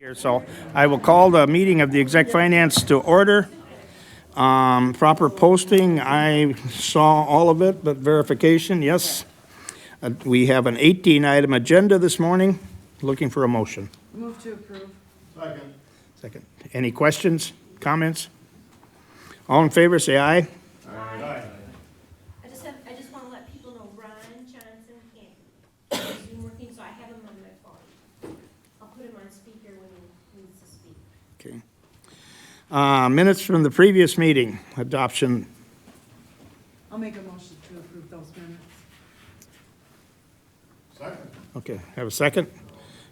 Here, so I will call the meeting of the Exec Finance to order. Proper posting, I saw all of it, but verification, yes. We have an 18-item agenda this morning. Looking for a motion. Move to approve. Second. Any questions, comments? All in favor, say aye. I just want to let people know Ron Johnson can't. He's been working, so I have him on my phone. I'll put him on speaker when he needs to speak. Okay. Minutes from the previous meeting, adoption. I'll make a motion to approve those minutes. Second. Okay, have a second?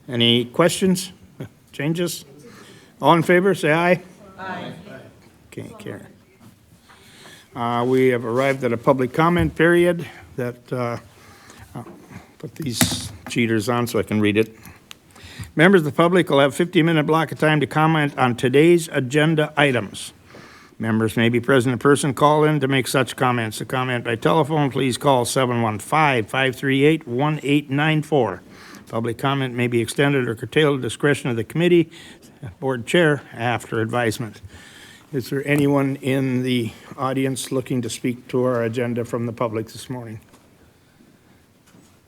Any questions, changes? All in favor, say aye. Aye. Okay, carry. We have arrived at a public comment period that, I'll put these cheaters on so I can read it. Members of the public will have a 50-minute block of time to comment on today's agenda items. Members may be present in person, call in to make such comments. To comment by telephone, please call 715-538-1894. Public comment may be extended or curtailed at discretion of the committee, board chair, after advisement. Is there anyone in the audience looking to speak to our agenda from the public this morning?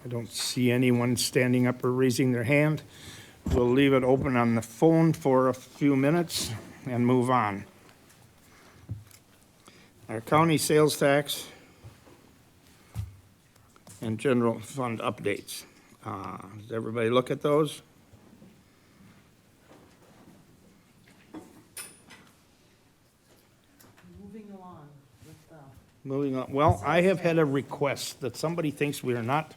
I don't see anyone standing up or raising their hand. We'll leave it open on the phone for a few minutes and move on. Our county sales tax and general fund updates. Does everybody look at those? Moving along with the. Moving on. Well, I have had a request that somebody thinks we are not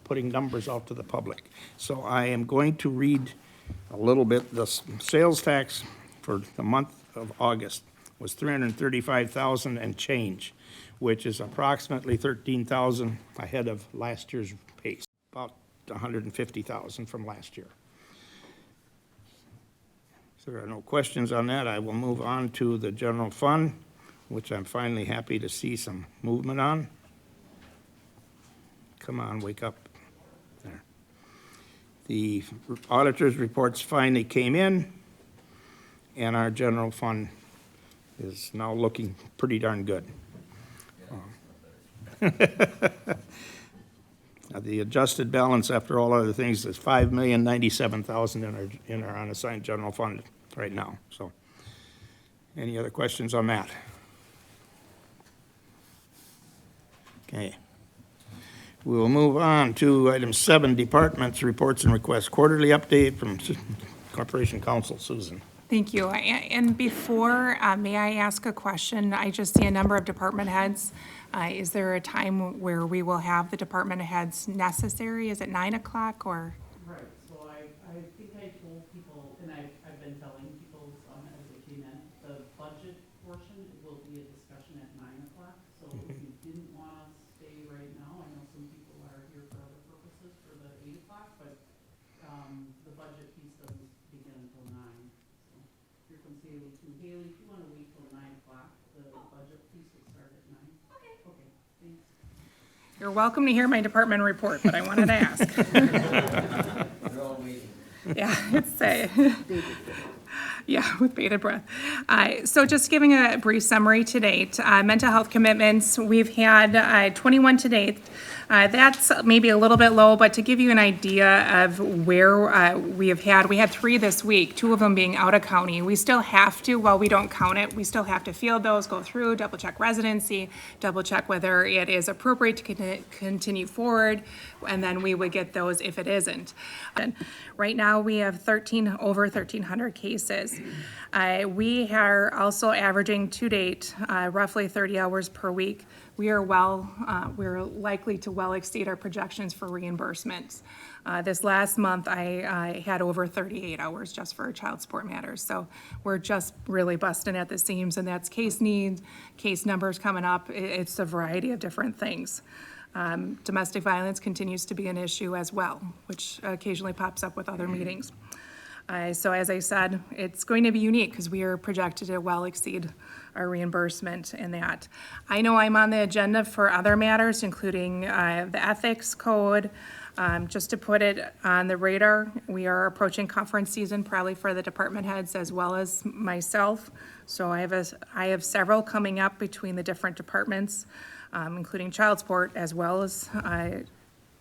putting numbers out to the public. So I am going to read a little bit. The sales tax for the month of August was 335,000 and change, which is approximately 13,000 ahead of last year's pace, about 150,000 from last year. If there are no questions on that, I will move on to the general fund, which I'm finally happy to see some movement on. Come on, wake up. There. The auditor's reports finally came in, and our general fund is now looking pretty darn good. The adjusted balance after all other things is $5,097,000 in our unassigned general fund right now. So, any other questions on that? Okay. We will move on to item 7, departments, reports, and requests. Quarterly update from Corporation Counsel, Susan. Thank you. And before, may I ask a question? I just see a number of department heads. Is there a time where we will have the department heads necessary? Is it 9 o'clock or? Right, so I think I told people, and I've been telling people as they came in, the budget portion will be a discussion at 9 o'clock. So if you didn't want to stay right now, I know some people are here for other purposes for the 8 o'clock, but the budget piece doesn't begin until 9. So here comes Haley too. Haley, if you want to wait till 9 o'clock, the budget piece will start at 9. Okay, thanks. You're welcome to hear my department report, but I wanted to ask. Yeah, it's yeah, with bated breath. So just giving a brief summary to date, mental health commitments, we've had 21 to date. That's maybe a little bit low, but to give you an idea of where we had 3 this week, 2 of them being out of county. We still have to, while we don't count it, we still have to field those, go through, double check residency, double check whether it is appropriate to continue forward, and then we would get those if it isn't. And right now we have over 1,300 cases. We are also averaging to date roughly 30 hours per week. We're likely to well exceed our projections for reimbursements. This last month, I had over 38 hours just for child support matters. So we're just really busting at the seams, and that's case needs, case numbers coming up. It's a variety of different things. Domestic violence continues to be an issue as well, which occasionally pops up with other meetings. So as I said, it's going to be unique because we are projected to well exceed our reimbursement in that. I know I'm on the agenda for other matters, including the ethics code, Just to put it on the radar, we are approaching conference season probably for the department heads as well as myself. So I have several coming up between the different departments, including child support as well as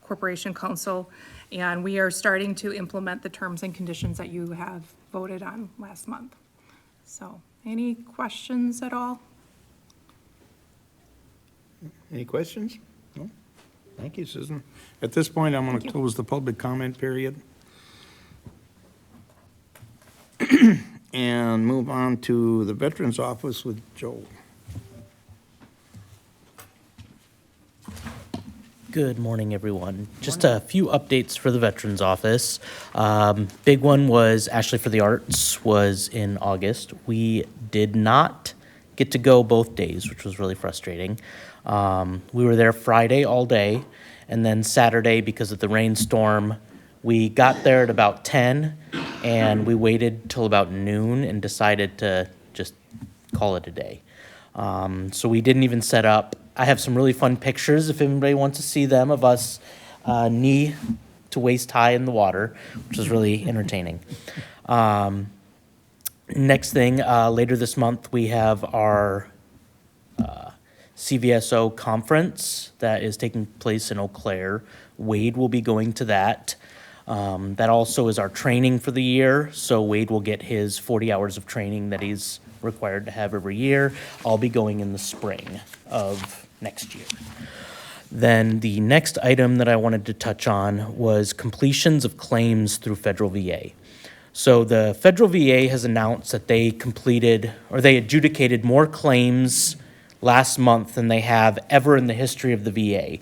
corporation council. And we are starting to implement the terms and conditions that you have voted on last month. So, any questions at all? Any questions? No? Thank you, Susan. At this point, I'm going Thank to you. close the public comment period. And move on to the Veterans Office with Joe. Good morning, everyone. Just a few updates for the Veterans Office. Big one was Ashley for the Arts was in August. We did not get to go both days, which was really frustrating. We were there Friday all day, and then Saturday, because of the rainstorm, we got there at about 10, and we waited till about noon and decided to just call it a day. So we didn't even set up. I have some really fun pictures if anybody wants to see them of us knee to waist high in the water, which is really entertaining. Next thing, later this month, we have our CVSO conference that is taking place in Eau Claire. Wade will be going to that. That also is our training for the year, so Wade will get his 40 hours of training that he's required to have every year. I'll be going in the spring of next year. Then the next item that I wanted to touch on was completions of claims through federal VA. So the federal VA has announced that they completed, or they adjudicated more claims last month than they have ever in the history of the VA.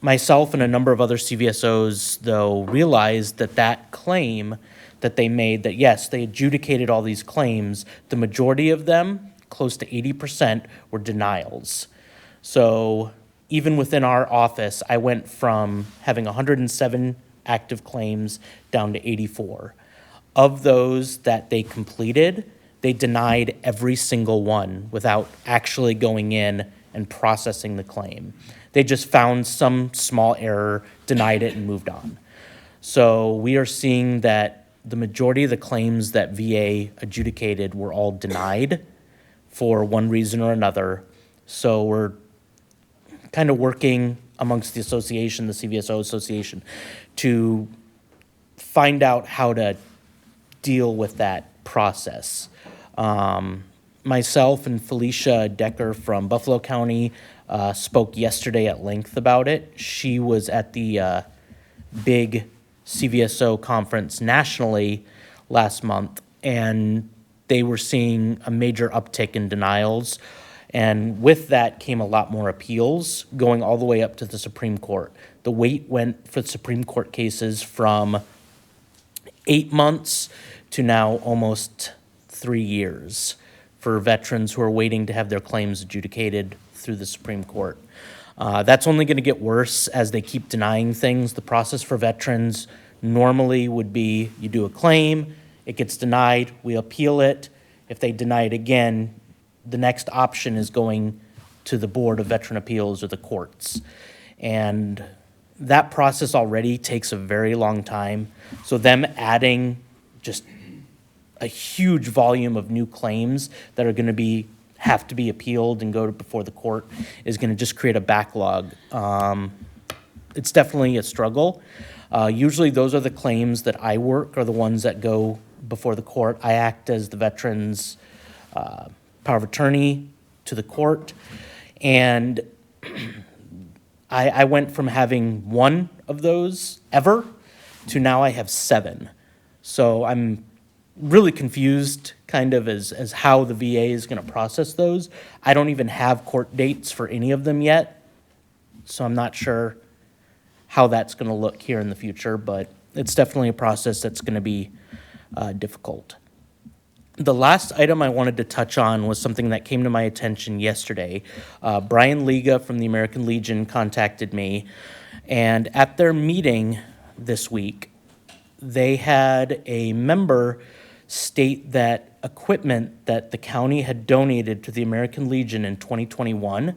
Myself and a number of other CVSOs, though, realized that that claim that they made, that yes, they adjudicated all these claims, the majority of them, close to 80%, were denials. So even within our office, I went from having 107 active claims down to 84. Of those that they completed, they denied every single one without actually going in and processing the claim. They just found some small error, denied it, and moved on. So we are seeing that the majority of the claims that VA adjudicated were all denied for one reason or another. So we're kind of working amongst the association, the CVSO Association, to find out how to deal with that process. Myself and Felicia Decker from Buffalo County spoke yesterday at length about it. She was at the big CVSO conference nationally last month, and they were seeing a major uptick in denials. And with that came a lot more appeals, going all the way up to the Supreme Court. The wait went for Supreme Court cases from 8 months to now almost 3 years for veterans who are waiting to have their claims adjudicated through the Supreme Court. That's only going to get worse as they keep denying things. The process for veterans normally would be you do a claim, it gets denied, we appeal it. If they deny it again, the next option is going to the Board of Veteran Appeals or the courts. And that process already takes a very long time. So them adding just a huge volume of new claims that are going to have to be appealed and go before the court is going to just create a backlog. It's definitely a struggle. Usually those are the claims that I work, are the ones that go before the court. I act as the veteran's power of attorney to the court. And I went from having one of those ever to now I have 7. So I'm really confused kind of as how the VA is going to process those. I don't even have court dates for any of them yet, so I'm not sure how that's going to look here in the future, but it's definitely a process that's going to be difficult. The last item I wanted to touch on was something that came to my attention yesterday. Brian Liga from the American Legion contacted me, and at their meeting this week, they had a member state that equipment that the county had donated to the American Legion in 2021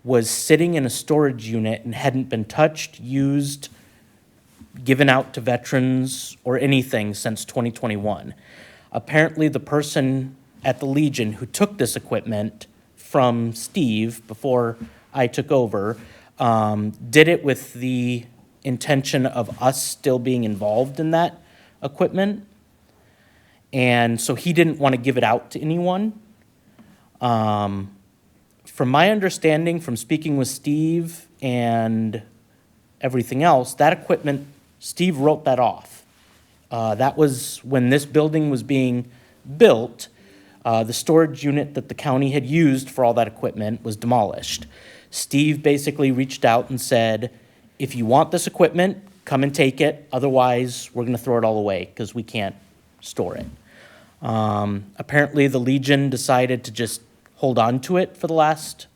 was sitting in a storage unit and hadn't been touched, used, given out to veterans or anything since 2021. Apparently, the person at the Legion who took this equipment from Steve before I took over did it with the intention of us still being involved in that equipment. And so he didn't want to give it out to anyone. From my understanding, from speaking with Steve and everything else, that equipment, Steve wrote that off. That was when this building was being built. The storage unit that the county had used for all that equipment was demolished. Steve basically reached out and said, if you want this equipment, come and take it. Otherwise, we're going to throw it all away because we can't store it. Apparently, the Legion decided to just hold on to it for the last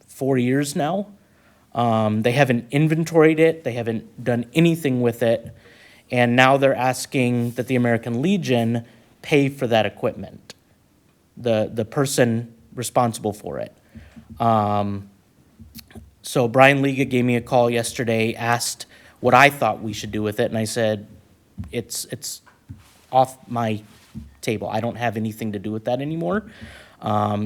4 years now. They haven't inventoried it. They haven't done anything with it. And now they're asking that the American Legion pay for that equipment, the person responsible for it. So Brian Liga gave me a call yesterday, asked what I thought we should do with it, and I said, it's off my table. I don't have anything to do with that anymore.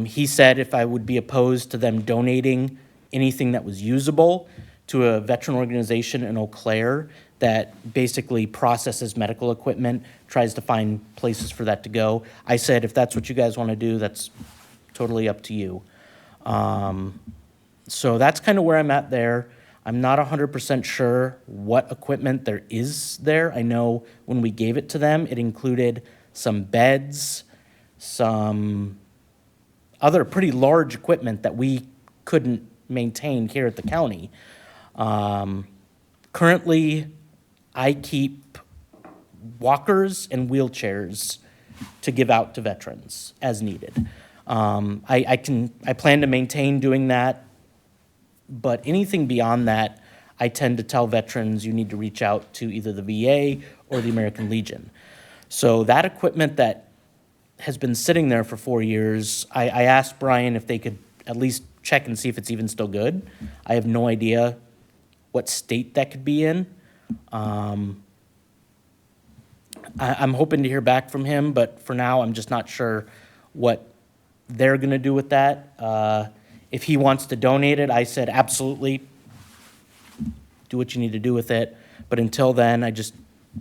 He said if I would be opposed to them donating anything that was usable to a veteran organization in Eau Claire that basically processes medical equipment, tries to find places for that to go. I said, if that's what you guys want to do, that's totally up to you. So that's kind of where I'm at there. I'm not 100% sure what equipment there is there. I know when we gave it to them, it included some beds, some other pretty large equipment that we couldn't maintain here at the county. Currently, I keep walkers and wheelchairs to give out to veterans as needed. I plan to maintain doing that, but anything beyond that, I tend to tell veterans you need to reach out to either the VA or the American Legion. So that equipment that has been sitting there for 4 years, I asked Brian if they could at least check and see if it's even still good. I have no idea what state that could be in. I'm hoping to hear back from him, but for now, I'm just not sure what they're gonna do with that. If he wants to donate it, I said, absolutely, do what you need to do with it. But until then, I just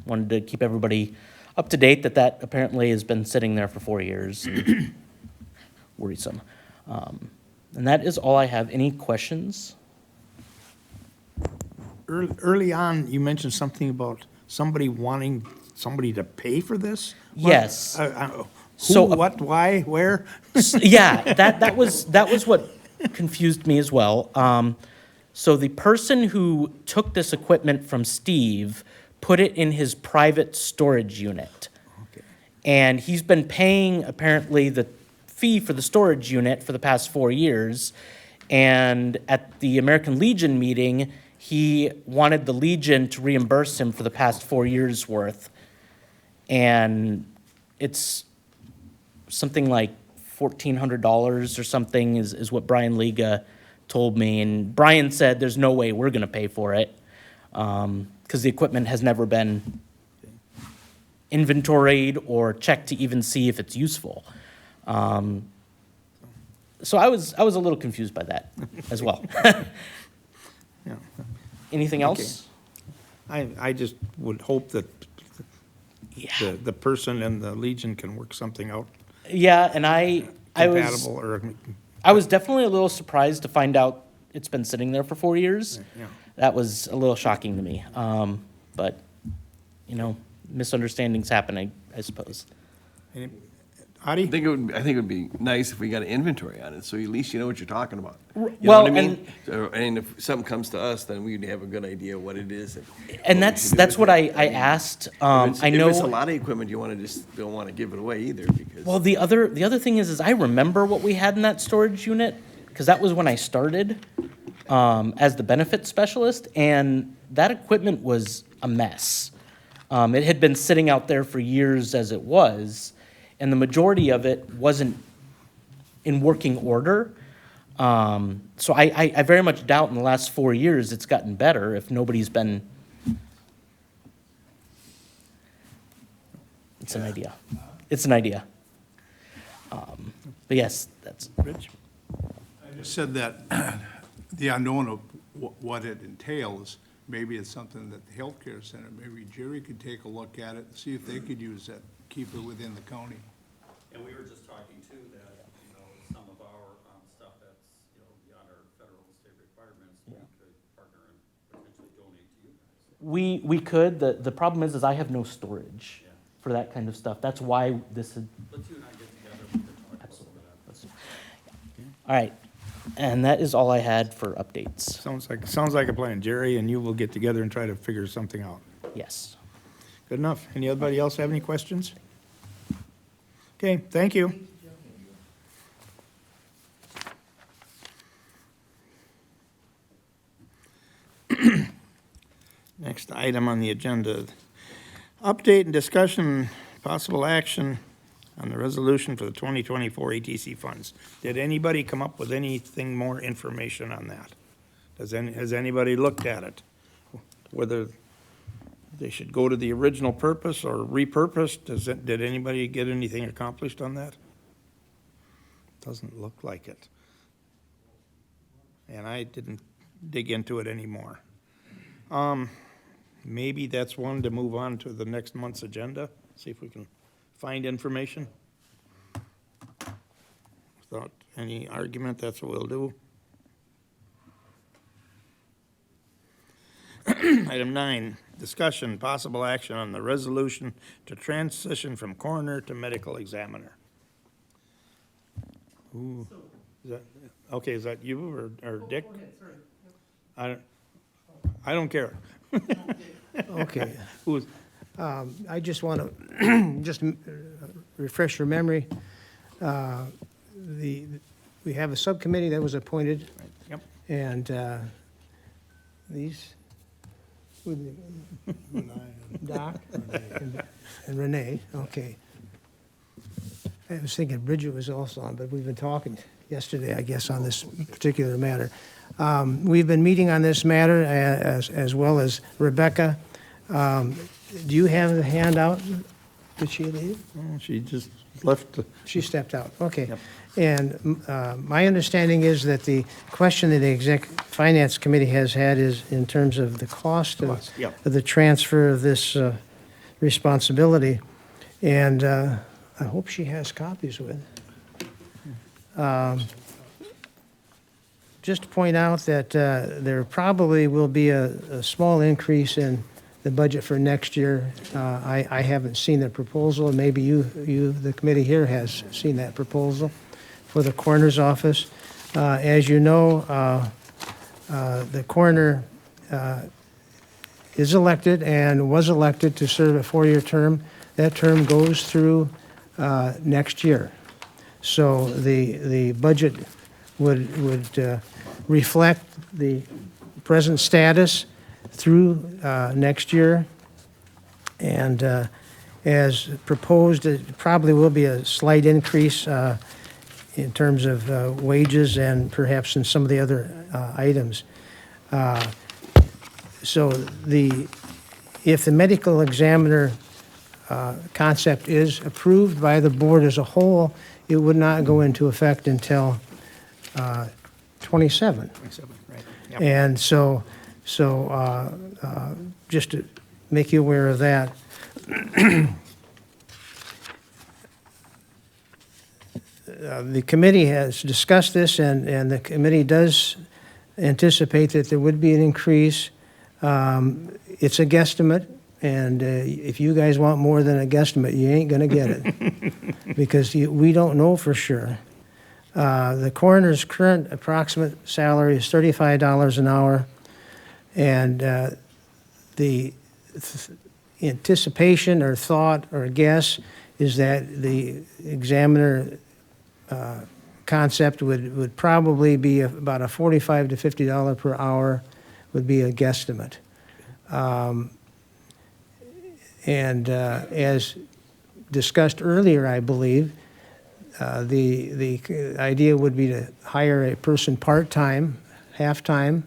wanted to keep everybody up to date that apparently has been sitting there for 4 years. Worrisome. And that is all I have. Any questions? Early on, you mentioned something about somebody wanting somebody to pay for this? What? Yes. Who, So, what, why, where? Yeah, that was what confused me as well. So the person who took this equipment from Steve put it in his private storage unit. Okay. And he's been paying apparently the fee for the storage unit for the past 4 years. And at the American Legion meeting, he wanted the Legion to reimburse him for the past 4 years' worth. And it's something like $1,400 or something is what Brian Liga told me. And Brian said there's no way we're going to pay for it because the equipment has never been inventoried or checked to even see if it's useful. So I was a little confused by that as well. Yeah. Anything else? I just would hope that Yeah. the person and the Legion can work something out Yeah, and I compatible or, was definitely a little surprised to find out it's been sitting there for 4 years. yeah. That was a little shocking to me. But, you know, misunderstandings happen, I suppose. Any- I Adi? think it would be nice if we got an inventory on it, so at least you know what you're talking about. You know well, what I mean? And if something comes to us, then we'd have a good idea what it is. And what we that's should do with what it. I mean, asked. If I it's a know. lot of equipment, you wanna just, don't wanna give it away either, because. Well, the other thing is I remember what we had in that storage unit because that was when I started as the benefits specialist, and that equipment was a mess. It had been sitting out there for years as it was, and the majority of it wasn't in working order. So I very much doubt in the last 4 years it's gotten better if nobody's been. It's an idea. It's an idea. But yes, that's. Rich? I just said that the unknown of what it entails, maybe it's something that the healthcare center, maybe Jerry could take a look at it and see if they could use that, keep it within the county. And we were just talking too, that, some of our, stuff that's, beyond our federal and state requirements, we could partner and potentially donate to you guys. We could. The problem is I have no storage Yeah. for that kind of stuff. That's why this is. Let's you and I get together, we could talk about Absolutely. that. All right. And that is all I had for updates. Sounds like a plan. Jerry and you will get together and try to figure something out. Yes. Good enough. Anybody else have any questions? Okay, thank you. Next item on the agenda, update and discussion, possible action on the resolution for the 2024 ATC funds. Did anybody come up with anything more information on that? Has anybody looked at it? Whether they should go to the original purpose or repurposed? Did anybody get anything accomplished on that? Doesn't look like it. And I didn't dig into it anymore. Maybe that's one to move on to the next month's agenda, see if we can find information. Without any argument, that's what we'll do. Item 9, discussion, possible action on the resolution to transition from coroner to medical examiner. Ooh, is that, okay, is that you or Dick? Go ahead, sorry. I don't care. Okay. Who's, I just want to just refresh your memory. We have a subcommittee that was appointed, yep, and these, Doc and Renee, okay. I was thinking Bridget was also on, but we've been talking yesterday, I guess, on this particular matter. We've been meeting on this matter as well as Rebecca. Do you have the handout? Did she leave? oh, she just left. She stepped out, okay. Yep. And my understanding is that the question that the Finance Committee has had is in terms of the cost of Yep. of the transfer of this responsibility. And I hope she has copies with. Just to point out that there probably will be a small increase in the budget for next year. I haven't seen the proposal, and maybe you, the committee here, has seen that proposal for the coroner's office. As you know, the coroner is elected and was elected to serve a 4-year term. That term goes through next year. So the budget would reflect the present status through next year. And as proposed, it probably will be a slight increase in terms of wages and perhaps in some of the other items. So if the medical examiner concept is approved by the board as a whole, it would not go into effect until 27. 27, right. Yep. And so just to make you aware of that. The committee has discussed this, and the committee does anticipate that there would be an increase. It's a guesstimate, and if you guys want more than a guesstimate, you ain't gonna get it, because we don't know for sure. The coroner's current approximate salary is $35 an hour, and the anticipation or thought or guess is that the examiner concept would probably be about a $45 to $50 per hour would be a guesstimate. And as discussed earlier, I believe, The idea would be to hire a person part-time, half-time,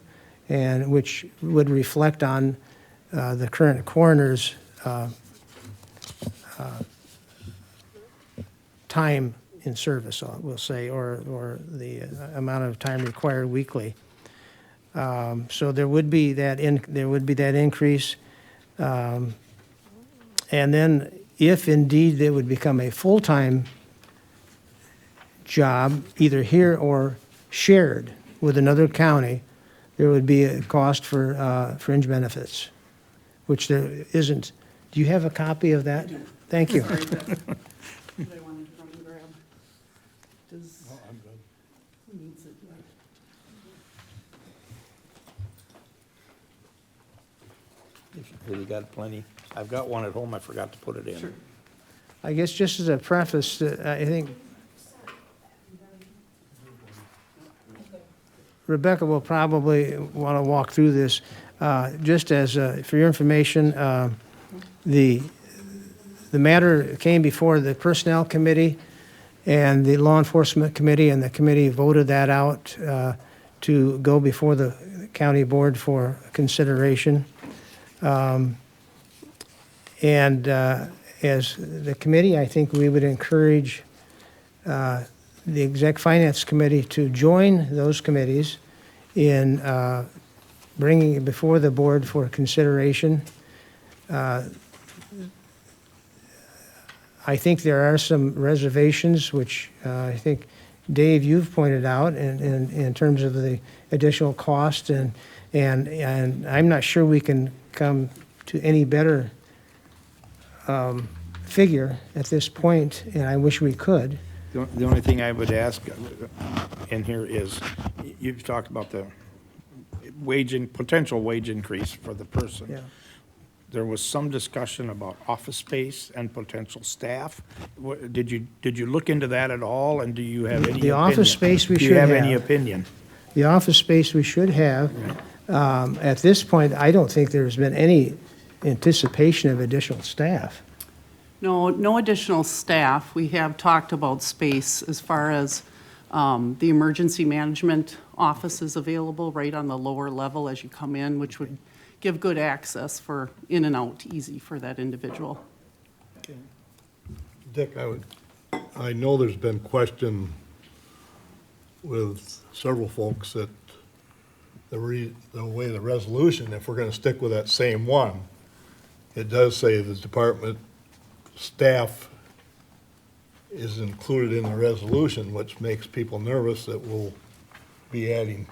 and which would reflect on the current coroner's time in service, we'll say, or the amount of time required weekly. So there would be that increase. And then if indeed it would become a full-time job, either here or shared with another county, there would be a cost for fringe benefits, which there isn't. Do you have a copy of that? Thank you. Sorry, that I wanted to run and grab. Does, who needs it? If you really got plenty. I've got one at home, I forgot to put it in. I guess just as a preface, I think Rebecca will probably want to walk through this. Just as, for your information, the matter came before the Personnel Committee and the Law Enforcement Committee, and the committee voted that out to go before the county board for consideration. And as the committee, I think we would encourage the Exec Finance Committee to join those committees in bringing it before the board for consideration. I think there are some reservations, which I think, Dave, you've pointed out in terms of the additional cost, and I'm not sure we can come to any better figure at this point, and I wish we could. The only thing I would ask in here is, you've talked about the potential wage increase for the person. Yeah. There was some discussion about office space and potential staff. Did you look into that at all, and do you have any opinion? The office space we Do you should have have. any opinion? The office space we should have. At this point, I don't think there's been any anticipation of additional staff. No, no additional staff. We have talked about space as far as the emergency management office is available right on the lower level as you come in, which would give good access for in and out easy for that individual. Dick, I know there's been question with several folks that the way the resolution, if we're gonna stick with that same one, it does say the department staff is included in the resolution, which makes people nervous that we'll be adding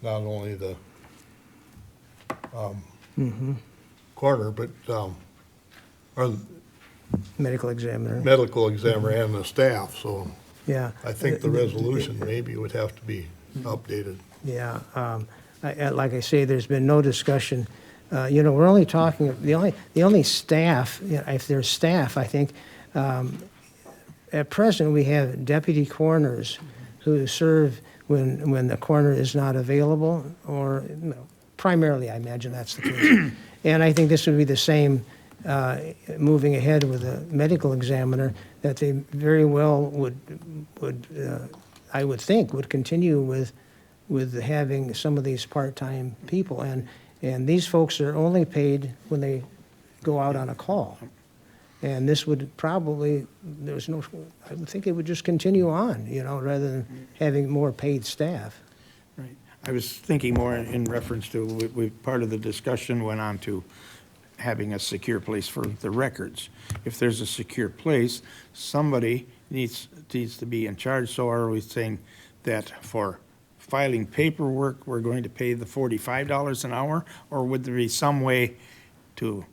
not only the coroner, but, or Medical examiner, medical examiner and the staff, so yeah. I think the resolution maybe would have to be updated. Yeah, like I say, there's been no discussion. We're only talking, the only staff, if there's staff, I think, at present, we have deputy coroners who serve when the coroner is not available, or primarily, I imagine that's the case. And I think this would be the same moving ahead with a medical examiner, that they very well would I would think, would continue with having some of these part-time people. And these folks are only paid when they go out on a call. And this would probably, I would think it would just continue on, rather than having more paid staff. Right. I was thinking more in reference to, part of the discussion went on to having a secure place for the records. If there's a secure place, somebody needs to be in charge. So are we saying that for filing paperwork, we're going to pay the $45 an hour? Or would there be some way to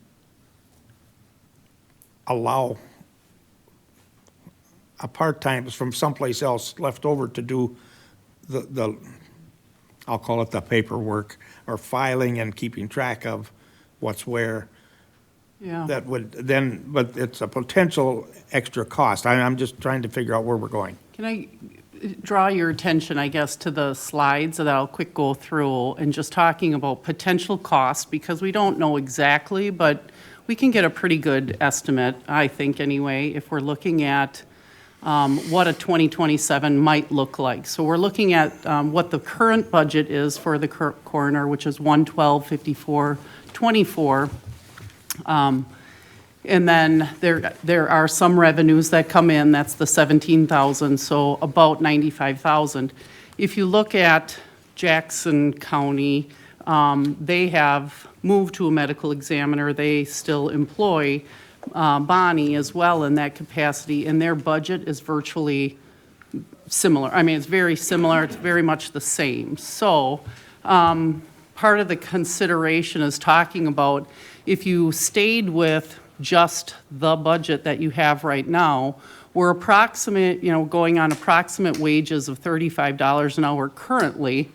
allow a part-time from someplace else left over to do the I'll call it the paperwork, or filing and keeping track of what's where? Yeah. That would then, but it's a potential extra cost. I'm just trying to figure out where we're going. Can I draw your attention, I guess, to the slides that I'll quick go through, and just talking about potential costs, because we don't know exactly, but we can get a pretty good estimate, I think anyway, if we're looking at what a 2027 might look like. So we're looking at what the current budget is for the coroner, which is 112,5424. And then there are some revenues that come in, that's the 17,000, so about 95,000. If you look at Jackson County, they have moved to a medical examiner. They still employ Bonnie as well in that capacity, and their budget is virtually similar. I mean, it's very similar, it's very much the same. So part of the consideration is talking about if you stayed with just the budget that you have right now, we're approximate, going on approximate wages of $35 an hour currently.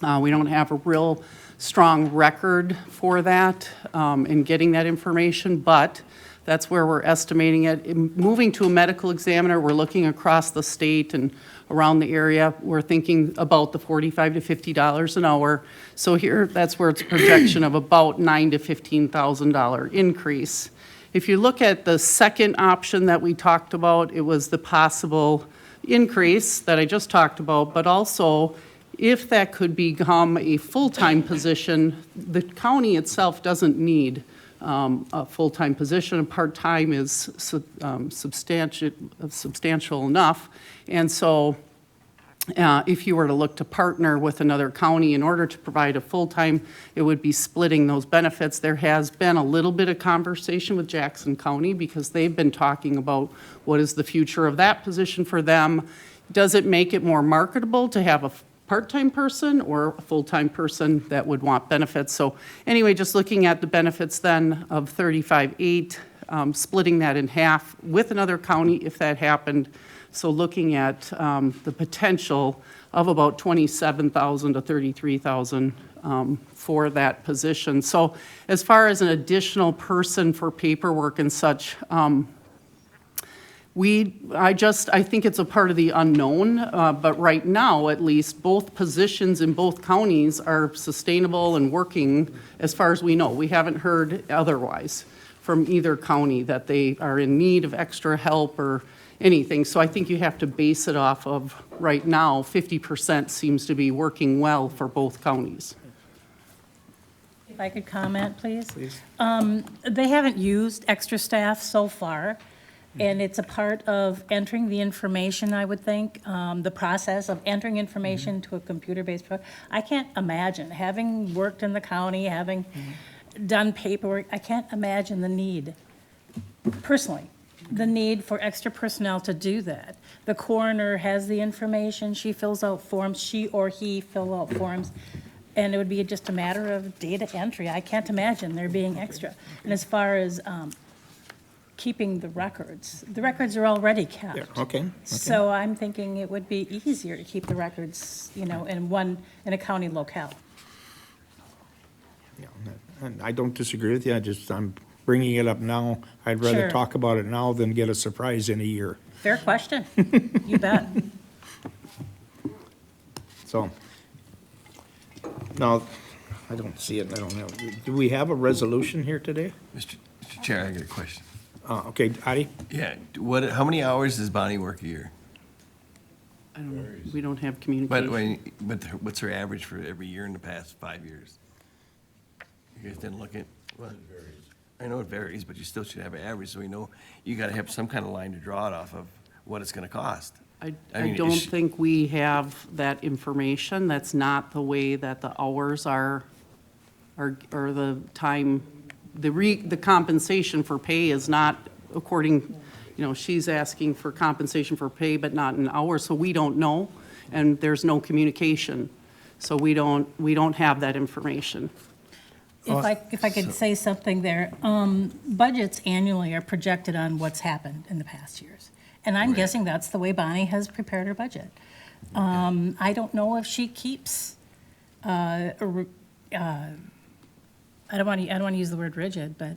We don't have a real strong record for that in getting that information, but that's where we're estimating it. Moving to a medical examiner, we're looking across the state and around the area. We're thinking about the $45 to $50 an hour. So here, that's where it's a projection of about $9,000 to $15,000 increase. If you look at the second option that we talked about, it was the possible increase that I just talked about, but also if that could become a full-time position, the county itself doesn't need a full-time position. A part-time is substantial enough. And so if you were to look to partner with another county in order to provide a full-time, it would be splitting those benefits. There has been a little bit of conversation with Jackson County because they've been talking about what is the future of that position for them. Does it make it more marketable to have a part-time person or a full-time person that would want benefits? So anyway, just looking at the benefits then of 35,800, splitting that in half with another county if that happened. So looking at the potential of about 27,000 to 33,000 for that position. So as far as an additional person for paperwork and such, I think it's a part of the unknown, but right now, at least, both positions in both counties are sustainable and working as far as we know. We haven't heard otherwise from either county that they are in need of extra help or anything. So I think you have to base it off of, right now, 50% seems to be working well for both counties. If I could comment, please? Please. They haven't used extra staff so far, and it's a part of entering the information, I would think, the process of entering information to a computer-based program. I can't imagine, having worked in the county, having done paperwork, I can't imagine the need, personally, the need for extra personnel to do that. The coroner has the information, she fills out forms, she or he fill out forms, and it would be just a matter of data entry. I can't imagine there being extra. And as far as keeping the records are already kept. Yeah, okay. So I'm thinking it would be easier to keep the records, in a county locale. Yeah, and I don't disagree with you, I'm bringing it up now. I'd rather Sure. talk about it now than get a surprise in a year. Fair question. You bet. So, no, I don't see it, I don't know. Do we have a resolution here today? Mr. Chair, I got a question. Okay, Adi? Yeah, how many hours does Bonnie work a year? I don't know, we don't have But, communication. what's her average for every year in the past 5 years? You guys didn't look at, well, I know it varies, but you still should have an average, so we know you gotta have some kind of line to draw it off of what it's gonna cost. I mean, don't is she- think we have that information. That's not the way that the hours are or the time, the compensation for pay is not according, she's asking for compensation for pay, but not an hour, so we don't know, and there's no communication. So we don't have that information. If I could say something there, budgets annually are projected on what's happened in the past years. And I'm guessing that's the way Bonnie has prepared her budget. I don't know if she keeps, I don't want to use the word rigid, but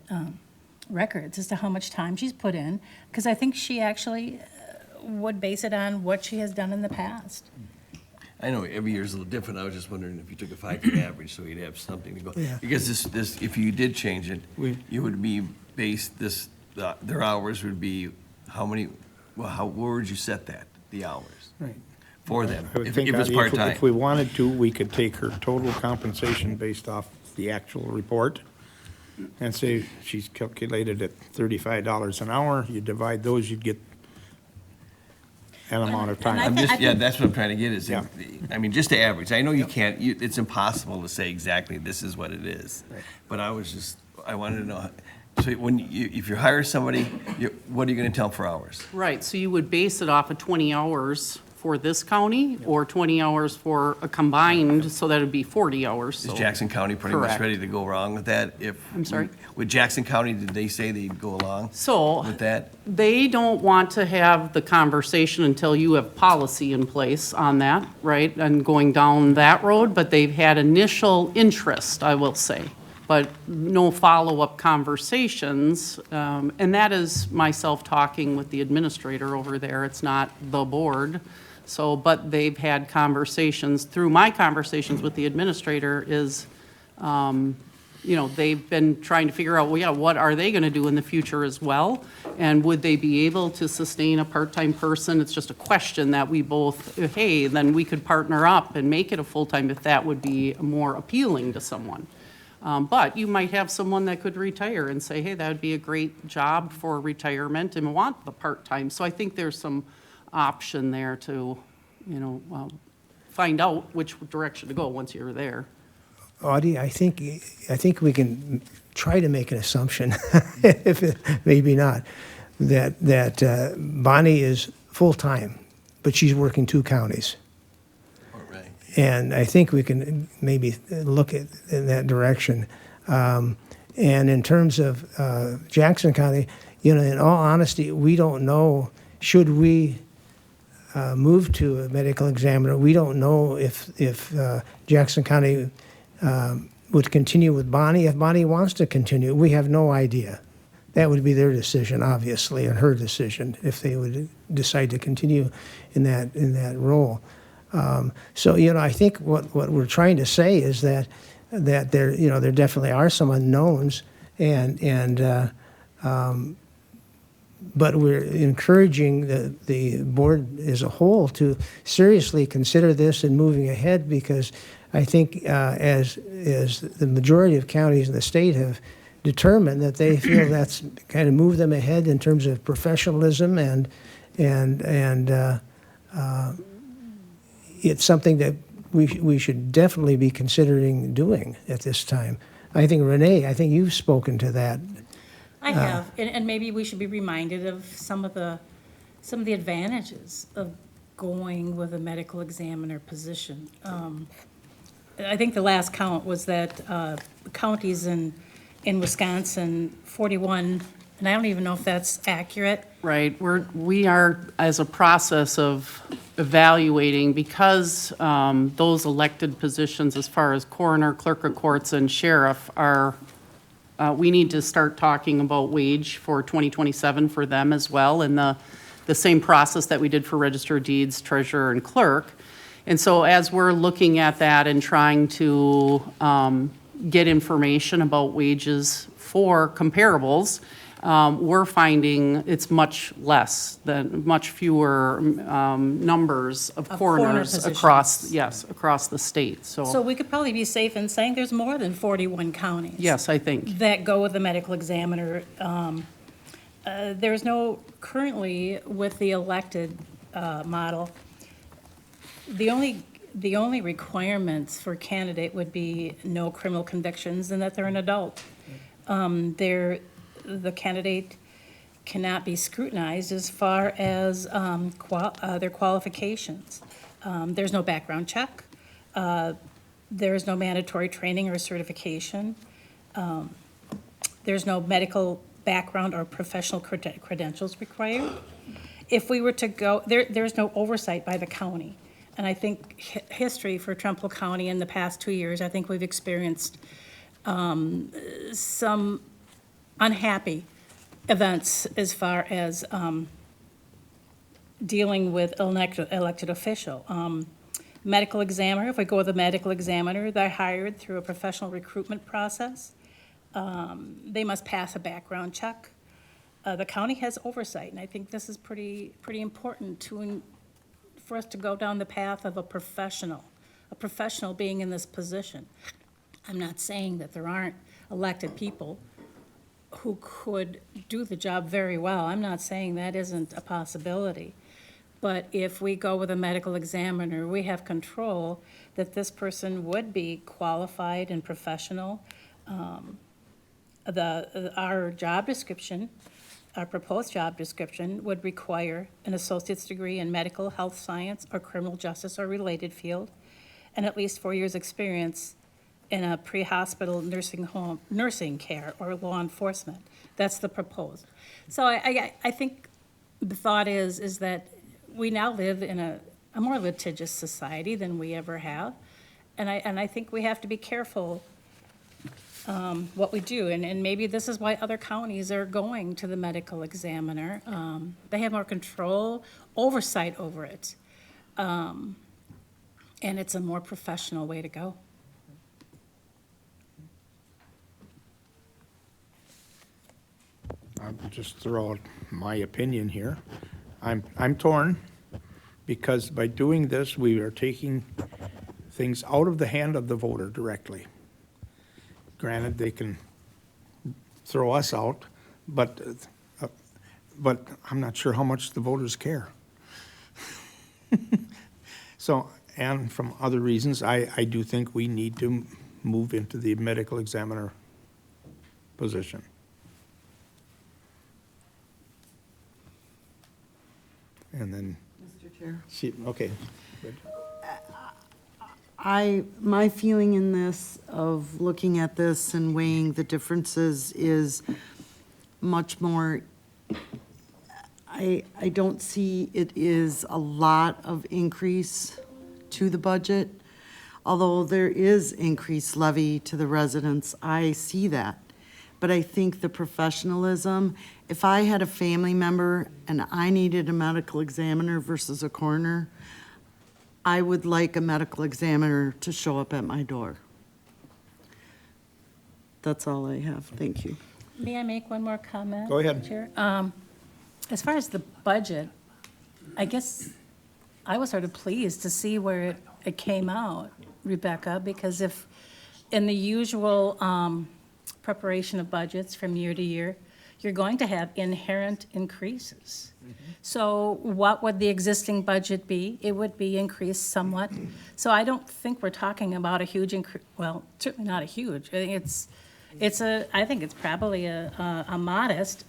records as to how much time she's put in, because I think she actually would base it on what she has done in the past. I know every year is a little different. I was just wondering if you took a 5-year average, so you'd have something to go. Yeah. Because this, if you did change it, you would be based, their hours would be how many, Well, where would you set that, the hours? Right. For them, I would if think it's if part-time? we wanted to, we could take her total compensation based off the actual report and say she's calculated at $35 an hour. You divide those, you'd get an amount of And I time. think- Yeah, that's what I'm trying to get is, Yeah. I mean, just the average. I know you can't, it's impossible to say exactly this is what it is. But I wanted to know, so if you hire somebody, what are you gonna tell them for hours? Right, so you would base it off of 20 hours for this county, or 20 hours for a combined, so that would be 40 hours, Is so. Jackson County pretty much Correct. ready to go along with that? I'm sorry? With Jackson County, did they say they'd go along So, with that? they don't want to have the conversation until you have policy in place on that, right? And going down that road, but they've had initial interest, I will say. But no follow-up conversations, and that is myself talking with the administrator over there. It's not the board. So, but they've had conversations, through my conversations with the administrator is, they've been trying to figure out, well, yeah, what are they gonna do in the future as well? And would they be able to sustain a part-time person? It's just a question that we both, hey, then we could partner up and make it a full-time if that would be more appealing to someone. But you might have someone that could retire and say, hey, that would be a great job for retirement and want the part-time. So I think there's some option there to, find out which direction to go once you're there. Audie, I think we can try to make an assumption, if it, maybe not, that Bonnie is full-time, but she's working 2 counties. Right. And I think we can maybe look at in that direction. And in terms of Jackson County, in all honesty, we don't know, should we move to a medical examiner, we don't know if Jackson County would continue with Bonnie. If Bonnie wants to continue, we have no idea. That would be their decision, obviously, and her decision, if they would decide to continue in that role. So, I think what we're trying to say is that there there definitely are some unknowns, but we're encouraging the board as a whole to seriously consider this and moving ahead, because I think as the majority of counties in the state have determined that they feel that's kind of moved them ahead in terms of professionalism, and it's something that we should definitely be considering doing at this time. I think, Renee, you've spoken to that. I have, and maybe we should be reminded of some of the advantages of going with a medical examiner position. I think the last count was that counties in Wisconsin, 41, and I don't even know if that's accurate. Right, we are, as a process of evaluating, because those elected positions as far as coroner, clerk of courts, and sheriff are, we need to start talking about wage for 2027 for them as well, and the same process that we did for register of deeds, treasurer, and clerk. And so as we're looking at that and trying to get information about wages for comparables, we're finding it's much fewer numbers of corner coroners positions. across the state, So we could probably be safe in saying there's more than 41 counties. yes, I think. That go with the medical examiner. There's no, currently with the elected model, the only requirements for candidate would be no criminal convictions and that they're an adult. The candidate cannot be scrutinized as far as their qualifications. There's no background check. There's no mandatory training or certification. There's no medical background or professional credentials required. If we were to go, there's no oversight by the county. And I think history for Trempealeau County in the past 2 years, I think we've experienced some unhappy events as far as dealing with elected official. Medical examiner, if we go with a medical examiner, they're hired through a professional recruitment process. They must pass a background check. The county has oversight, and I think this is pretty important for us to go down the path of a professional being in this position. I'm not saying that there aren't elected people who could do the job very well. I'm not saying that isn't a possibility. But if we go with a medical examiner, we have control that this person would be qualified and professional. Our job description, our proposed job description would require an associate's degree in medical, health science, or criminal justice or related field, and at least 4 years' experience in a pre-hospital nursing care or law enforcement. That's the proposed. So I think the thought is that we now live in a more litigious society than we ever have. And I think we have to be careful what we do. And maybe this is why other counties are going to the medical examiner. They have more control, oversight over it. And it's a more professional way to go. I'll just throw out my opinion here. I'm torn, because by doing this, we are taking things out of the hand of the voter directly. Granted, they can throw us out, but I'm not sure how much the voters care. So, and from other reasons, I do think we need to move into the medical examiner position. And then, Mr. Chair. okay. Good. My feeling in this, of looking at this and weighing the differences, is much more, I don't see it is a lot of increase to the budget. Although there is increased levy to the residents, I see that. But I think the professionalism, if I had a family member and I needed a medical examiner versus a coroner, I would like a medical examiner to show up at my door. That's all I have. Thank you. May I make one more comment? Go ahead. Chair? As far as the budget, I guess I was sort of pleased to see where it came out, Rebecca, because if in the usual preparation of budgets from year to year, you're going to have inherent increases. So what would the existing budget be? It would be increased somewhat. So I don't think we're talking about a huge increase, well, certainly not a huge. I think it's probably a modest,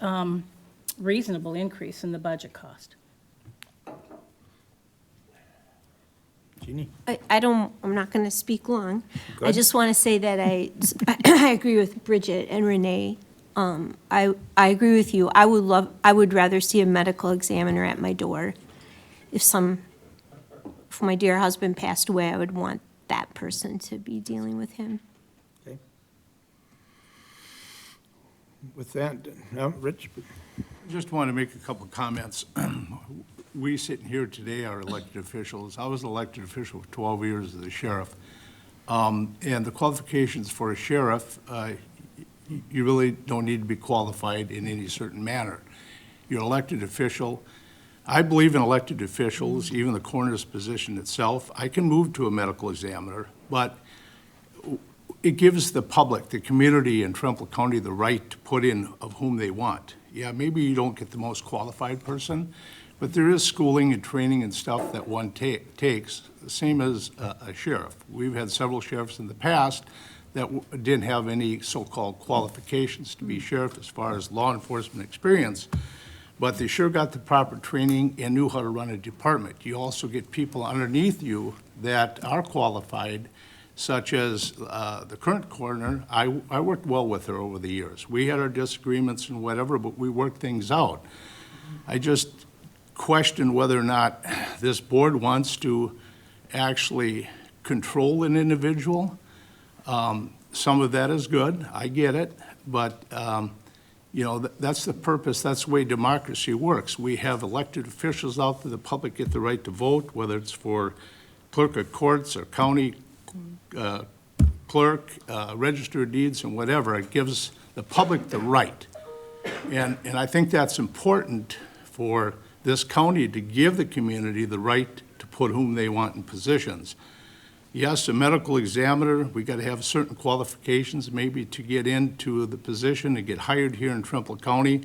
reasonable increase in the budget cost. Jeannie? I'm not going to speak long. I Good. just want to say that I agree with Bridget and Renee. I agree with you. I would rather see a medical examiner at my door. If my dear husband passed away, I would want that person to be dealing with him. Okay. With that, no, Rich? Just want to make a couple of comments. We sitting here today are elected officials. I was an elected official for 12 years as a sheriff. And the qualifications for a sheriff, you really don't need to be qualified in any certain manner. You're an elected official. I believe in elected officials, even the coroner's position itself. I can move to a medical examiner, but it gives the public, the community in Trempealeau County, the right to put in of whom they want. Yeah, maybe you don't get the most qualified person, but there is schooling and training and stuff that one takes, the same as a sheriff. We've had several sheriffs in the past that didn't have any so-called qualifications to be sheriff as far as law enforcement experience, but they sure got the proper training and knew how to run a department. You also get people underneath you that are qualified, such as the current coroner. I worked well with her over the years. We had our disagreements and whatever, but we worked things out. I just question whether or not this board wants to actually control an individual. Some of that is good, I get it, but that's the purpose, that's the way democracy works. We have elected officials out there, the public get the right to vote, whether it's for clerk of courts or county clerk, register of deeds and whatever. It gives the public the right And I think that's important for this county to give the community the right to put whom they want in positions. Yes, a medical examiner, we got to have certain qualifications maybe to get into the position and get hired here in Trempealeau County.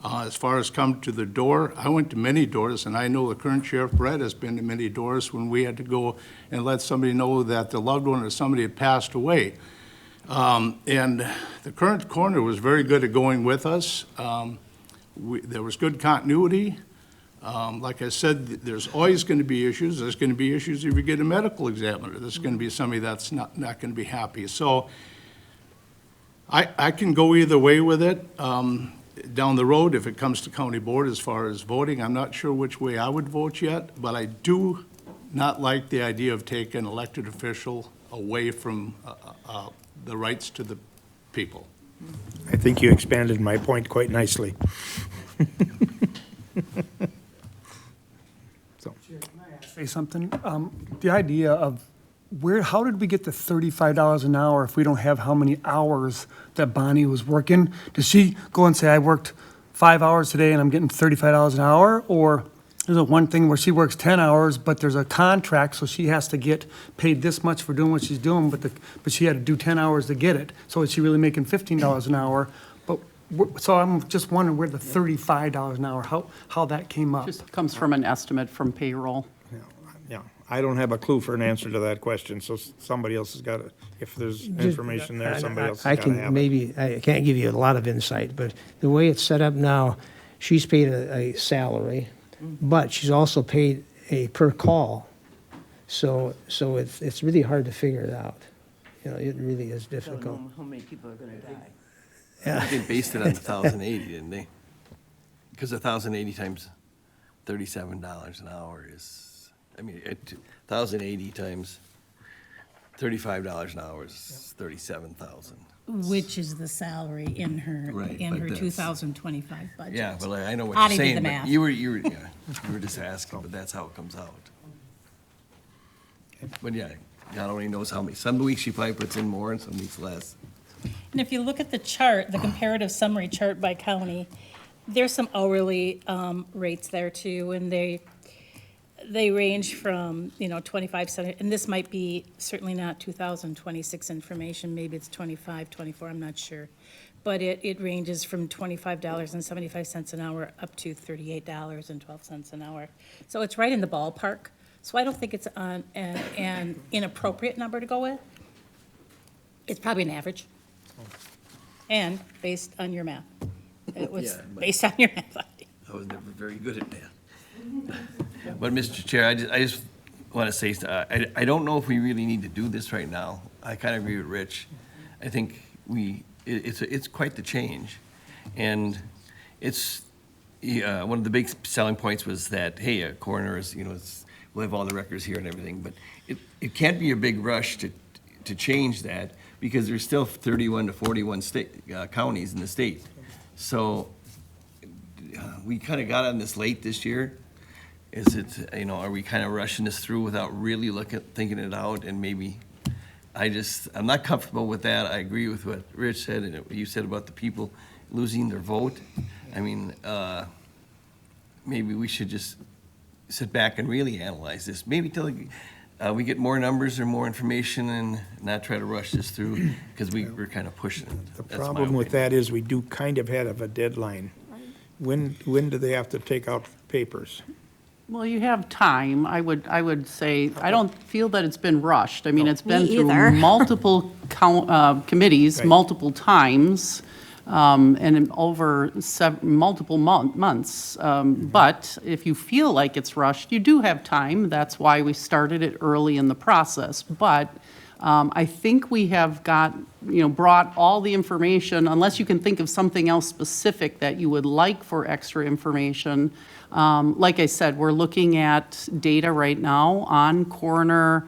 As far as come to the door, I went to many doors, and I know the current Sheriff Brett has been to many doors when we had to go and let somebody know that the loved one or somebody had passed away. And the current coroner was very good at going with us. There was good continuity. Like I said, there's always going to be issues. There's going to be issues if you get a medical examiner. There's going to be somebody that's not going to be happy. So I can go either way with it. Down the road, if it comes to county board as far as voting, I'm not sure which way I would vote yet, but I do not like the idea of taking an elected official away from the rights to the people. I think you expanded my point quite nicely. Say something. The idea of how did we get to $35 an hour if we don't have how many hours that Bonnie was working? Does she go and say, I worked 5 hours today and I'm getting $35 an hour? Or there's a one thing where she works 10 hours, but there's a contract, so she has to get paid this much for doing what she's doing, but she had to do 10 hours to get it. So is she really making $15 an hour? So I'm just wondering where the $35 an hour, how that came up. Just comes from an estimate from payroll. Yeah, I don't have a clue for an answer to that question, so somebody else has got to, if there's information there, somebody else has got to have it. I can't give you a lot of insight, but the way it's set up now, she's paid a salary, but she's also paid a per call. So it's really hard to figure it out. You know, it really is difficult. How many people are gonna die? They based it on 1,080, didn't they? Because 1,080 times $37 an hour is, 1,080 times $35 an hour is 37,000. Which is the salary in her, Right, in but her that's- 2025 budget. Yeah, but I know what Addie you're did saying, the but math. you were just asking, but that's how it comes out. But yeah, God only knows how many, some weeks she probably puts in more and some weeks less. And if you look at the chart, the comparative summary chart by county, there's some hourly rates there too, and they range from, 25 cents, and this might be certainly not 2026 information, maybe it's 25, 24, I'm not sure. But it ranges from $25.75 an hour up to $38.12 an hour. So it's right in the ballpark. So I don't think it's an inappropriate number to go with. It's probably an average. And based on your math. It was Yeah, but- based on your math. I was never very good at that. But, Mr. Chair, I just want to say, I don't know if we really need to do this right now. I kind of agree with Rich. I think it's quite the change. And it's, one of the big selling points was that, hey, a coroner is, we'll have all the records here and everything, but it can't be a big rush to change that because there's still 31 to 41 counties in the state. So we kind of got on this late this year. Is it, are we kind of rushing this through without really thinking it out? And maybe, I'm not comfortable with that. I agree with what Rich said and what you said about the people losing their vote. Maybe we should just sit back and really analyze this. Maybe till we get more numbers or more information and not try to rush this through because we're kind of pushing it. The That's my problem with opinion. that is we do kind of have a deadline. When do they have to take out papers? Well, you have time. I would say, I don't feel that it's been rushed. It's been Me through either. multiple committees, Right. multiple times, and in over multiple months. But if you feel like it's rushed, you do have time. That's why we started it early in the process. But I think we have brought all the information, unless you can think of something else specific that you would like for extra information. Like I said, we're looking at data right now on coroner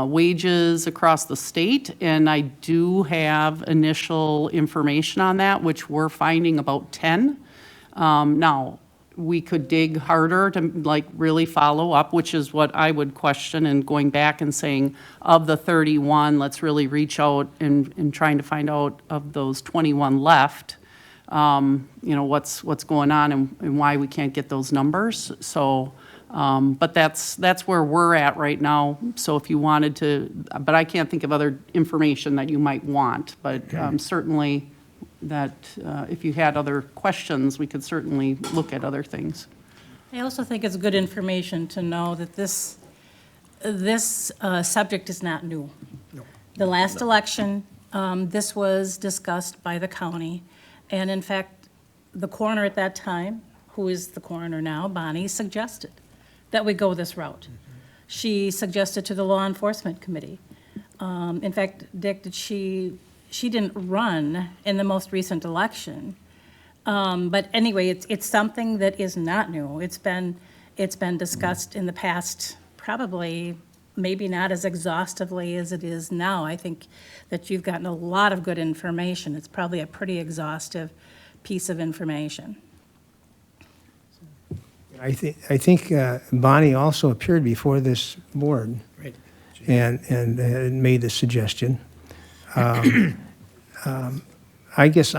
wages across the state, and I do have initial information on that, which we're finding about 10. Now, we could dig harder to really follow up, which is what I would question, and going back and saying, of the 31, let's really reach out and trying to find out of those 21 left, what's going on and why we can't get those numbers. So, but that's where we're at right now. So if you wanted to, but I can't think of other information that you might want, but certainly that if you had other questions, we could certainly look at other things. I also think it's good information to know that this subject is not new. The last election, this was discussed by the county, and in fact, the coroner at that time, who is the coroner now, Bonnie, suggested that we go this route. She suggested to the Law Enforcement Committee. In fact, Dick, she didn't run in the most recent election. But anyway, it's something that is not new. It's been discussed in the past, probably maybe not as exhaustively as it is now. I think that you've gotten a lot of good information. It's probably a pretty exhaustive piece of information. I think Bonnie also appeared before this board. Right. And made the suggestion. I guess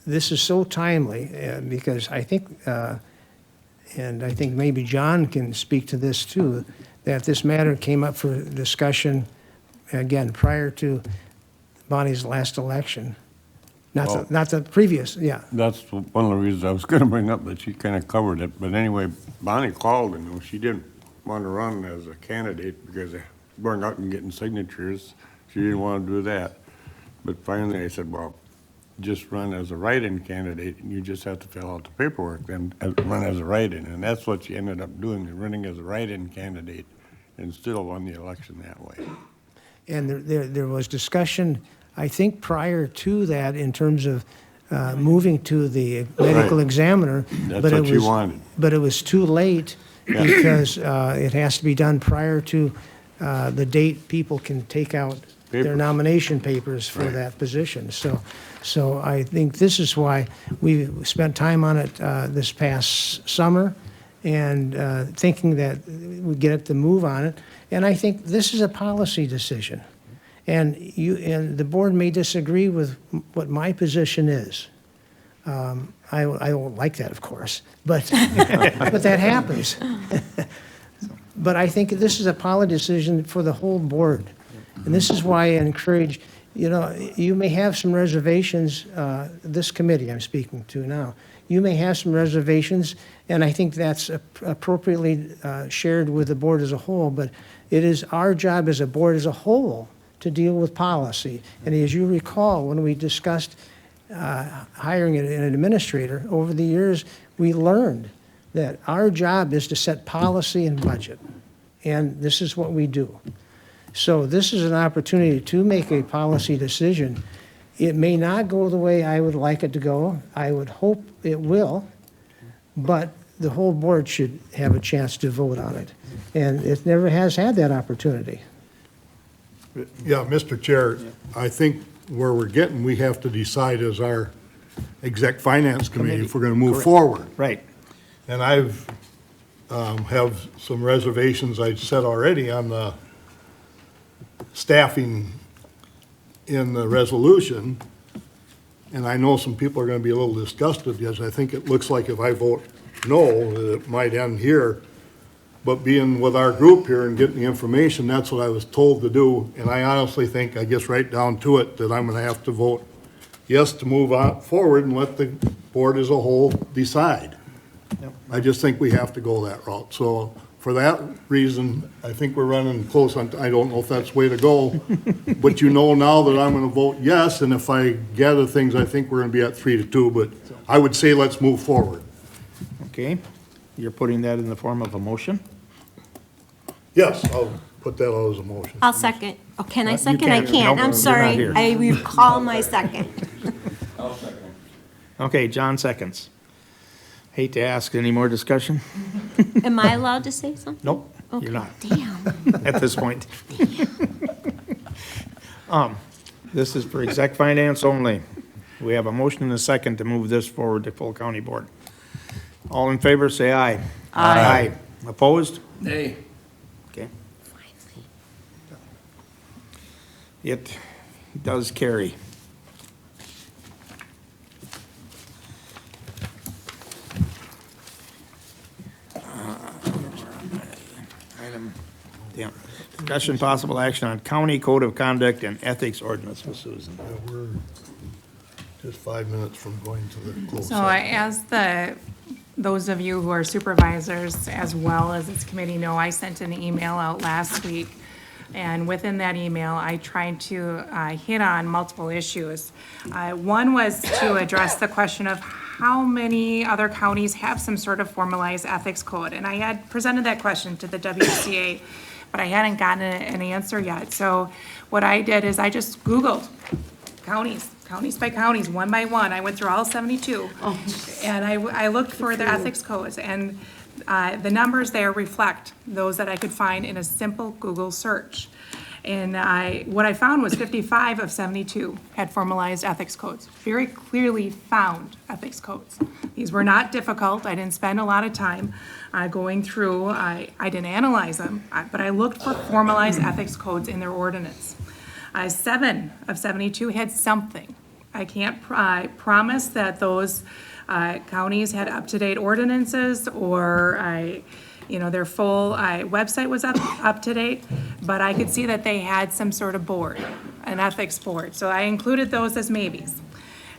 this is so timely because I think, and I think maybe John can speak to this too, that this matter came up for discussion, again, prior to Bonnie's last election. Not the previous, yeah. That's one of the reasons I was gonna bring up, that she kind of covered it. But anyway, Bonnie called and she didn't want to run as a candidate because of going out and getting signatures. She didn't want to do that. But finally I said, well, just run as a write-in candidate and you just have to fill out the paperwork, then run as a write-in. And that's what she ended up doing, running as a write-in candidate, and still won the election that way. And there was discussion, I think, prior to that in terms of moving to the medical examiner. That's but what it she was, wanted. But it was too late because it has to be done prior to the date people can take out their Papers. nomination papers for that position. So I think this is why we spent time on it this past summer and thinking that we'd get the move on it. And I think this is a policy decision. And the board may disagree with what my position is. I won't like that, of course, but but that happens. But I think this is a policy decision for the whole board. And this is why I encourage, you may have some reservations, this committee I'm speaking to now, you may have some reservations, and I think that's appropriately shared with the board as a whole, but it is our job as a board as a whole to deal with policy. And as you recall, when we discussed hiring an administrator, over the years, we learned that our job is to set policy and budget. And this is what we do. So this is an opportunity to make a policy decision. It may not go the way I would like it to go. I would hope it will, but the whole board should have a chance to vote on it. And it never has had that opportunity. Yeah, Mr. Chair, I think where we're getting, we have to decide as our exec finance committee if we're gonna move Correct. forward. Right. And I've, have some reservations I'd said already on the staffing in the resolution. And I know some people are gonna be a little disgusted because I think it looks like if I vote no, that it might end here. But being with our group here and getting the information, that's what I was told to do. And I honestly think, I guess right down to it, that I'm gonna have to vote yes to move on forward and let the board as a whole decide. Yep. I just think we have to go that route. So for that reason, I think we're running close on, I don't know if that's the way to go. But now that I'm gonna vote yes, and if I gather things, I think we're gonna be at 3-2, but I would say let's move forward. Okay, you're putting that in the form of a motion? Yes, I'll put that out as a motion. I'll second. Oh, can I You second? I can't. can't. Nope, I'm you're not sorry. here. I recall my second. Okay, John seconds. Hate to ask, any more discussion? Am I allowed to say something? Nope, Okay, you're not damn. at this point. This is for exec finance only. We have a motion and a second to move this forward to full county board. All in favor, say aye. Aye. Opposed? Nay. Okay. It does carry. discussion possible action on county code of conduct and ethics ordinance, Ms. Susan. We're just 5 minutes from going to the closed So session. those of you who are supervisors as well as this committee know, I sent an email out last week. And within that email, I tried to hit on multiple issues. One was to address the question of how many other counties have some sort of formalized ethics code. And I had presented that question to the WCA, but I hadn't gotten an answer yet. So what I did is I just Googled counties by counties, one by one. I went through all 72. And I looked for the ethics codes, and the numbers there reflect those that I could find in a simple Google search. And what I found was 55 of 72 had formalized ethics codes, very clearly found ethics codes. These were not difficult. I didn't spend a lot of time going through. I didn't analyze them, but I looked for formalized ethics codes in their ordinance. 7 of 72 had something. I can't promise that those counties had up-to-date ordinances or their full website was up to date, but I could see that they had some sort of board, an ethics board. So I included those as maybes.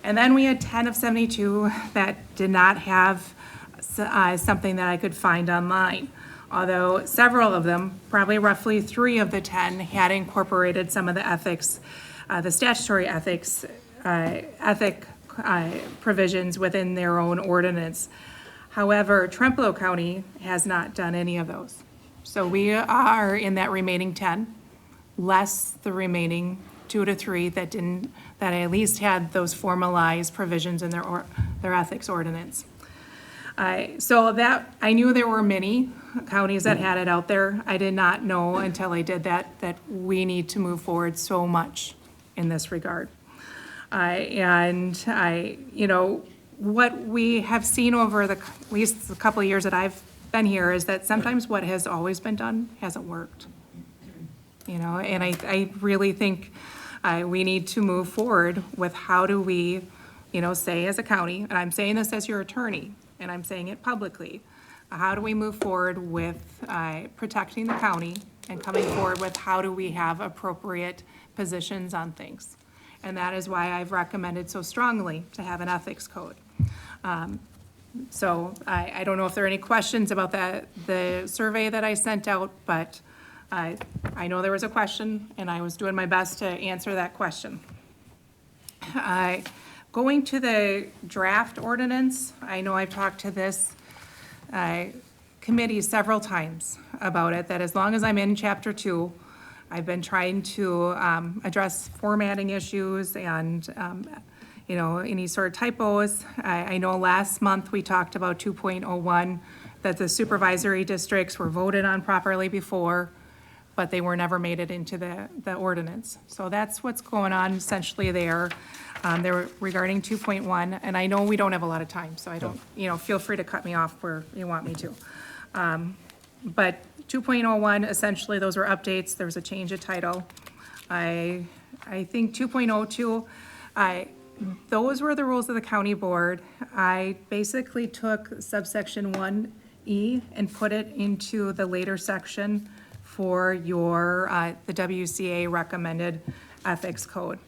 And then we had 10 of 72 that did not have something that I could find online. Although several of them, probably roughly 3 of the 10, had incorporated some of the ethics, the statutory ethics, provisions within their own ordinance. However, Trempealeau County has not done any of those. So we are in that remaining 10, less the remaining 2 to 3 that at least had those formalized provisions in their ethics ordinance. So that, I knew there were many counties that had it out there. I did not know until I did that we need to move forward so much in this regard. What we have seen over at least the couple of years that I've been here is that sometimes what has always been done hasn't worked. And I really think we need to move forward with how do we, say as a county, and I'm saying this as your attorney, and I'm saying it publicly, how do we move forward with protecting the county and coming forward with how do we have appropriate positions on things? And that is why I've recommended so strongly to have an ethics code. So I don't know if there are any questions about the survey that I sent out, but I know there was a question, and I was doing my best to answer that question. Going to the draft ordinance, I know I've talked to this committee several times about it, that as long as I'm in Chapter 2, I've been trying to address formatting issues and, any sort of typos. I know last month we talked about 2.01, that the supervisory districts were voted on properly before, but they were never made it into the ordinance. So that's what's going on essentially there. They're regarding 2.1, and I know we don't have a lot of time, so I don't, feel free to cut me off where you want me to. But 2.01, essentially, those were updates. There was a change of title. I think 2.02, those were the rules of the county board. I basically took subsection 1E and put it into the later section for the WCA recommended ethics code.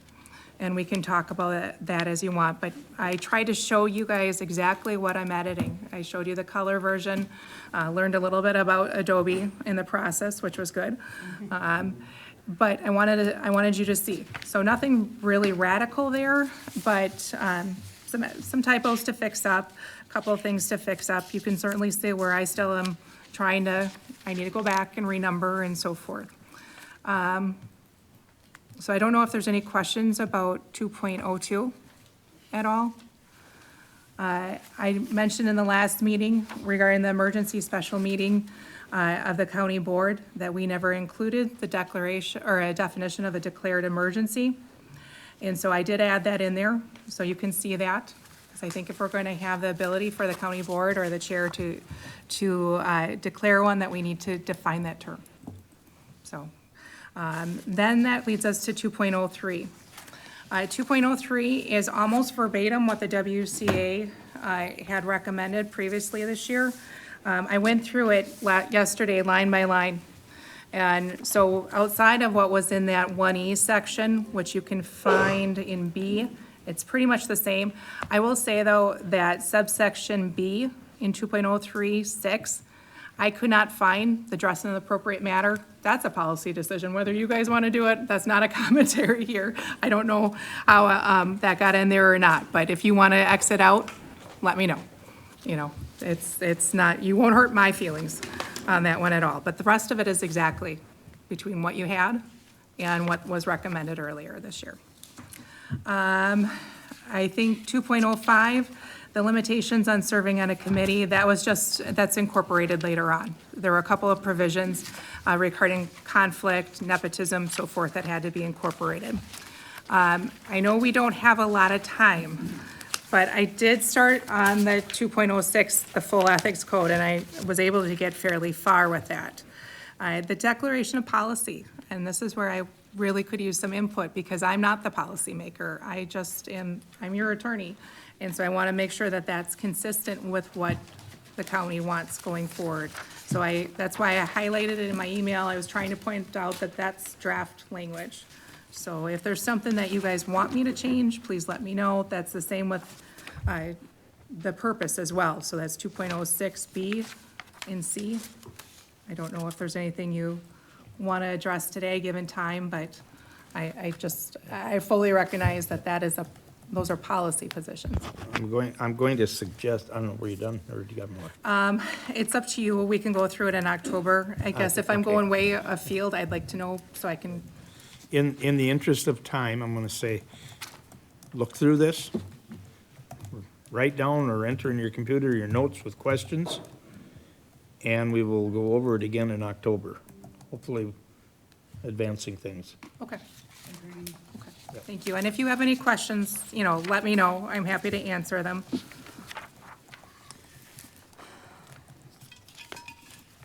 And we can talk about that as you want, but I tried to show you guys exactly what I'm editing. I showed you the color version, learned a little bit about Adobe in the process, which was good. But I wanted you to see. So nothing really radical there, but some typos to fix up, a couple of things to fix up. You can certainly see where I still am I need to go back and renumber and so forth. So I don't know if there's any questions about 2.02 at all. I mentioned in the last meeting regarding the emergency special meeting of the county board that we never included the declaration or a definition of a declared emergency. And so I did add that in there, so you can see that. Because I think if we're going to have the ability for the county board or the chair to declare one, that we need to define that term. So. Then that leads us to 2.03. 2.03 is almost verbatim what the WCA had recommended previously this year. I went through it yesterday line by line, And so outside of what was in that 1E section, which you can find in B, it's pretty much the same. I will say, though, that subsection B in 2.036, I could not find the dress in an appropriate manner. That's a policy decision, whether you guys want to do it. That's not a commentary here. I don't know how that got in there or not, but if you want to exit out, let me know. You know, it's not, you won't hurt my feelings on that one at all. But the rest of it is exactly between what you had and what was recommended earlier this year. I think 2.05, the limitations on serving on a committee, that's incorporated later on. There were a couple of provisions regarding conflict, nepotism, so forth, that had to be incorporated. I know we don't have a lot of time, but I did start on the 2.06, the full ethics code, and I was able to get fairly far with that. The declaration of policy, and this is where I really could use some input, because I'm not the policymaker. I'm your attorney. And so I want to make sure that that's consistent with what the county wants going forward. So that's why I highlighted it in my email. I was trying to point out that that's draft language. So if there's something that you guys want me to change, please let me know. That's the same with the purpose as well. So that's 2.06B and C. I don't know if there's anything you want to address today, given time, but I fully recognize that those are policy positions. I'm going to suggest, I don't know, were you done, or do you got more? It's up to you. We can go through it in October. I guess if I'm okay. going way afield, I'd like to know so I can, In the interest of time, I'm gonna say, look through this, write down or enter in your computer your notes with questions, and we will go over it again in October, hopefully advancing things. okay. Okay, thank you. And if you have any questions, let me know. I'm happy to answer them.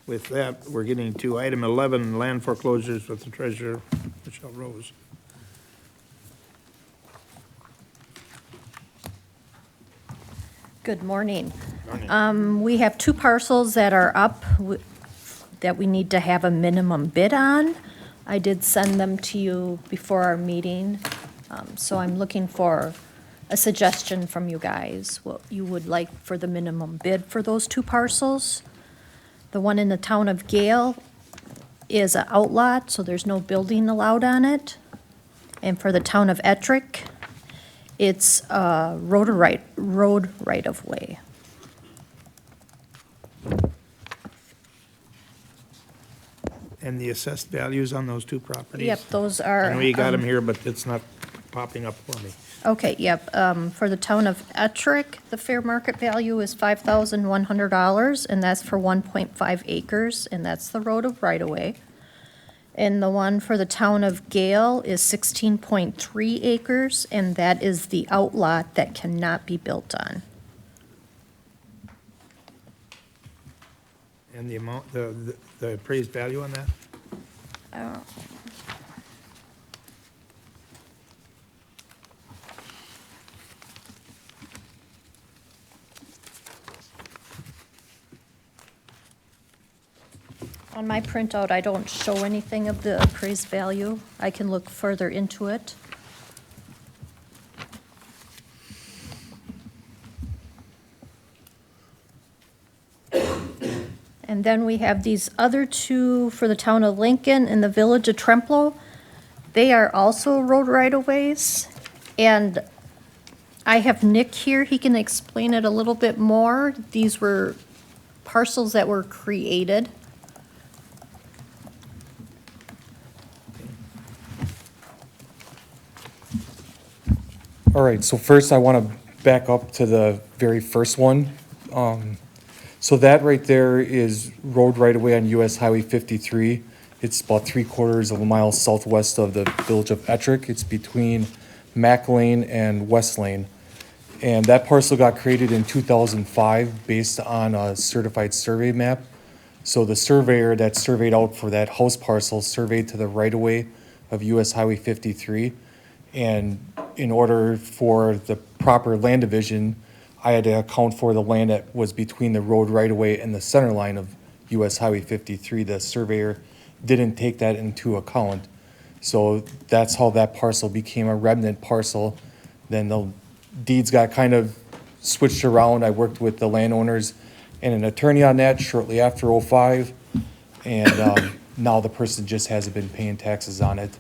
With that, we're getting to item 11, land foreclosures with the treasurer, Michelle Rose. Good morning. Morning. We have two parcels that are up that we need to have a minimum bid on. I did send them to you before our meeting, so I'm looking for a suggestion from you guys, what you would like for the minimum bid for those two parcels. The one in the town of Gale is an outlot, so there's no building allowed on it. And for the town of Ettrick, it's a road right-of-way. And the assessed values on those two properties? Yep, those are. I know you got them here, but it's not popping up for me. Okay, yep. For the town of Ettrick, the fair market value is $5,100, and that's for 1.5 acres, and that's the road of right-of-way. And the one for the town of Gale is 16.3 acres, and that is the outlot that cannot be built on. And the amount, the appraised value on that? On my printout, I don't show anything of the appraised value. I can look further into it. And then we have these other two for the town of Lincoln and the village of Trempealeau. They are also road right-of-ways. And I have Nick here, he can explain it a little bit more. These were parcels that were created. All right, so first I want to back up to the very first one. So that right there is road right-of-way on US Highway 53. It's about 3/4 of a mile southwest of the village of Ettrick. It's between Mack Lane and West Lane. And that parcel got created in 2005 based on a certified survey map. So the surveyor that surveyed out for that house parcel surveyed to the right-of-way of US Highway 53. And in order for the proper land division, I had to account for the land that was between the road right-of-way and the center line of US Highway 53. The surveyor didn't take that into account. So that's how that parcel became a remnant parcel. Then the deeds got kind of switched around. I worked with the landowners and an attorney on that shortly after '05. And now the person just hasn't been paying taxes on it,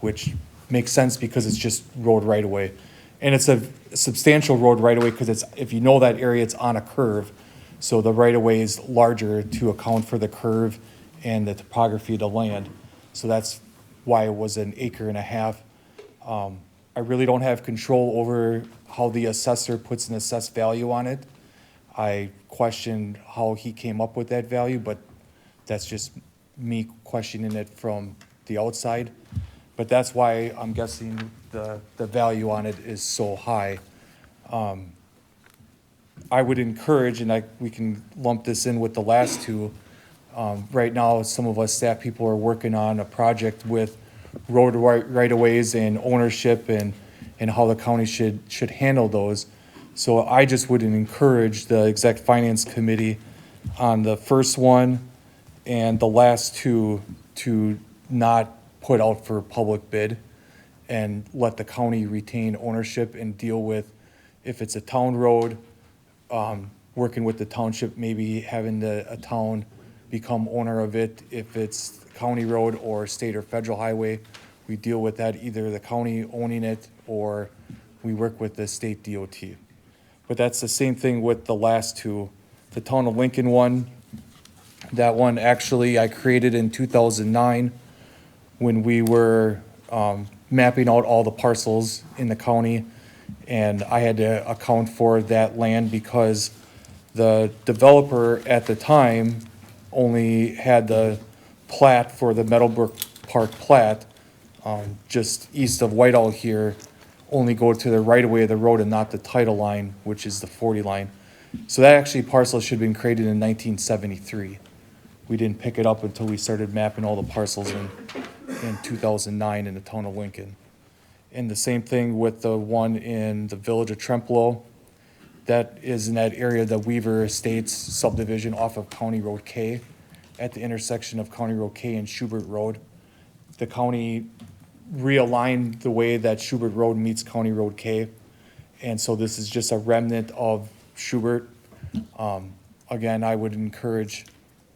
which makes sense because it's just road right away. And it's a substantial road right away because it's, if you know that area, it's on a curve. So the right of way is larger to account for the curve and the topography of the land. So that's why it was an acre and a half. I really don't have control over how the assessor puts an assessed value on it. I questioned how he came up with that value, but that's just me questioning it from the outside. But that's why I'm guessing the value on it is so high. I would encourage, and we can lump this in with the last two. Right now, some of us staff people are working on a project with road right-of-ways and ownership and how the county should handle those. So I just would encourage the Exec Finance Committee on the first one and the last two to not put out for public bid and let the county retain ownership and deal with, if it's a town road, working with the township, maybe having a town become owner of it. If it's county road or state or federal highway, we deal with that, either the county owning it or we work with the state DOT. But that's the same thing with the last two. The town of Lincoln one, that one actually I created in 2009 when we were mapping out all the parcels in the county. And I had to account for that land because the developer at the time only had the plat for the Meadowbrook Park plat, just east of Whitehall here, only go to the right-of-way of the road and not the title line, which is the 40 line. So that actually parcel should have been created in 1973. We didn't pick it up until we started mapping all the parcels in 2009 in the town of Lincoln. And the same thing with the one in the village of Trempealeau. That is in that area, the Weaver Estates subdivision off of County Road K, at the intersection of County Road K and Schubert Road. The county realigned the way that Schubert Road meets County Road K. And so this is just a remnant of Schubert. Again, I would encourage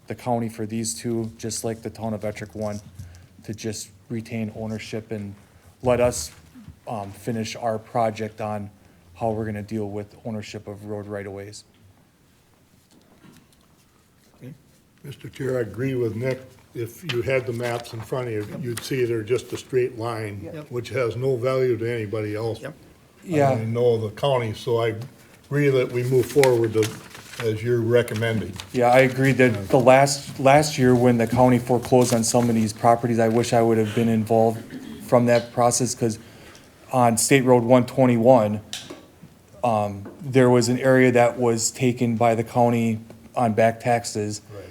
the county for these two, just like the town of Ettrick one, to just retain ownership and let us finish our project on how we're gonna deal with ownership of road right-of-ways. Mr. Chair, I agree with Nick. If you had the maps in front of you, you'd see they're just a straight line, which has no value to anybody else. Yeah. I know the county, so I agree that we move forward as you're recommending. Yeah, I agree that the last year when the county foreclosed on some of these properties, I wish I would have been involved from that process, because on State Road 121, there was an area that was taken by the county on back taxes. Right.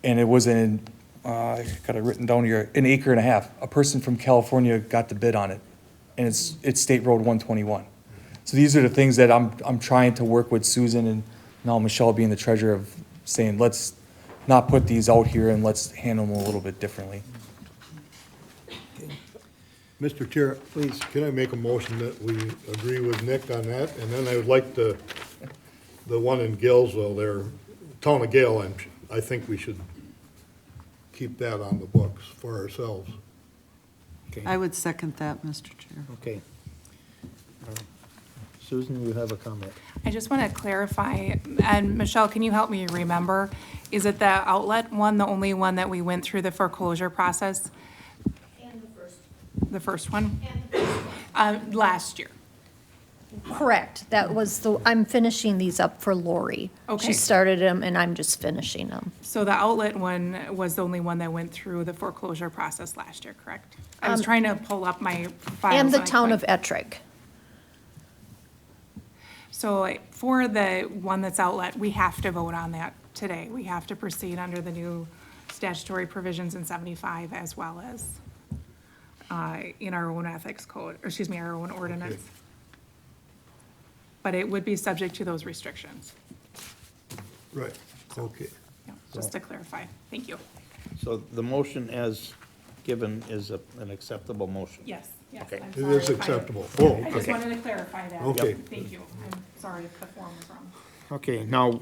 And it was I got it written down here, an acre and a half. A person from California got the bid on it, and it's State Road 121. So these are the things that I'm trying to work with Susan and now Michelle being the treasurer of saying, let's not put these out here and let's handle them a little bit differently. Mr. Chair, please, can I make a motion that we agree with Nick on that? And then I would like the one in Galesville there, town of Gale, I think we should keep that on the books for ourselves. I would second that, Mr. Chair. Okay. Susan, you have a comment? I just want to clarify, and Michelle, can you help me remember? Is it the outlet one, the only one that we went through the foreclosure process? And the first. The first one? And the first one. Last year. Correct. That was I'm finishing these up for Lori. Okay. She started them and I'm just finishing them. So the outlet one was the only one that went through the foreclosure process last year, correct? I was trying to pull up my files. And the I town of couldn't. Ettrick. So for the one that's outlet, we have to vote on that today. We have to proceed under the new statutory provisions in 75 as well as in our own ethics code, or excuse me, our own ordinance. Okay. But it would be subject to those restrictions. Right, okay. Yeah, just to clarify. Thank you. So the motion as given is an acceptable motion? Yes, yes. Okay. I'm It sorry is if I- acceptable. Oh, I just okay. wanted to clarify that. Okay. Thank you. I'm sorry if the form was wrong. Okay, now,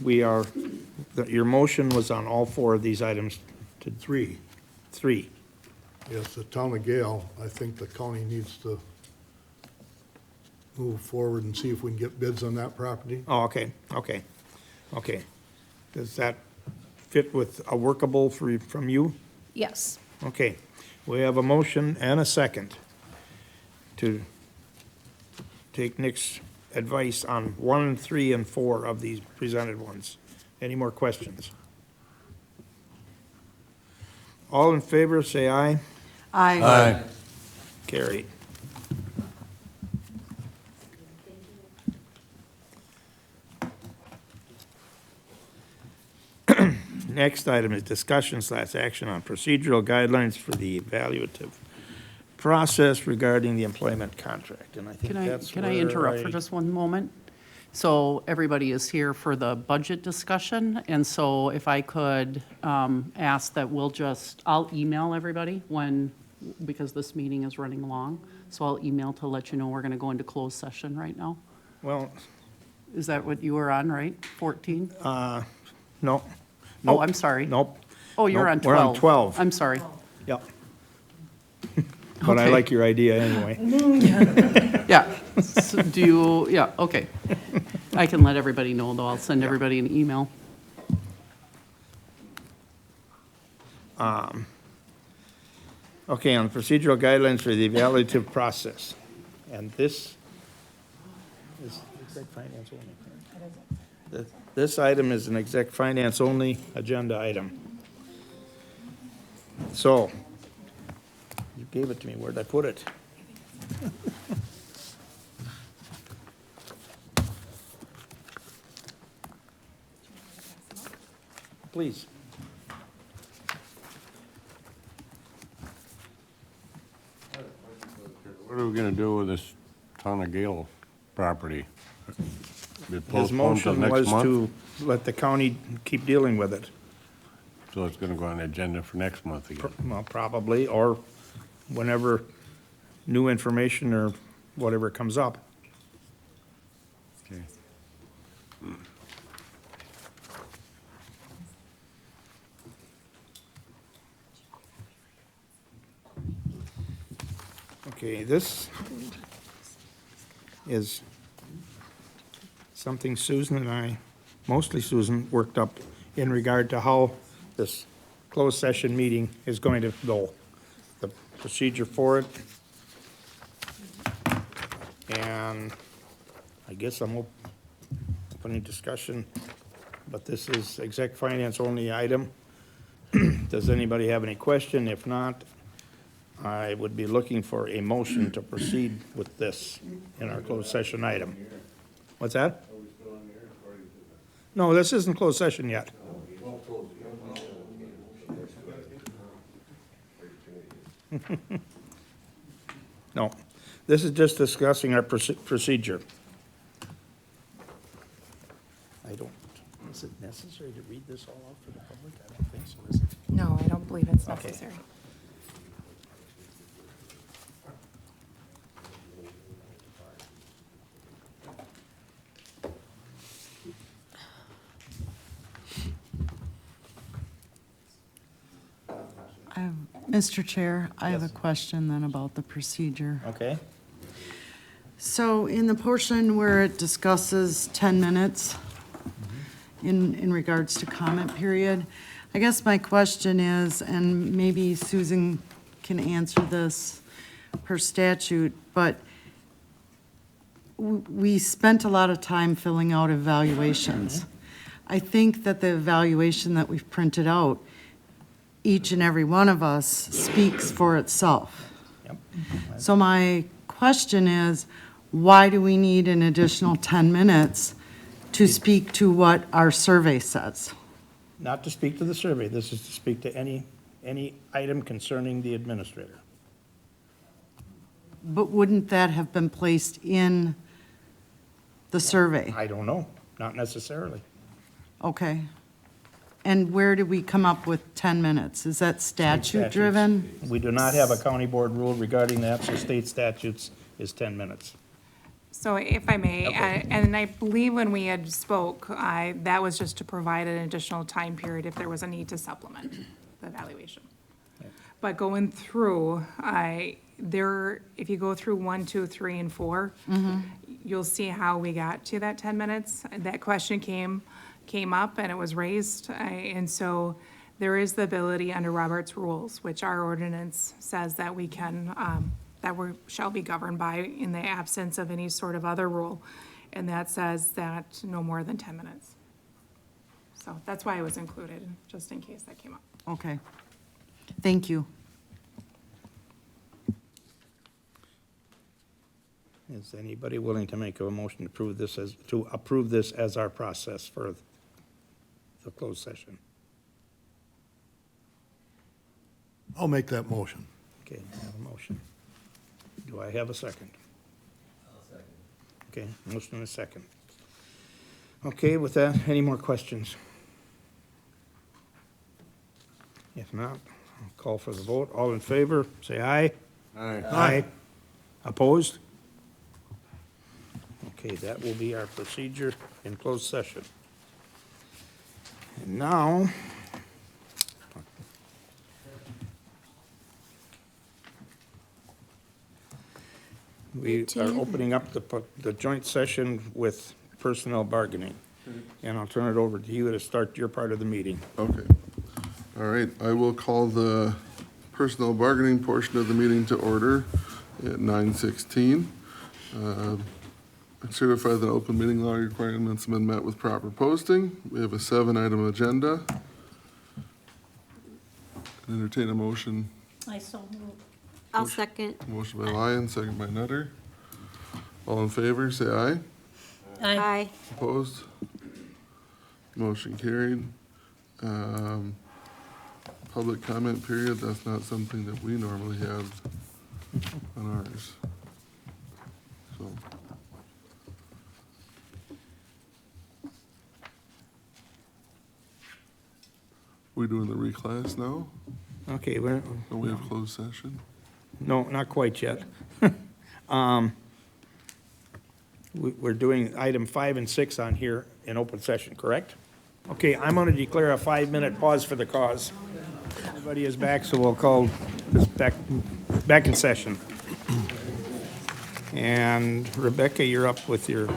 your motion was on all four of these items to Three. three. Yes, the town of Gale, I think the county needs to move forward and see if we can get bids on that property. Oh, okay. Does that fit with a workable from you? Yes. Okay, we have a motion and a second to take Nick's advice on 1, 3, and 4 of these presented ones. Any more questions? All in favor, say aye. Aye. Carried. Next item is discussion/action on procedural guidelines for the evaluative process regarding the employment contract, and I think that's Can I interrupt for just one moment? So everybody is here for the budget discussion, and so if I could ask that I'll email everybody because this meeting is running long, so I'll email to let you know we're going to go into closed session right now. Well, Is that what you were on, right? 14? no. Oh, I'm sorry. Nope. Oh, you're Nope, on 12. we're on 12. I'm sorry. Yep. But I Okay. like your idea anyway. Yeah. So okay. I can let everybody know, though. I'll send everybody an email. Okay, on procedural guidelines for the evaluative process. And this is exec finance only. This item is an exec finance only agenda item. So, you gave it to me, where'd I put it? Please. What are we gonna do with this town of Gale property? Be His postponed till motion next was month? to let the county keep dealing with it. So it's gonna go on the agenda for next month again? Well, probably, or whenever new information or whatever comes up. Okay. Okay, this is something Susan and I, mostly Susan, worked up in regard to how this closed session meeting is going to go. The procedure for it. And I guess I'm opening discussion, but this is exec finance only item. Does anybody have any question? If not, I would be looking for a motion to proceed with this in our closed session item. What's that? No, this isn't closed session yet. No, this is just discussing our procedure. Is it necessary to read this all out for the public? I don't think so, is it? No, I don't believe it's Okay. necessary. Mr. Chair, I have a Yes. question then about the procedure. Okay. So in the portion where it discusses 10 minutes in regards to comment period, I guess my question is, and maybe Susan can answer this per statute, but we spent a lot of time filling out evaluations. I think that the evaluation that we've printed out, each and every one of us speaks for itself. Yep. So my question is, why do we need an additional 10 minutes to speak to what our survey says? Not to speak to the survey, this is to speak to any item concerning the administrator. But wouldn't that have been placed in the survey? I don't know, not necessarily. Okay. And where did we come up with 10 minutes? Is that statute-driven? We do not have a county board rule regarding that, so state statutes is 10 minutes. So if I may, Okay. and I believe when we had spoke, that was just to provide an additional time period if there was a need to supplement the evaluation. But going through, if you go through 1, 2, 3, and 4, you'll see how we got to that 10 minutes. That question came up and it was raised, and so there is the ability under Robert's rules, which our ordinance says that we can, that we shall be governed by in the absence of any sort of other rule, and that says that no more than 10 minutes. So that's why it was included, just in case that came up. Okay. Thank you. Is anybody willing to make a motion to approve this as our process for the closed session? I'll make that motion. Okay, I have a motion. Do I have a second? Okay, motion and a second. Okay, with that, any more questions? If not, I'll call for the vote. All in favor, say aye. Aye. Aye. Opposed? Okay, that will be our procedure in closed session. And now, we are opening up the joint session with personnel bargaining. And I'll turn it over to you to start your part of the meeting. Okay. All right, I will call the personnel bargaining portion of the meeting to order at 9:16. I certify that open meeting law requirements have been met with proper posting. We have a 7-item agenda. Entertain a motion. I so move. I'll second. Motion by Lyon, second by Nutter. All in favor, say aye. Aye. Opposed? Motion carried. Public comment period, that's not something that we normally have on ours. So. We doing the reclass now? Okay, Or we have closed session? no, not quite yet. We're doing item 5 and 6 on here in open session, correct? Okay, I'm going to declare a 5-minute pause for the cause. Everybody is back, so we'll call this back in session. And Rebecca, you're up with your,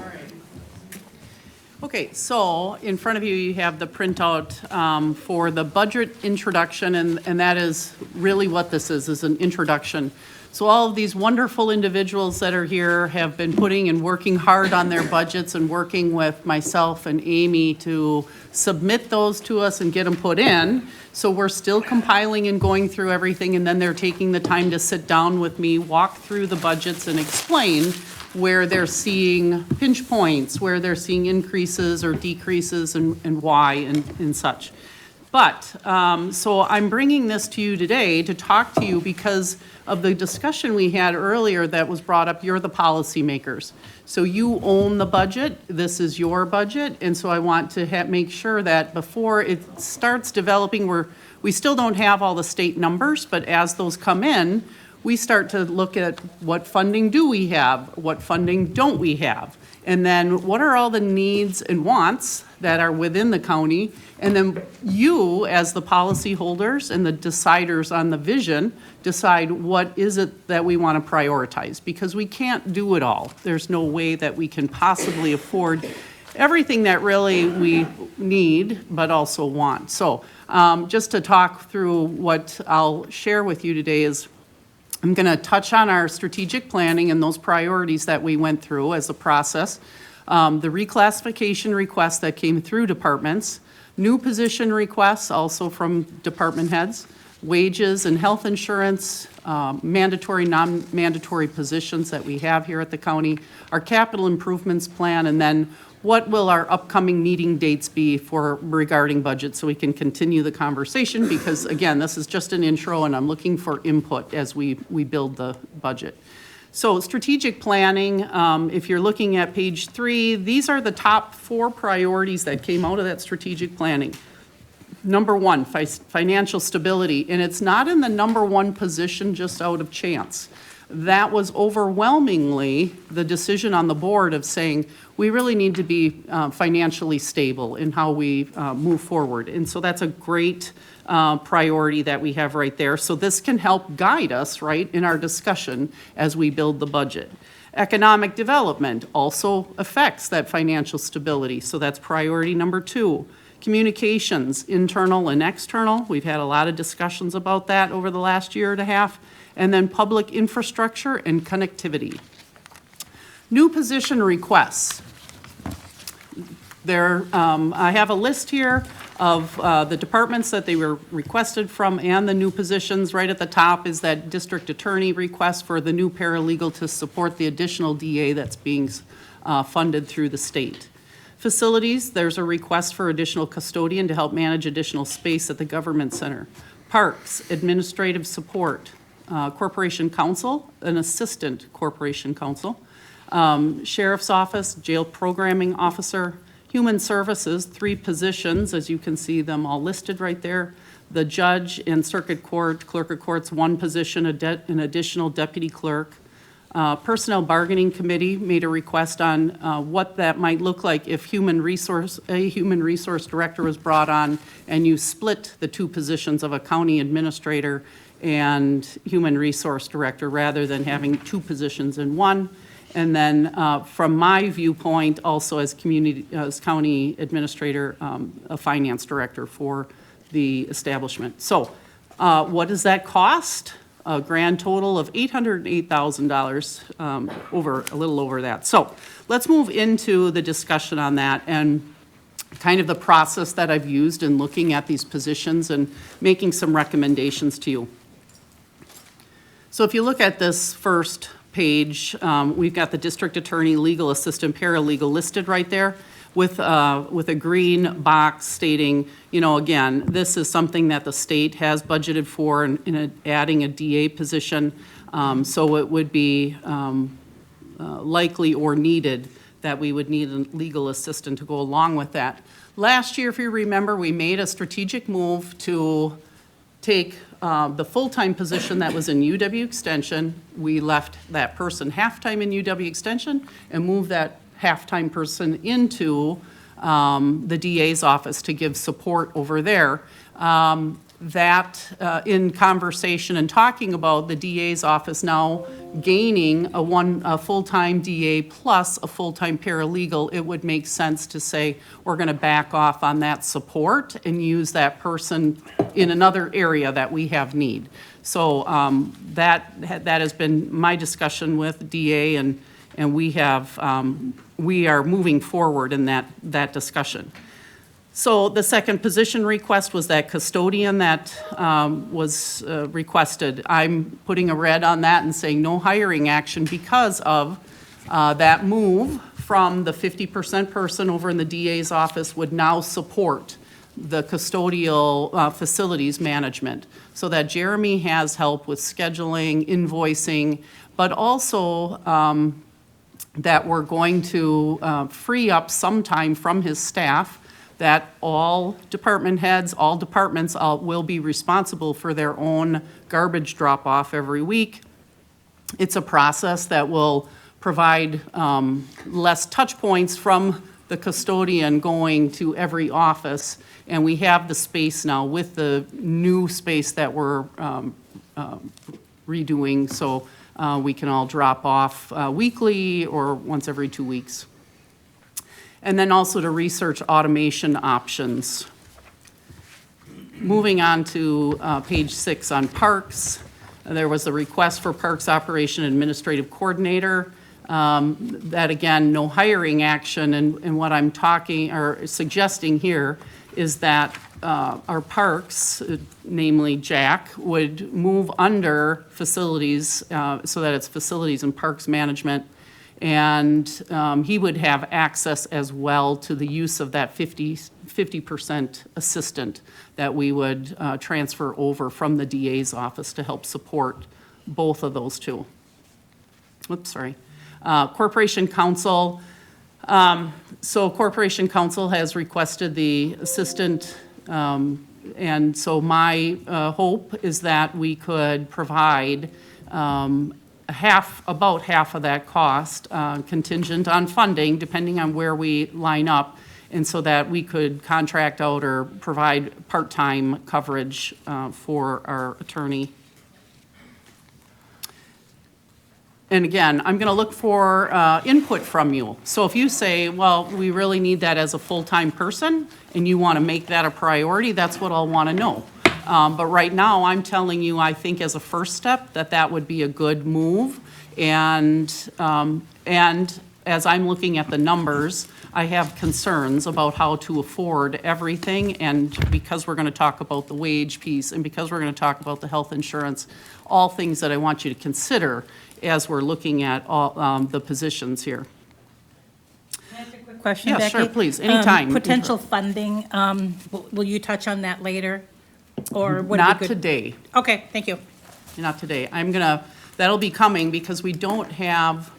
Okay, so in front of you, you have the printout for the budget introduction, and that is really what this is an introduction. So all of these wonderful individuals that are here have been putting and working hard on their budgets and working with myself and Amy to submit those to us and get them put in. So we're still compiling and going through everything, and then they're taking the time to sit down with me, walk through the budgets and explain where they're seeing pinch points, where they're seeing increases or decreases and why and such. But, so I'm bringing this to you today to talk to you because of the discussion we had earlier that was brought up, you're the policymakers. So you own the budget, this is your budget, and so I want to make sure that before it starts developing, we still don't have all the state numbers, but as those come in, we start to look at what funding do we have, what funding don't we have, and then what are all the needs and wants that are within the county, and then you, as the policy holders and the deciders on the vision, decide what is it that we want to prioritize, because we can't do it all. There's no way that we can possibly afford everything that really we need, but also want. So just to talk through what I'll share with you today is I'm going to touch on our strategic planning and those priorities that we went through as a process, the reclassification requests that came through departments, new position requests also from department heads, wages and health insurance, mandatory, non-mandatory positions that we have here at the county, our capital improvements plan, and then what will our upcoming meeting dates be for regarding budget, so we can continue the conversation, because again, this is just an intro and I'm looking for input as we build the budget. So strategic planning, if you're looking at page 3, these are the top 4 priorities that came out of that strategic planning. Number one, financial stability, and it's not in the number one position just out of chance. That was overwhelmingly the decision on the board of saying, we really need to be financially stable in how we move forward. And so that's a great priority that we have right there. So this can help guide us, right, in our discussion as we build the budget. Economic development also affects that financial stability, so that's priority number 2. Communications, internal and external, we've had a lot of discussions about that over the last year and a half. And then public infrastructure and connectivity. New position requests. I have a list here of the departments that they were requested from and the new positions. Right at the top is that district attorney request for the new paralegal to support the additional DA that's being funded through the state. Facilities, there's a request for additional custodian to help manage additional space at the government center. Parks, administrative support. Corporation counsel, an assistant corporation counsel. Sheriff's office, jail programming officer. Human services, 3 positions, as you can see them all listed right there. The judge and circuit court, clerk of courts, 1 position, an additional deputy clerk. Personnel bargaining committee made a request on what that might look like if a human resource director was brought on and you split the 2 positions of a county administrator and human resource director rather than having 2 positions in one. And then from my viewpoint, also as county administrator, a finance director for the establishment. So what does that cost? A grand total of $808,000, a little over that. So let's move into the discussion on that and kind of the process that I've used in looking at these positions and making some recommendations to you. So if you look at this first page, we've got the district attorney, legal assistant, paralegal listed right there with a green box stating, you know, again, this is something that the state has budgeted for in adding a DA position. So it would be likely or needed that we would need a legal assistant to go along with that. Last year, if you remember, we made a strategic move to take the full-time position that was in UW Extension. We left that person half-time in UW Extension and moved that half-time person into the DA's office to give support over there. In conversation and talking about the DA's office now gaining a full-time DA plus a full-time paralegal, it would make sense to say we're going to back off on that support and use that person in another area that we have need. So that has been my discussion with DA, and we are moving forward in that discussion. So the second position request was that custodian that was requested. I'm putting a red on that and saying no hiring action because of that move from the 50% person over in the DA's office would now support the custodial facilities management, so that Jeremy has help with scheduling, invoicing, but also that we're going to free up some time from his staff, that all department heads, all departments will be responsible for their own garbage drop-off every week. It's a process that will provide less touch points from the custodian going to every office. And we have the space now with the new space that we're redoing, so we can all drop off weekly or once every 2 weeks. And then also to research automation options. Moving on to page 6 on parks, there was a request for Parks Operation Administrative Coordinator. That again, no hiring action, and what I'm talking or suggesting here is that our parks, namely Jack, would move under facilities so that it's facilities and parks management. And he would have access as well to the use of that 50% assistant that we would transfer over from the DA's office to help support both of those two. Oops, sorry. Corporation Counsel. So Corporation Counsel has requested the assistant And so my hope is that we could provide about half of that cost, contingent on funding, depending on where we line up, and so that we could contract out or provide part-time coverage for our attorney. And again, I'm going to look for input from you. So if you say, well, we really need that as a full-time person, and you want to make that a priority, that's what I'll want to know. But right now, I'm telling you, I think as a first step, that would be a good move. And as I'm looking at the numbers, I have concerns about how to afford everything. And because we're going to talk about the wage piece, and because we're going to talk about the health insurance, all things that I want you to consider as we're looking at all the positions here. Question, Yeah, Becky? sure, please, anytime. Potential funding, will you touch on that later? Or would it be Not good? today. Okay, thank you. Not today. That'll be coming because we don't have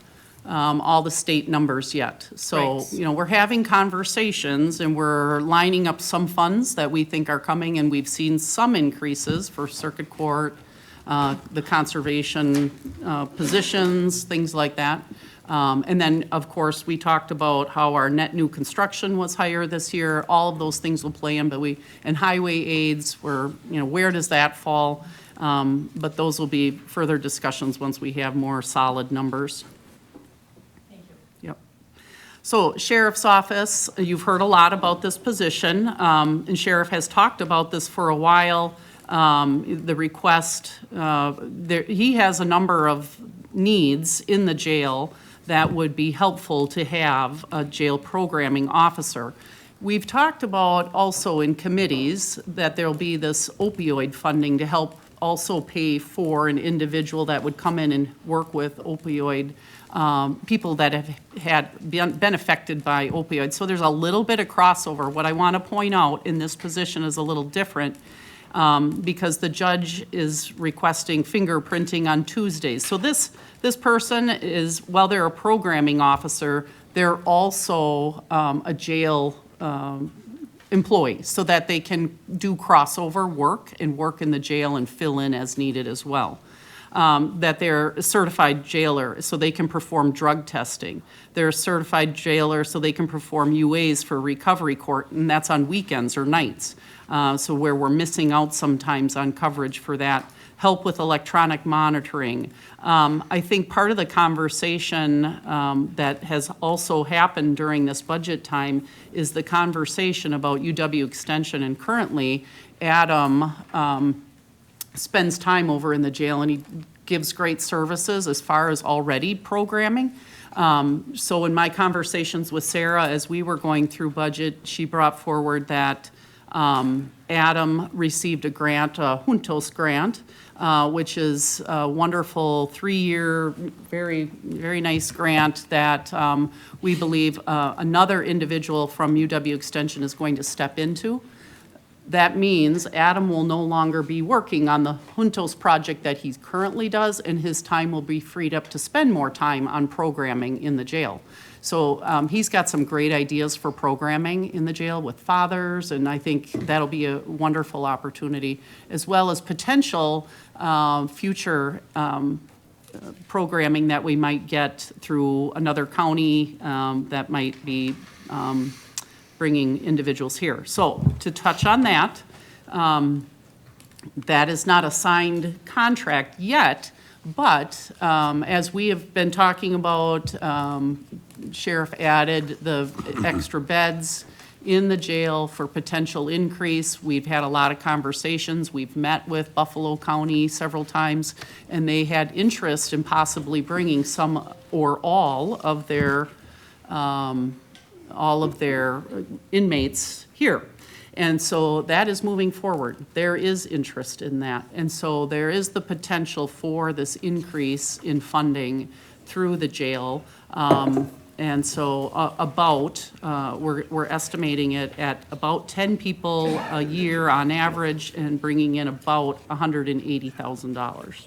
all the state numbers yet. So, Right. we're having conversations and we're lining up some funds that we think are coming, and we've seen some increases for circuit court, the conservation positions, things like that. And then, of course, we talked about how our net new construction was higher this year. All of those things will play in, and highway aids, where does that fall? But those will be further discussions once we have more solid numbers. Thank you. Yep. So Sheriff's Office, you've heard a lot about this position, and Sheriff has talked about this for a while. The request, he has a number of needs in the jail that would be helpful to have a jail programming officer. We've talked about also in committees that there'll be this opioid funding to help also pay for an individual that would come in and work with opioid, people that have been affected by opioids. So there's a little bit of crossover. What I want to point out in this position is a little different, because the judge is requesting fingerprinting on Tuesdays. So this person is, while they're a programming officer, they're also a jail employee, so that they can do crossover work and work in the jail and fill in as needed as well. That they're a certified jailer, so they can perform drug testing. They're a certified jailer, so they can perform UAs for recovery court, and that's on weekends or nights. So where we're missing out sometimes on coverage for that. Help with electronic monitoring. I think part of the conversation that has also happened during this budget time is the conversation about UW Extension, and currently Adam spends time over in the jail, and he gives great services as far as already programming. So in my conversations with Sarah, as we were going through budget, she brought forward that Adam received a grant, a Juntos grant, which is a wonderful 3-year, very, very nice grant that we believe another individual from UW Extension is going to step into. That means Adam will no longer be working on the Juntos project that he currently does, and his time will be freed up to spend more time on programming in the jail. So he's got some great ideas for programming in the jail with fathers, and I think that'll be a wonderful opportunity, as well as potential future programming that we might get through another county that might be bringing individuals here. So to touch on that, that is not a signed contract yet, but as we have been talking about, Sheriff added the extra beds in the jail for potential increase. We've had a lot of conversations. We've met with Buffalo County several times, and they had interest in possibly bringing some or all of their inmates here. And so that is moving forward. There is interest in that. And so there is the potential for this increase in funding through the jail. And so we're estimating it at about 10 people a year on average, and bringing in about $180,000.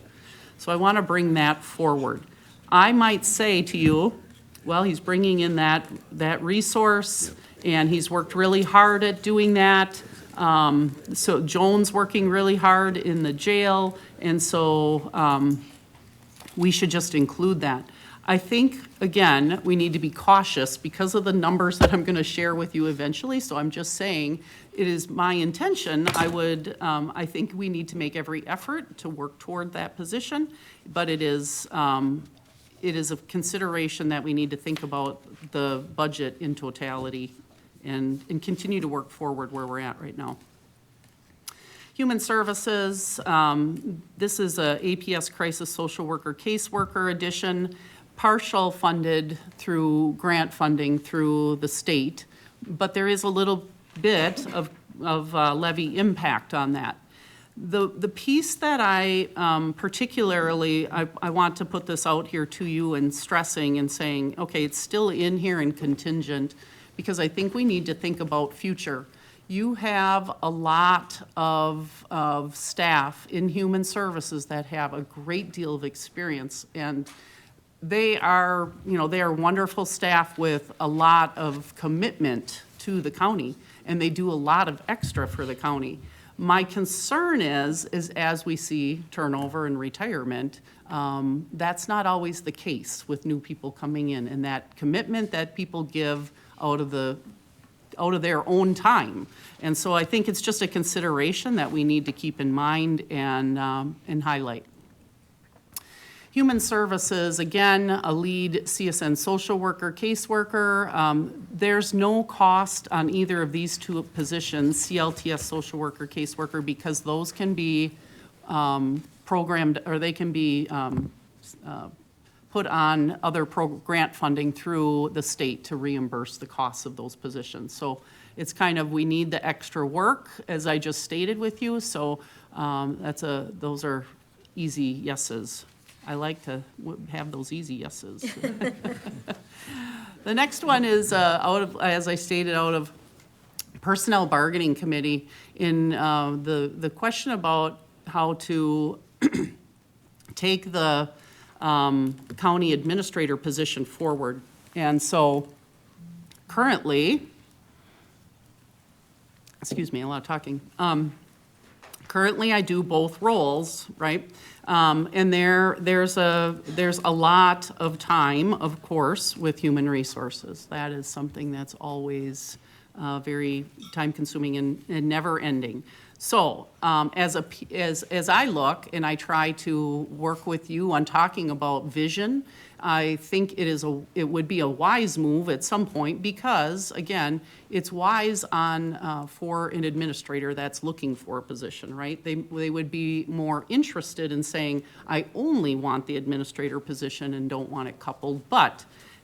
So I want to bring that forward. I might say to you, well, he's bringing in that resource, and he's worked really hard at doing that. So Joan's working really hard in the jail, and so we should just include that. I think, again, we need to be cautious because of the numbers that I'm going to share with you eventually, so I'm just saying, it is my intention, I think we need to make every effort to work toward that position, but it is a consideration that we need to think about the budget in totality and continue to work forward where we're at right now. Human Services, this is a APS Crisis Social Worker Caseworker edition, partial funded through grant funding through the state, but there is a little bit of levy impact on that. The piece that I particularly, I want to put this out here to you and stressing and saying, okay, it's still in here and contingent, because I think we need to think about future. You have a lot of staff in Human Services that have a great deal of experience, and they are wonderful staff with a lot of commitment to the county, and they do a lot of extra for the county. My concern is as we see turnover and retirement, that's not always the case with new people coming in, and that commitment that people give out of their own time. And so I think it's just a consideration that we need to keep in mind and highlight. Human Services, again, a lead CSN social worker, caseworker. There's no cost on either of these two positions, CLTS social worker, caseworker, because those can be programmed, or they can be put on other grant funding those the state to reimburse the costs of those positions. So it's kind of, we need the extra work, as I just stated with you, so those are easy yeses. I like to have those easy yeses. The next one is as I stated, out of Personnel Bargaining Committee, in the question about how to take the county administrator position forward. And so currently, excuse me, a lot of talking. Currently, I do both roles, right? And there's a lot of time, of course, with human resources. That is something that's always very time-consuming and never-ending. So as I look and I try to work with you on talking about vision, I think it would be a wise move at some point, because again, it's wise for an administrator that's looking for a position, right? They would be more interested in saying, I only want the administrator position and don't want it coupled. But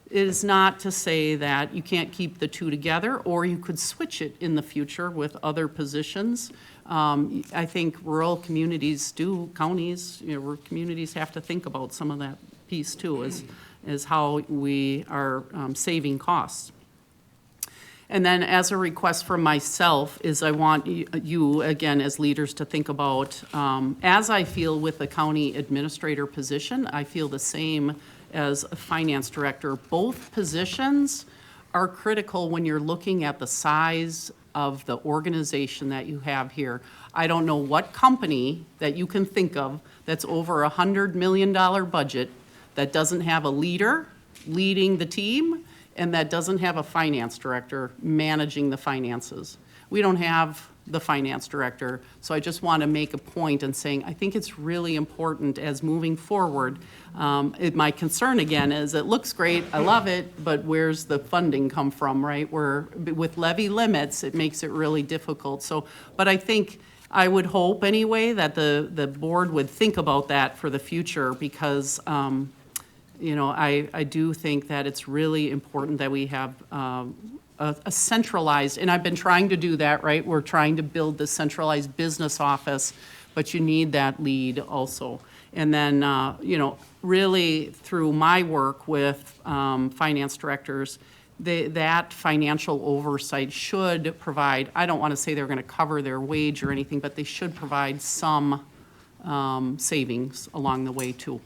it is not to say that you can't keep the two together, or you could switch it in the future with other positions. I think rural communities counties, communities have to think about some of that piece too, is how we are saving costs. And then as a request from myself is I want you, again, as leaders, to think about, as I feel with the county administrator position, I feel the same as a finance director. Both positions are critical when you're looking at the size of the organization that you have here. I don't know what company that you can think of that's over $100 million budget that doesn't have a leader leading the team and that doesn't have a finance director managing the finances. We don't have the finance director, so I just want to make a point in saying I think it's really important as moving forward. My concern again is it looks great, I love it, but where's the funding come from, right? With levy limits, it makes it really difficult. So, but I think I would hope anyway that the board would think about that for the future, because I do think that it's really important that we have a centralized, and I've been trying to do that, right? We're trying to build this centralized business office, but you need that lead also. And then, really through my work with finance directors, that financial oversight should provide, I don't want to say they're going to cover their wage or anything, but they should provide some savings along the way too.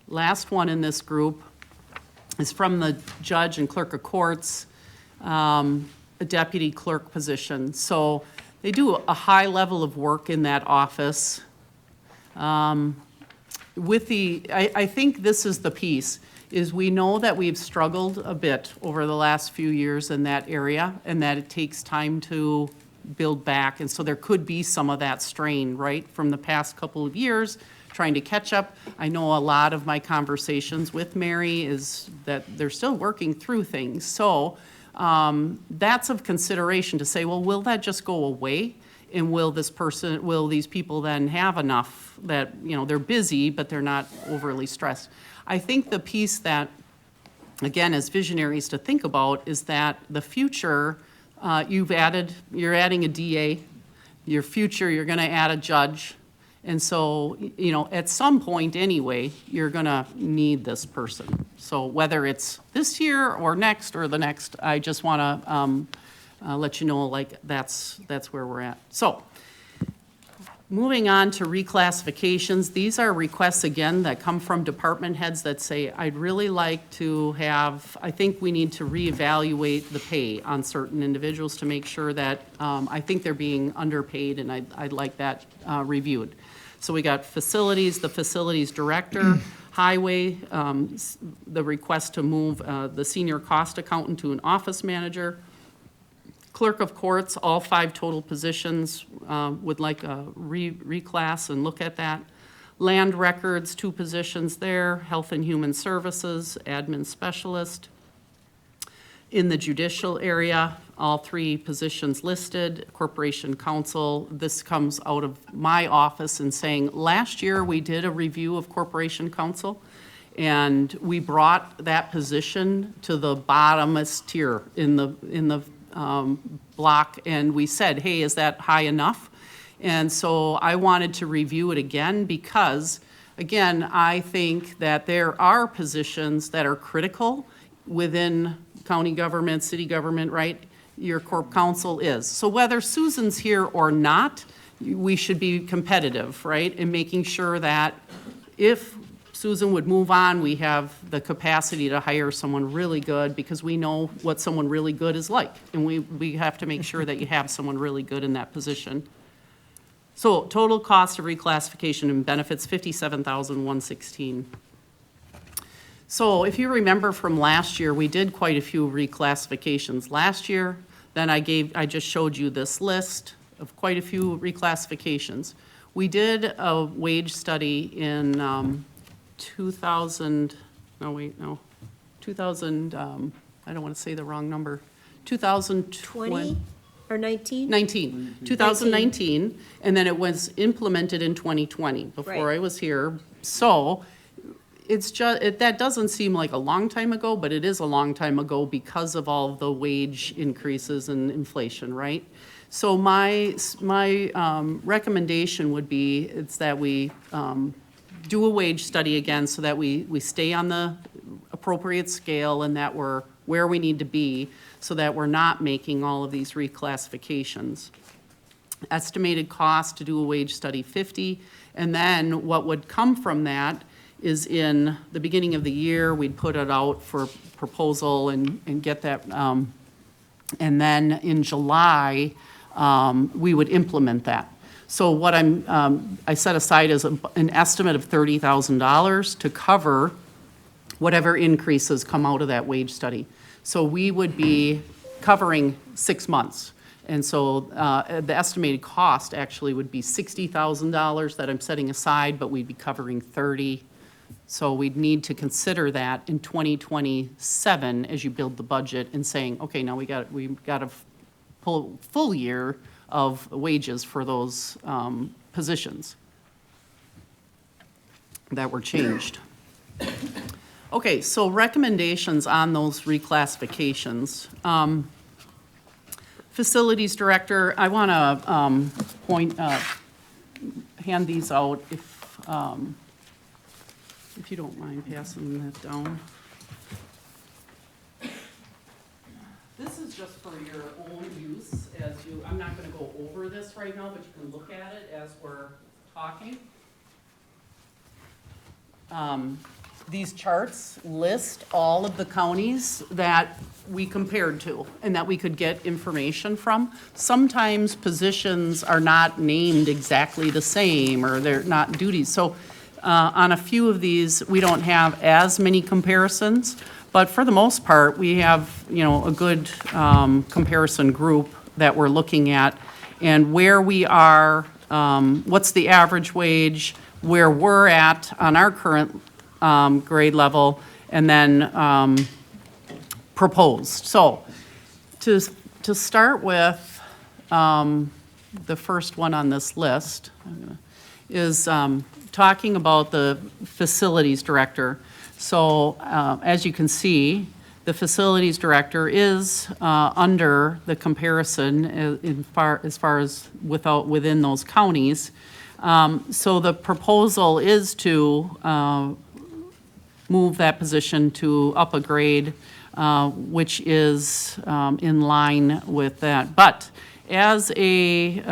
Last one in this group is from the judge and clerk of courts. a deputy clerk position. So they do a high level of work in that office. I think this is the piece, is we know that we've struggled a bit over the last few years in that area, and that it takes time to build back. And so there could be some of that strain, right, from the past couple of years, trying to catch up. I know a lot of my conversations with Mary is that they're still working through things. So that's of consideration to say, well, will that just go away? And will these people then have enough that, you know, they're busy, but they're not overly stressed? I think the piece that, again, as visionaries to think about is that the future, you're adding a DA, your future, you're gonna add a judge. And so, you know, at some point anyway, you're gonna need this person. So whether it's this year or next or the next, I just wanna let you know, like, that's where we're at. So, moving on to reclassifications, these are requests, again, that come from department heads that say, I'd really like to have, I think we need to reevaluate the pay on certain individuals to make sure that, I think they're being underpaid, and I'd like that reviewed. So we got facilities, the facilities director, highway, the request to move the senior cost accountant to an office manager, clerk of courts, all 5 total positions, would like a reclass and look at that. Land records, 2 positions there, health and human services, admin specialist. In the judicial area, all 3 positions listed, corporation counsel. This comes out of my office and saying, last year we did a review of corporation counsel, and we brought that position to the bottomest tier in the block, and we said, hey, is that high enough? And so I wanted to review it again because, again, I think that there are positions that are critical within county government, city government, right? Your corp counsel is. So whether Susan's here or not, we should be competitive, right? In making sure that if Susan would move on, we have the capacity to hire someone really good because we know what someone really good is like. And we have to make sure that you have someone really good in that position. So total cost of reclassification and benefits, $57,116. So if you remember from last year, we did quite a few reclassifications last year. Then I just showed you this list of quite a few reclassifications. We did a wage study in 2000, I don't want to say the wrong number, 2020. Or 19? 2019, and then it was implemented in 2020, before Right. I was here. So it's just, that doesn't seem like a long time ago, but it is a long time ago because of all the wage increases and inflation, right? So my recommendation would be, it's that we do a wage study again so that we stay on the appropriate scale and that we're where we need to be so that we're not making all of these reclassifications. Estimated cost to do a wage study, 50, and then what would come from that is in the beginning of the year, we'd put it out for proposal and get that, and then in July, we would implement that. So what I set aside is an estimate of $30,000 to cover whatever increases come out of that wage study. So we would be covering 6 months. And so the estimated cost actually would be $60,000 that I'm setting aside, but we'd be covering 30. So we'd need to consider that in 2027 as you build the budget and saying, okay, now we got a full year of wages for those positions that were changed. Okay, so recommendations on those reclassifications. Facilities director, I want to hand these out if you don't mind passing that down. This is just for your own use I'm not going to go over this right now, but you can look at it as we're talking. these charts list all of the counties that we compared to and that we could get information from. Sometimes positions are not named exactly the same, or they're not duties. So on a few of these, we don't have as many comparisons, but for the most part, we have, you know, a good comparison group that we're looking at, and where we are, what's the average wage, where we're at on our current grade level, and then proposed. So to start with, the first one on this list is talking about the facilities director. So as you can see, the facilities director is under the comparison as far as within those counties. So the proposal is to move that position to up a grade, which is in line with that. But as a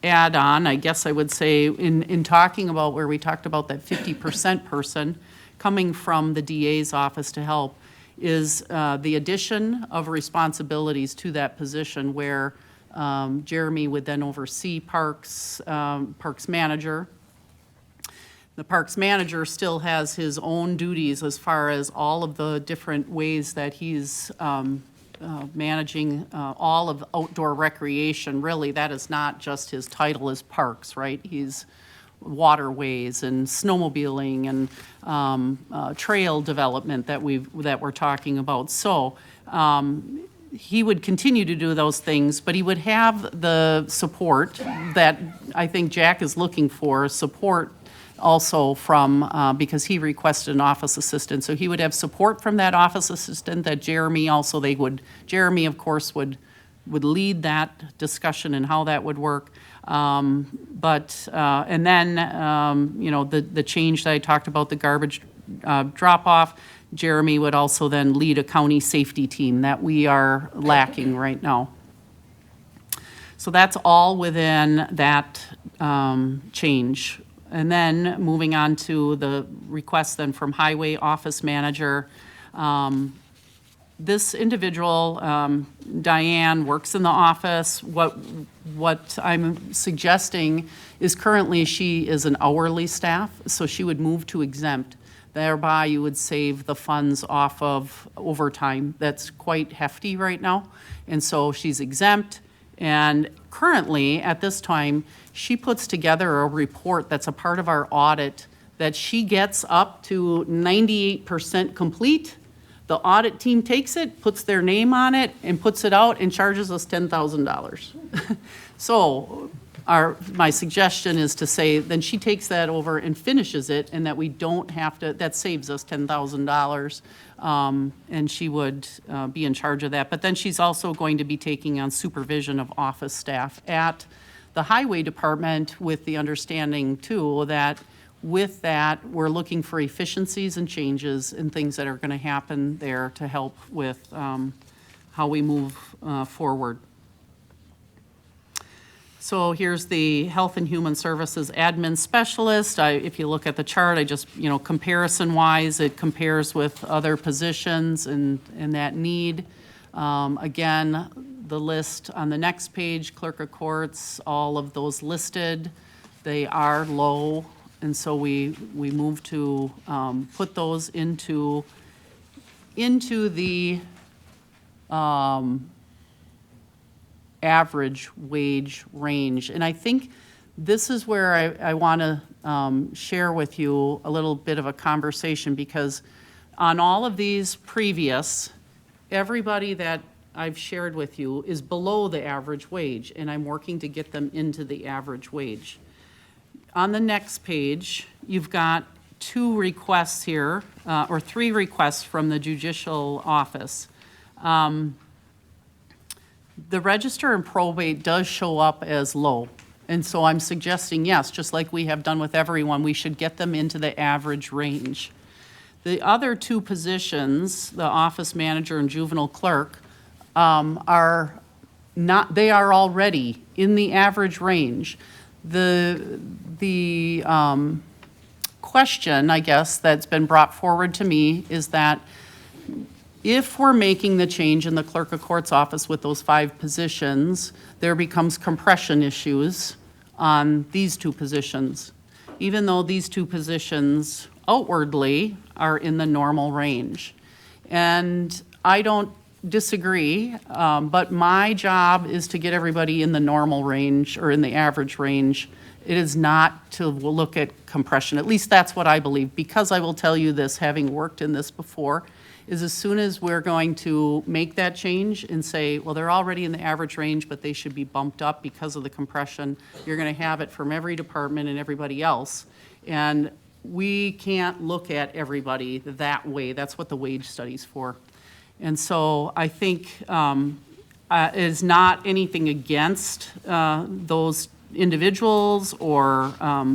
add-on, I guess I would say, in talking about where we talked about that 50% person coming from the DA's office to help, is the addition of responsibilities to that position where Jeremy would then oversee parks manager. The parks manager still has his own duties as far as all of the different ways that he's managing all of outdoor recreation. Really, that is not just his title as parks, right? He's waterways and snowmobiling and trail development that we're talking about. So he would continue to do those things, but he would have the support that I think Jack is looking for, support also from, because he requested an office assistant. So he would have support from that office assistant that Jeremy also, Jeremy, of course, would lead that discussion and how that would work. And then, you know, the change that I talked about, the garbage drop-off, Jeremy would also then lead a county safety team that we are lacking right now. So that's all within that change. And then moving on to the request then from Highway Office Manager. This individual, Diane, works in the office. What I'm suggesting is currently she is an hourly staff, so she would move to exempt. Thereby, you would save the funds off of overtime. That's quite hefty right now. And so she's exempt. And currently, at this time, she puts together a report that's a part of our audit that she gets up to 98% complete. The audit team takes it, puts their name on it, and puts it out and charges us $10,000. So my suggestion is to say, then she takes that over and finishes it, and that we don't have to, that saves us $10,000. And she would be in charge of that. But then she's also going to be taking on supervision of office staff at the highway department, with the understanding too that with that, we're looking for efficiencies and changes and things that are going to happen there to help with how we move forward. So here's the Health and Human Services Admin Specialist. If you look at the chart, I just, you know, comparison-wise, it compares with other positions and that need. Again, the list on the next page, Clerk of Courts, all of those listed, they are low. And so we move to put those into the average wage range. And I think this is where I want to share with you a little bit of a conversation, because on all of these previous, everybody that I've shared with you is below the average wage, and I'm working to get them into the average wage. On the next page, you've got two requests here, or three requests from the judicial office. The register and probate does show up as low. And so I'm suggesting, yes, just like we have done with everyone, we should get them into the average range. The other two positions, the office manager and juvenile clerk, are not, they are already in the average range. The question, I guess, that's been brought forward to me is that if we're making the change in the clerk of court's office with those 5 positions, there becomes compression issues on these 2 positions, even though these 2 positions outwardly are in the normal range. And I don't disagree, but my job is to get everybody in the normal range or in the average range. It is not to look at compression. At least that's what I believe, because I will tell you this, having worked in this before, is as soon as we're going to make that change and say, well, they're already in the average range, but they should be bumped up because of the compression, you're going to have it from every department and everybody else. And we can't look at everybody that way. That's what the wage study's for. And so I think it is not anything against those individuals or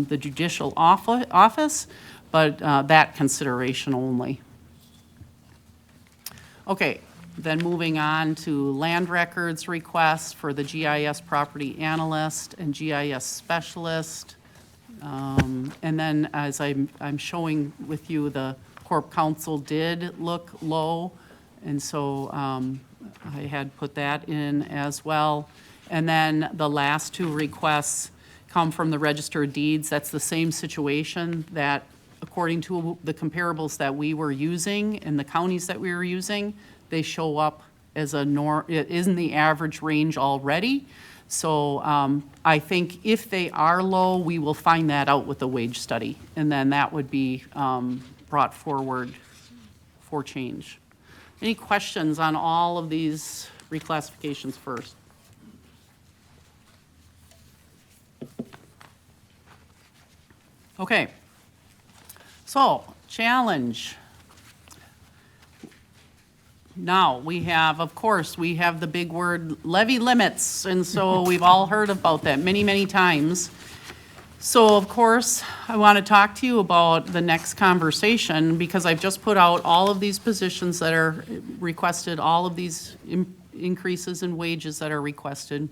the judicial office, but that consideration only. Okay, then moving on to land records requests for the GIS property analyst and GIS specialist. And then as I'm showing with you, the Corp Council did look low, and so I had put that in as well. And then the last 2 requests come from the Register of Deeds. That's the same situation, that according to the comparables that we were using and the counties that we were using, they show up as it is in the average range already. So I think if they are low, we will find that out with the wage study, and then that would be brought forward for change. Any questions on all of these reclassifications first? Okay, so challenge. Now, we have, of course, we have the big word levy limits, and so we've all heard about that many, many times. So, of course, I want to talk to you about the next conversation, because I've just put out all of these positions that are requested, all of these increases in wages that are requested,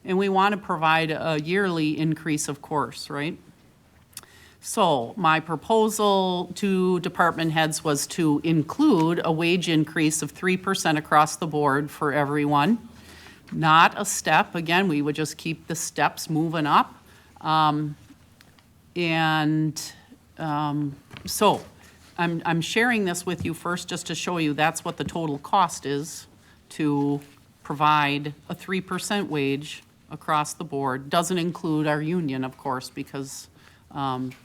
and we want to provide a yearly increase, of course, right? So my proposal to department heads was to include a wage increase of 3% across the board for everyone. Not a step. Again, we would just keep the steps moving up. So I'm sharing this with you first just to show you that's what the total cost is to provide a 3% wage across the board. Doesn't include our union, of course, because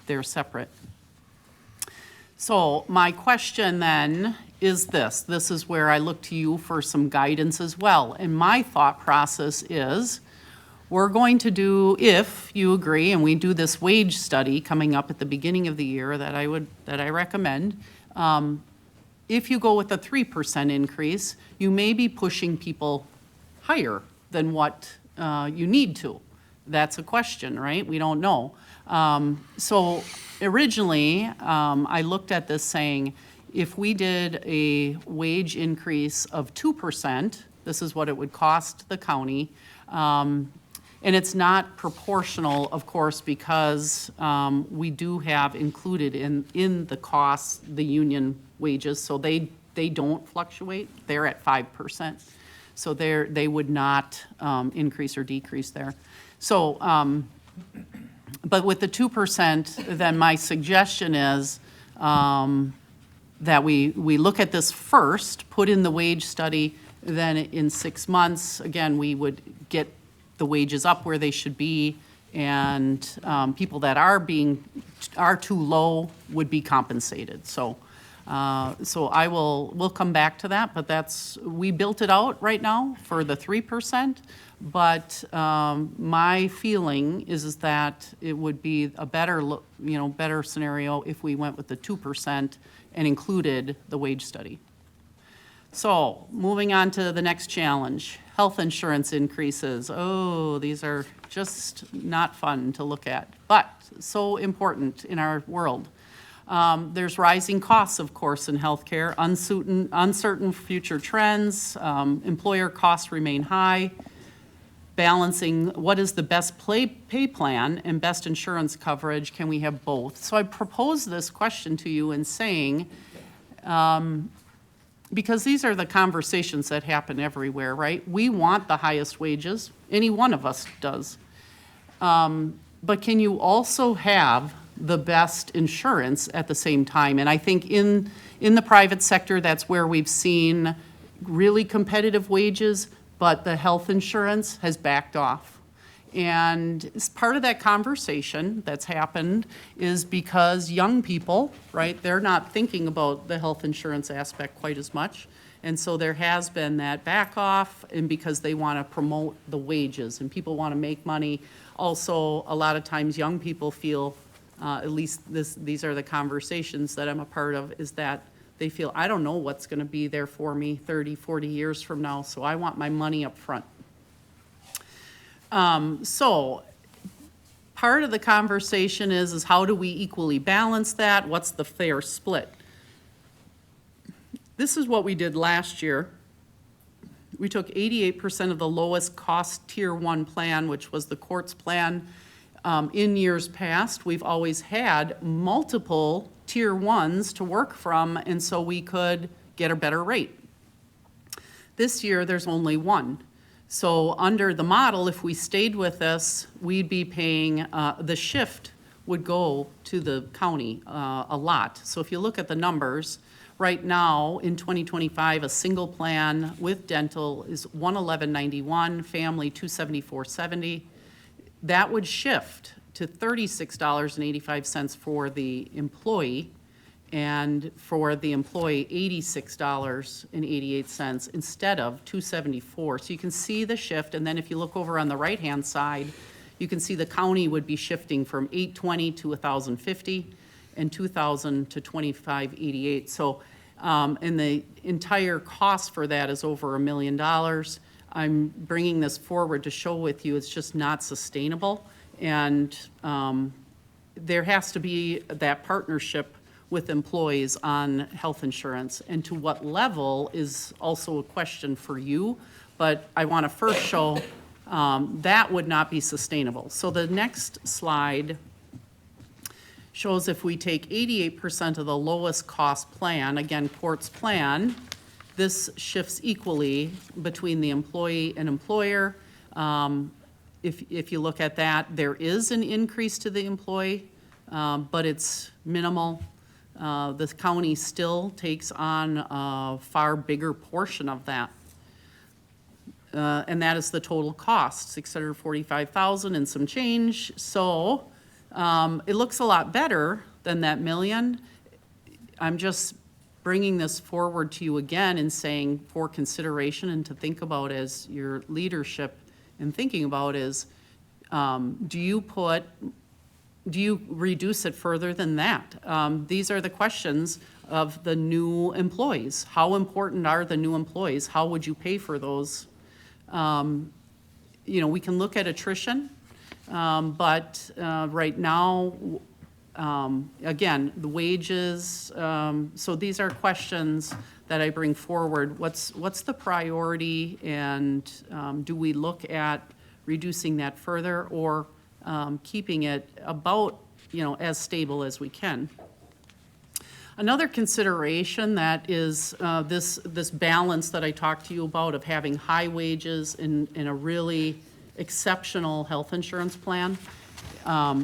they're separate. So my question then is this. This is where I look to you for some guidance as well. And my thought process is, we're going to do, if you agree, and we do this wage study coming up at the beginning of the year that I recommend, if you go with a 3% increase, you may be pushing people higher than what you need to. That's a question, right? We don't know. So originally, I looked at this saying, if we did a wage increase of 2%, this is what it would cost the county. And it's not proportional, of course, because we do have included in the costs the union wages, so they don't fluctuate. They're at 5%. So they would not increase or decrease there. So, but with the 2%, then my suggestion is that we look at this first, put in the wage study, then in 6 months, again, we would get the wages up where they should be, and people that are too low would be compensated. So we'll come back to that, but we built it out right now for the 3%. But my feeling is that it would be a better scenario if we went with the 2% and included the wage study. So moving on to the next challenge, health insurance increases. Oh, these are just not fun to look at, but so important in our world. There's rising costs, of course, in healthcare, uncertain future trends, employer costs remain high, balancing what is the best pay plan and best insurance coverage, can we have both? So I propose this question to you in saying, because these are the conversations that happen everywhere, right? We want the highest wages, any one of us does. But can you also have the best insurance at the same time? And I think in the private sector, that's where we've seen really competitive wages, but the health insurance has backed off. And as part of that conversation that's happened is because young people, right, they're not thinking about the health insurance aspect quite as much. And so there has been that back off, and because they want to promote the wages and people want to make money. Also, a lot of times young people feel, at least these are the conversations that I'm a part of, is that they feel, I don't know what's going to be there for me 30, 40 years from now, so I want my money up front. So part of the conversation is how do we equally balance that? What's the fair split? This is what we did last year. We took 88% of the lowest cost Tier 1 plan, which was the court's plan. In years past, we've always had multiple Tier 1s to work from, and so we could get a better rate. This year, there's only one. So under the model, if we stayed with this, we'd be paying, the shift would go to the county a lot. So if you look at the numbers, right now, in 2025, a single plan with dental is $111.91, family $274.70. That would shift to $36.85 for the employee, and for the employee, $86.88 instead of $274. So you can see the shift, and then if you look over on the right-hand side, you can see the county would be shifting from $820 to $1,050 and $2,000 to $25.88. So, and the entire cost for that is over $1 million. I'm bringing this forward to show with you it's just not sustainable, and there has to be that partnership with employees on health insurance, and to what level is also a question for you, but I want to first show that would not be sustainable. So the next slide shows if we take 88% of the lowest cost plan, again, court's plan, this shifts equally between the employee and employer. If you look at that, there is an increase to the employee, but it's minimal. The county still takes on a far bigger portion of that. And that is the total cost, $645,000 and some change. So it looks a lot better than that million. I'm just bringing this forward to you again and saying for consideration and to think about as your leadership and thinking about is, do you reduce it further than that? These are the questions of the new employees. How important are the new employees? How would you pay for those? You know, we can look at attrition, but right now, again, the wages, so these are questions that I bring forward. What's the priority, and do we look at reducing that further, or keeping it about, you know, as stable as we can? Another consideration that is this balance that I talked to you about of having high wages in a really exceptional health insurance plan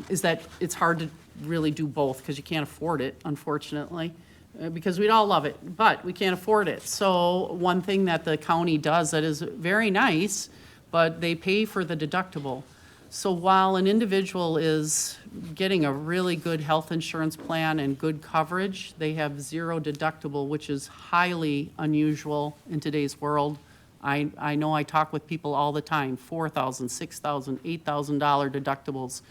is that it's hard to really do both because you can't afford it, unfortunately, because we'd all love it, but we can't afford it. So one thing that the county does that is very nice, but they pay for the deductible. So while an individual is getting a really good health insurance plan and good coverage, they have zero deductible, which is highly unusual in today's world. I know I talk with people all the time, $4,000, $6,000, $8,000 deductibles.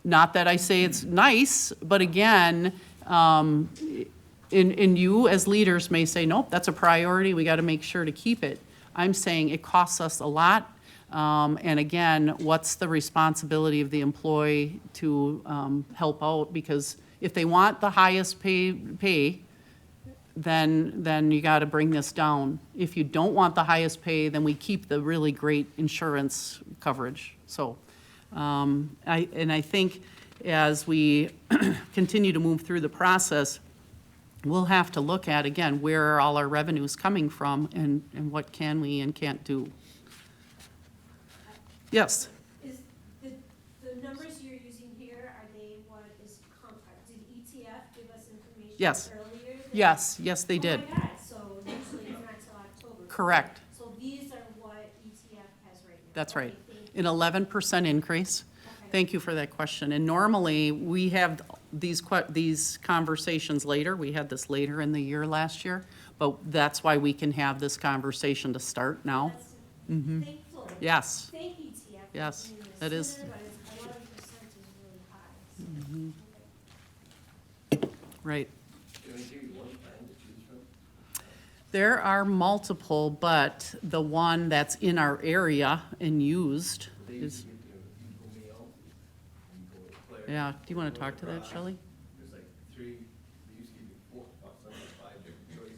Not that I say it's nice, but again, and you as leaders may say, nope, that's a priority, we got to make sure to keep it. I'm saying it costs us a lot. And again, what's the responsibility of the employee to help out? Because if they want the highest pay, then you got to bring this down. If you don't want the highest pay, then we keep the really great insurance coverage. So, I think as we continue to move through the process, we'll have to look at, again, where are all our revenues coming from and what can we and can't do. Yes? Is the numbers you're using here, are they what is, did ETF give us information Yes. earlier? Yes, they did. Oh my God, so usually it's not till October. Correct. So these are what ETF has right now? That's right. Okay, thank you. An 11% increase. Thank you for that question. And normally, we have these conversations later. We had this later in the year last year, but that's why we can have this conversation to start now. Thankful. Yes. Thank ETF. for Yes, doing this that is- sooner, but 11% is really high. so. Right. There are multiple, but the one that's in our area and used is. Yeah, do you want to talk to that, Shelley? There's like 3, there used to be 4, sometimes 5 different choices.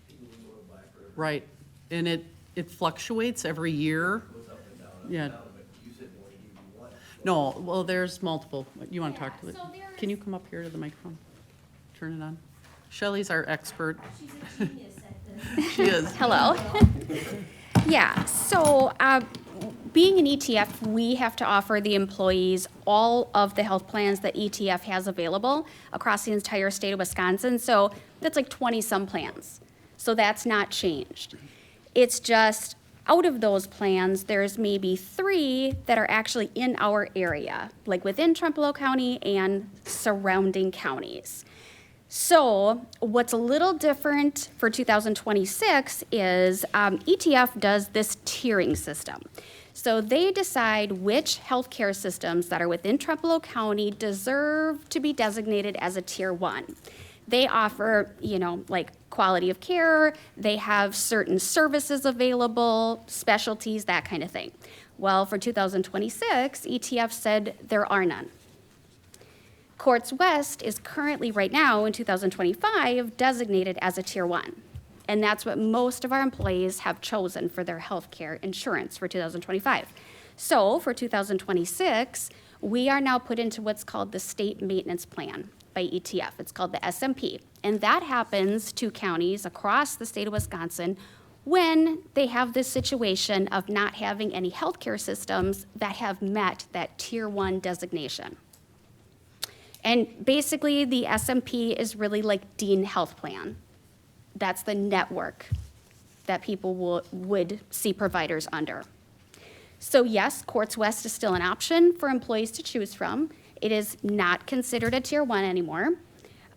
People would go to buy for every. Right, and it fluctuates every year. Goes up and down Yeah. but you said they only give you one. No, well, there's multiple. You want to talk to it? so there Can you come up here to the microphone? Turn it on. Shelley's our expert. She's a genius at this. She is. Hello. Yeah, so being an ETF, we have to offer the employees all of the health plans that ETF has available across the entire state of Wisconsin. So that's like 20-some plans. So that's not changed. It's just out of those plans, there's maybe 3 that are actually in our area, like within Trempealeau County and surrounding counties. So what's a little different for 2026 is ETF does this tiering system. So they decide which healthcare systems that are within Trempealeau County deserve to be designated as a tier 1. They offer, like quality of care, they have certain services available, specialties, that kind of thing. Well, for 2026, ETF said there are none. Courts West is currently, right now, in 2025, designated as a Tier 1. And that's what most of our employees have chosen for their health care insurance for 2025. So for 2026, we are now put into what's called the State Maintenance Plan by ETF. It's called the SMP. And that happens to counties across the state of Wisconsin when they have this situation of not having any healthcare systems that have met that Tier 1 designation. And basically, the SMP is really like Dean Health Plan. That's the network that people would see providers under. So yes, Courts West is still an option for employees to choose from. It is not considered a Tier 1 anymore.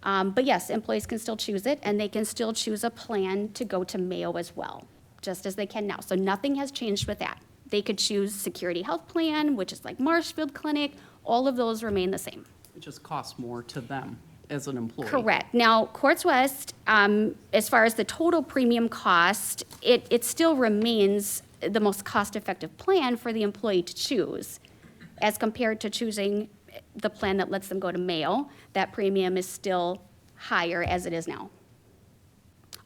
But yes, employees can still choose it, and they can still choose a plan to go to Mayo as well, just as they can now. So nothing has changed with that. They could choose Security Health Plan, which is like Marshfield Clinic. All of those remain the same. It just costs more to them as an employee. Correct. Now, Courts West, as far as the total premium cost, it still remains the most cost-effective plan for the employee to choose, as compared to choosing the plan that lets them go to Mayo. That premium is still higher as it is now.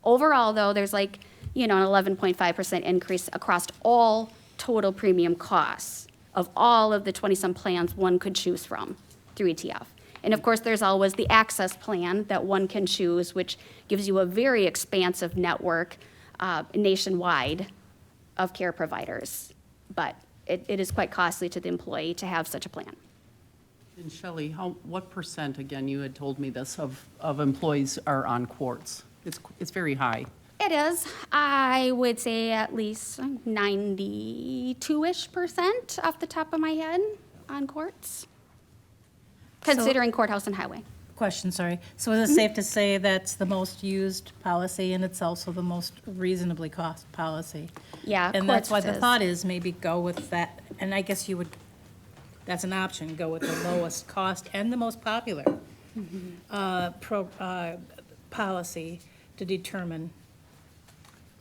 Overall, though, there's like, an 11.5% increase across all total premium costs of all of the 20-some plans one could choose from through ETF. And of course, there's always the access plan that one can choose, which gives you a very expansive network nationwide of care providers. But it is quite costly to the employee to have such a plan. And Shelley, what percent, again, you had told me this, of employees are on Quartz? It's very high. It is. I would say at least 92-ish% off the top of my head on courts, considering courthouse and highway. Question, sorry. So is it safe to say that's the most used policy and it's also the most reasonably cost policy? Yeah, And that's why courts the is. thought is maybe go with that, and I guess you would, that's an option, go with the lowest cost and the most popular policy to determine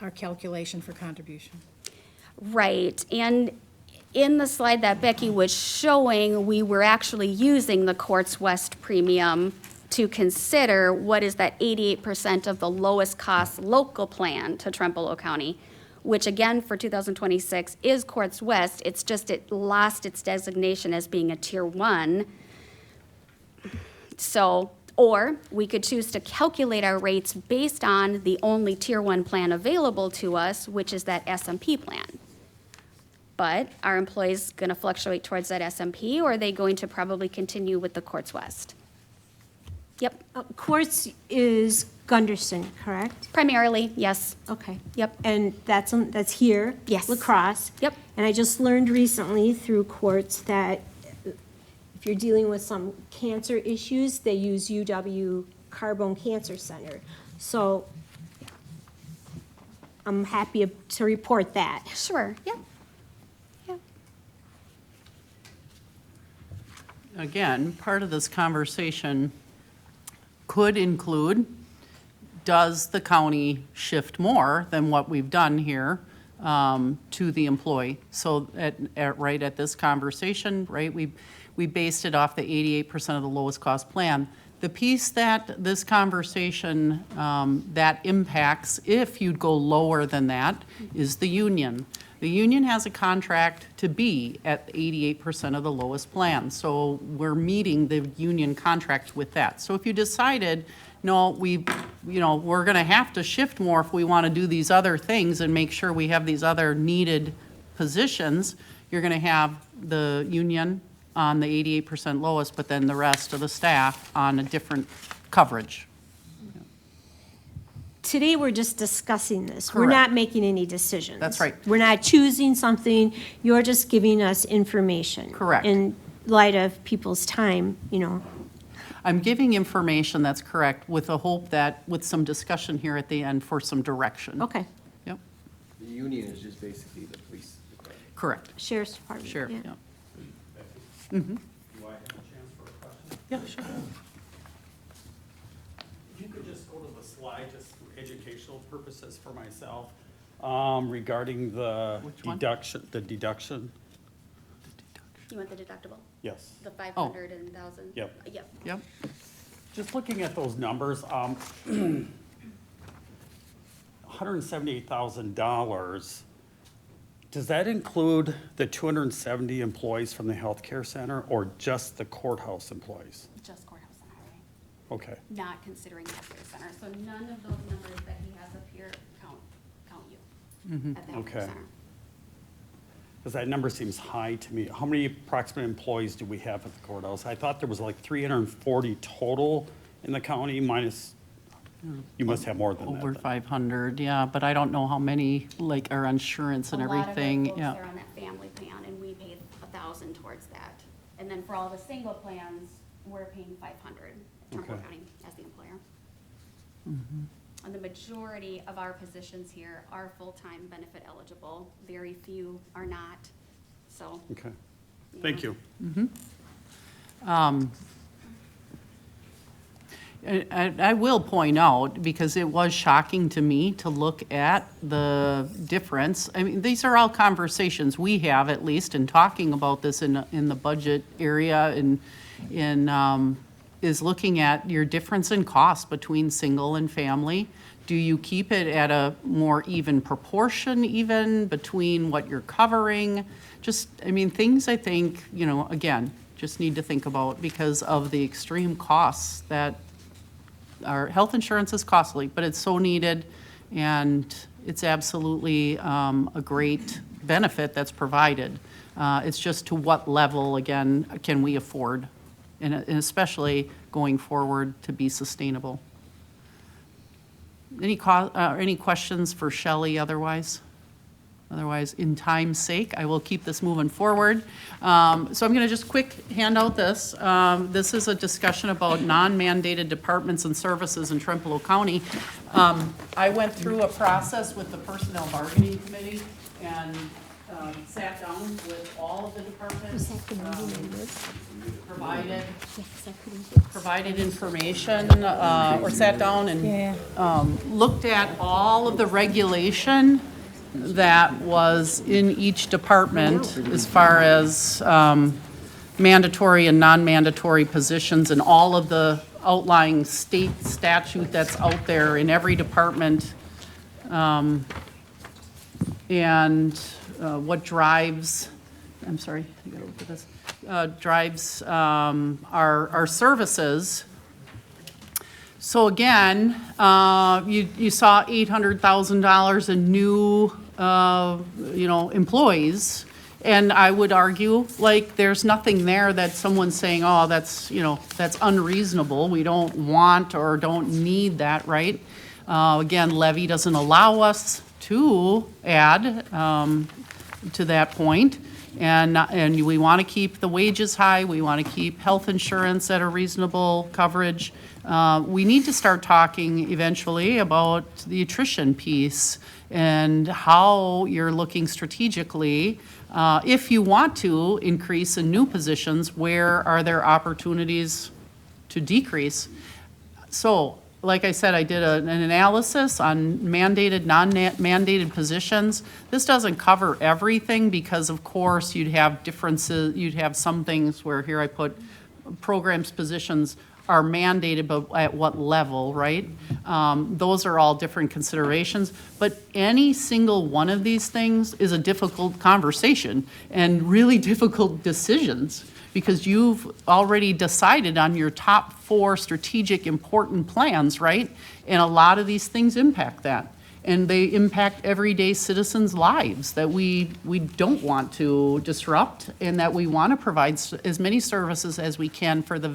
our calculation for contribution. Right, and in the slide that Becky was showing, we were actually using the Courts West premium to consider what is that 88% of the lowest cost local plan to Trempealeau County, which again, for 2026 is Quartz West. It's just it lost its designation as being a Tier 1. So, or we could choose to calculate our rates based on the only Tier 1 plan available to us, which is that SMP plan. But are employees going to fluctuate towards that SMP, or are they going to probably continue with the Quartz West? Yep, Quartz is Gunderson, correct? primarily, yes. Okay. Yep. And that's here? Yes. La Crosse? Yep. And I just learned recently through Quartz that if you're dealing with some cancer issues, they use UW Carbone Cancer Center. So I'm happy to report that. Sure, yep. Again, part of this conversation could include, does the county shift more than what we've done here to the employee? So right at this conversation, right, we based it off the 88% of the lowest cost plan. The piece that this conversation that impacts, if you'd go lower than that, is the union. The union has a contract to be at 88% of the lowest plan. So we're meeting the union contract with that. So if you decided, no, we're going to have to shift more if we want to do these other things and make sure we have these other needed positions, you're going to have the union on the 88% lowest, but then the rest of the staff on a different coverage. Today, we're just discussing this. We're Correct. not making any decisions. That's right. We're not choosing something. You're just giving us information. Correct. In light of people's time, I'm giving information that's correct with the hope that, with some discussion here at the end for some direction. Okay. Yep, The union is just basically the police department. correct. Sheriff's Department. Sheriff, yeah. yeah. Do I have a chance for a question? Yeah, sure. If you could just go to the slide, just for educational purposes for myself, regarding the Which one? deduction. You want the deductible? Yes. The 500 and 1,000? Yep. Yep. Yep. Just looking at those numbers, $178,000, does that include the 270 employees from the healthcare center or just the courthouse employees? Just courthouse and highway, Okay, not considering the healthcare center. So none of those numbers that he has up here count you at the healthcare Okay. center. because that number seems high to me. How many approximate employees do we have at the courthouse? I thought there was like 340 total in the county minus, you must have more than that. Over then. 500, yeah, but I don't know how many, like, are insurance and everything, A lot of yeah. our folks are on that family plan, and we paid 1,000 towards that. And then for all the single plans, we're paying 500 at Trumbull Okay. County as the employer. Mm-hmm. And the majority of our positions here are full-time benefit eligible. Very few are not, so. Okay, thank you. I will point out, because it was shocking to me to look at the difference. I mean, these are all conversations we have, at least, in talking about this in the budget area, and is looking at your difference in cost between single and family. Do you keep it at a more even proportion even between what you're covering? Just, I mean, things I think, again, just need to think about because of the extreme costs that our health insurance is costly, but it's so needed, and it's absolutely a great benefit that's provided. It's just to what level, again, can we afford, and especially going forward to be sustainable. Any questions for Shelley otherwise? Otherwise, in time's sake, I will keep this moving forward. So I'm going to just quick hand out this. This is a discussion about non-mandated departments and services in Trempealeau County. I went through a process with the Personnel Bargaining Committee and sat down with all of the departments, provided information, or sat down and looked at all of the regulation that was in each department as far as mandatory and non-mandatory positions and all of the outlying state statute that's out there in every department. And what drives, I'm sorry, I gotta look at this, drives our services. So again, you saw $800,000 in new, employees. And I would argue, like, there's nothing there that someone's saying, oh, that's, that's unreasonable. We don't want or don't need that, right? Again, levy doesn't allow us to add to that point. And we want to keep the wages high. We want to keep health insurance at a reasonable coverage. We need to start talking eventually about the attrition piece and how you're looking strategically. If you want to increase in new positions, where are there opportunities to decrease? So, like I said, I did an analysis on mandated, non-mandated positions. This doesn't cover everything because, of course, you'd have differences. You'd have some things where here I put programs positions are mandated, but at what level, right? Those are all different considerations. But any single one of these things is a difficult conversation and really difficult decisions, because you've already decided on your top 4 strategic important plans, right? And a lot of these things impact that. And they impact everyday citizens' lives that we don't want to disrupt, and that we want to provide as many services as we can for the,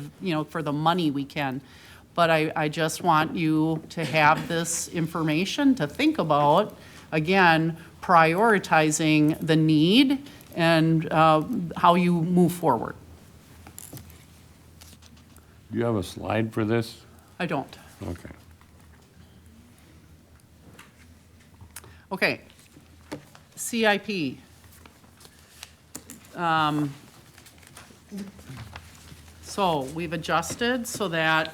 for the money we can. But I just want you to have this information to think about, again, prioritizing the need and how you move forward. Do you have a slide for this? I don't. Okay. Okay, CIP. So we've adjusted so that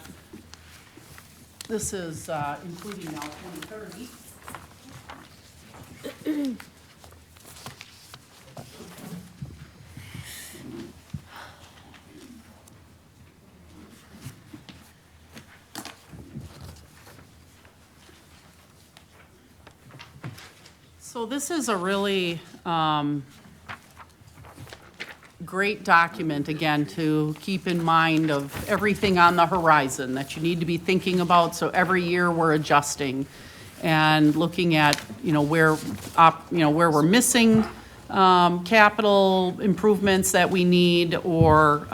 this is including now 2030. So this is a really great document, again, to keep in mind of everything on the horizon that you need to be thinking about. So every year we're adjusting and looking at, where we're missing capital improvements that we need, or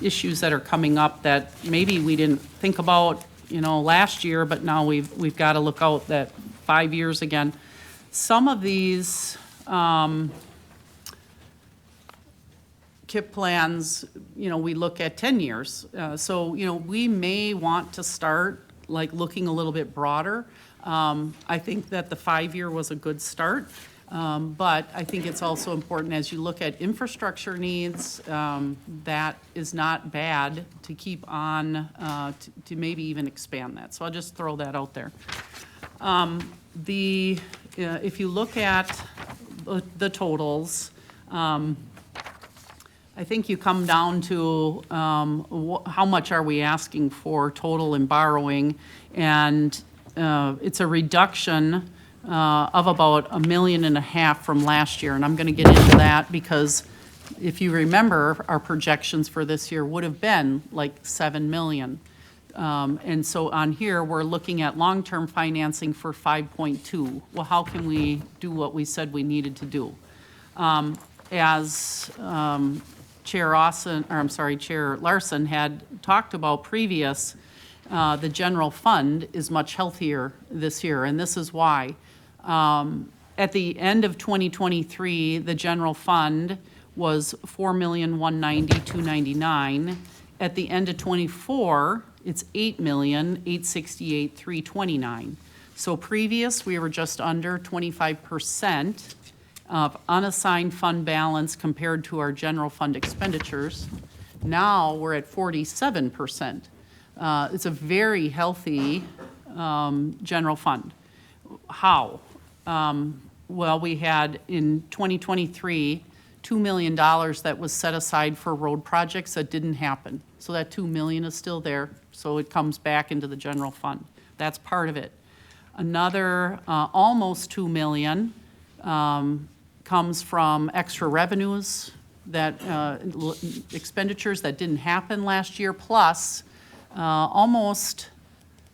issues that are coming up that maybe we didn't think about, last year, but now we've got to look out that 5 years again. Some of these KIP plans, we look at 10 years. So, we may want to start like looking a little bit broader. I think that the 5-year was a good start. But I think it's also important as you look at infrastructure needs, that is not bad to keep on, to maybe even expand that. So I'll just throw that out there. If you look at the totals, I think you come down to how much are we asking for total in borrowing, and it's a reduction of about $1.5 million from last year, and I'm going to get into that because if you remember, our projections for this year would have been like $7 million. And so on here, we're looking at long-term financing for 5.2. Well, how can we do what we said we needed to do? As Chair Larson had talked about previous, the general fund is much healthier this year, and this is why. At the end of 2023, the general fund was $4,190,299. At the end of '24, it's $8,868,329. So previous, we were just under 25% of unassigned fund balance compared to our general fund expenditures. Now we're at 47%. It's a very healthy general fund. How? Well, we had in 2023, $2 million that was set aside for road projects that didn't happen. So that 2 million is still there, so it comes back into the general fund. That's part of it. Another, almost 2 million, comes from extra revenues that, expenditures that didn't happen last year, plus, almost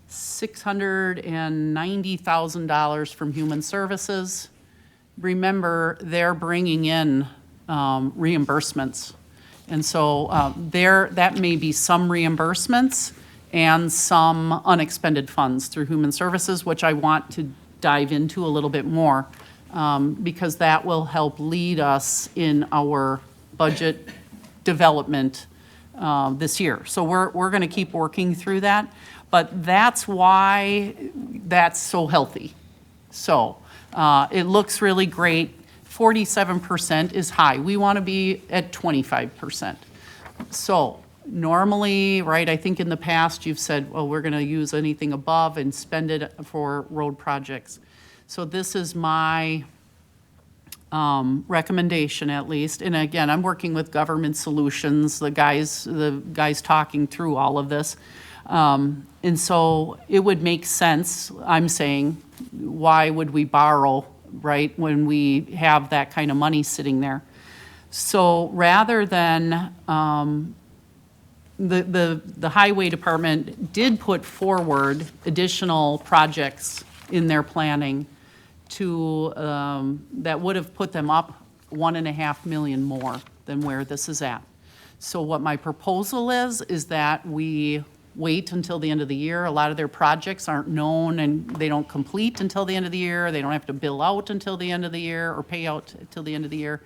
$690,000 from Human Services. Remember, they're bringing in reimbursements. And so that may be some reimbursements and some unexpended funds through Human Services, which I want to dive into a little bit more, because that will help lead us in our budget development this year. So we're going to keep working through that, but that's why that's so healthy. So it looks really great. 47% is high. We want to be at 25%. So normally, right, I think in the past you've said, well, we're going to use anything above and spend it for road projects. So this is my recommendation, at least. And again, I'm working with Government Solutions, the guys talking through all of this. And so it would make sense, I'm saying, why would we borrow, right, when we have that kind of money sitting there? So rather than, the highway department did put forward additional projects in their planning to, that would have put them up 1.5 million more than where this is at. So what my proposal is that we wait until the end of the year. A lot of their projects aren't known and they don't complete until the end of the year. They don't have to bill out until the end of the year or pay out till the end of the year.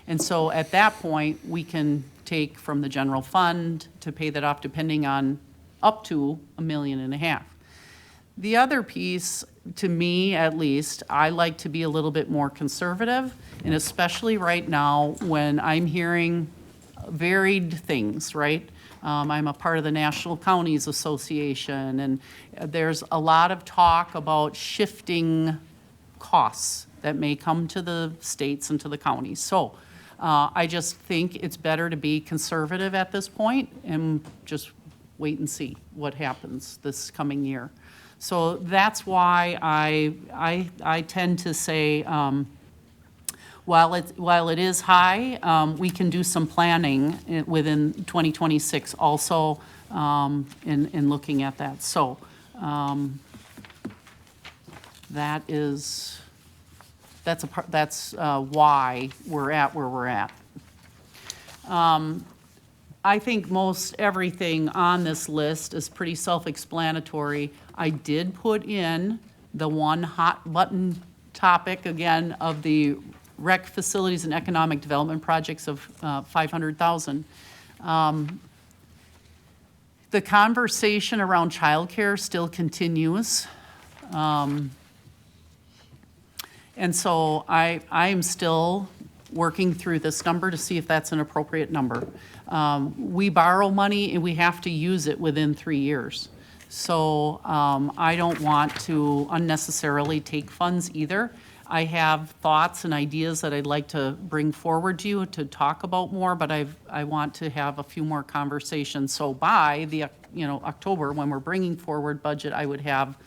And so at that point, we can take from the general fund to pay that off, depending on up to $1.5 million. The other piece, to me at least, I like to be a little bit more conservative, and especially right now when I'm hearing varied things, right? I'm a part of the National Counties Association, and there's a lot of talk about shifting costs that may come to the states and to the counties. So I just think it's better to be conservative at this point and just wait and see what happens this coming year. So that's why I tend to say, while it is high, we can do some planning within 2026 also in looking at that. So that's why we're at where we're at. I think most everything on this list is pretty self-explanatory. I did put in the one hot button topic again of the rec facilities and economic development projects of $500,000. The conversation around childcare still continues. And so I am still working through this number to see if that's an appropriate number. We borrow money and we have to use it within 3 years. So I don't want to unnecessarily take funds either. I have thoughts and ideas that I'd like to bring forward to you to talk about more, but I want to have a few more conversations. So by the October, when we're bringing forward budget, I would have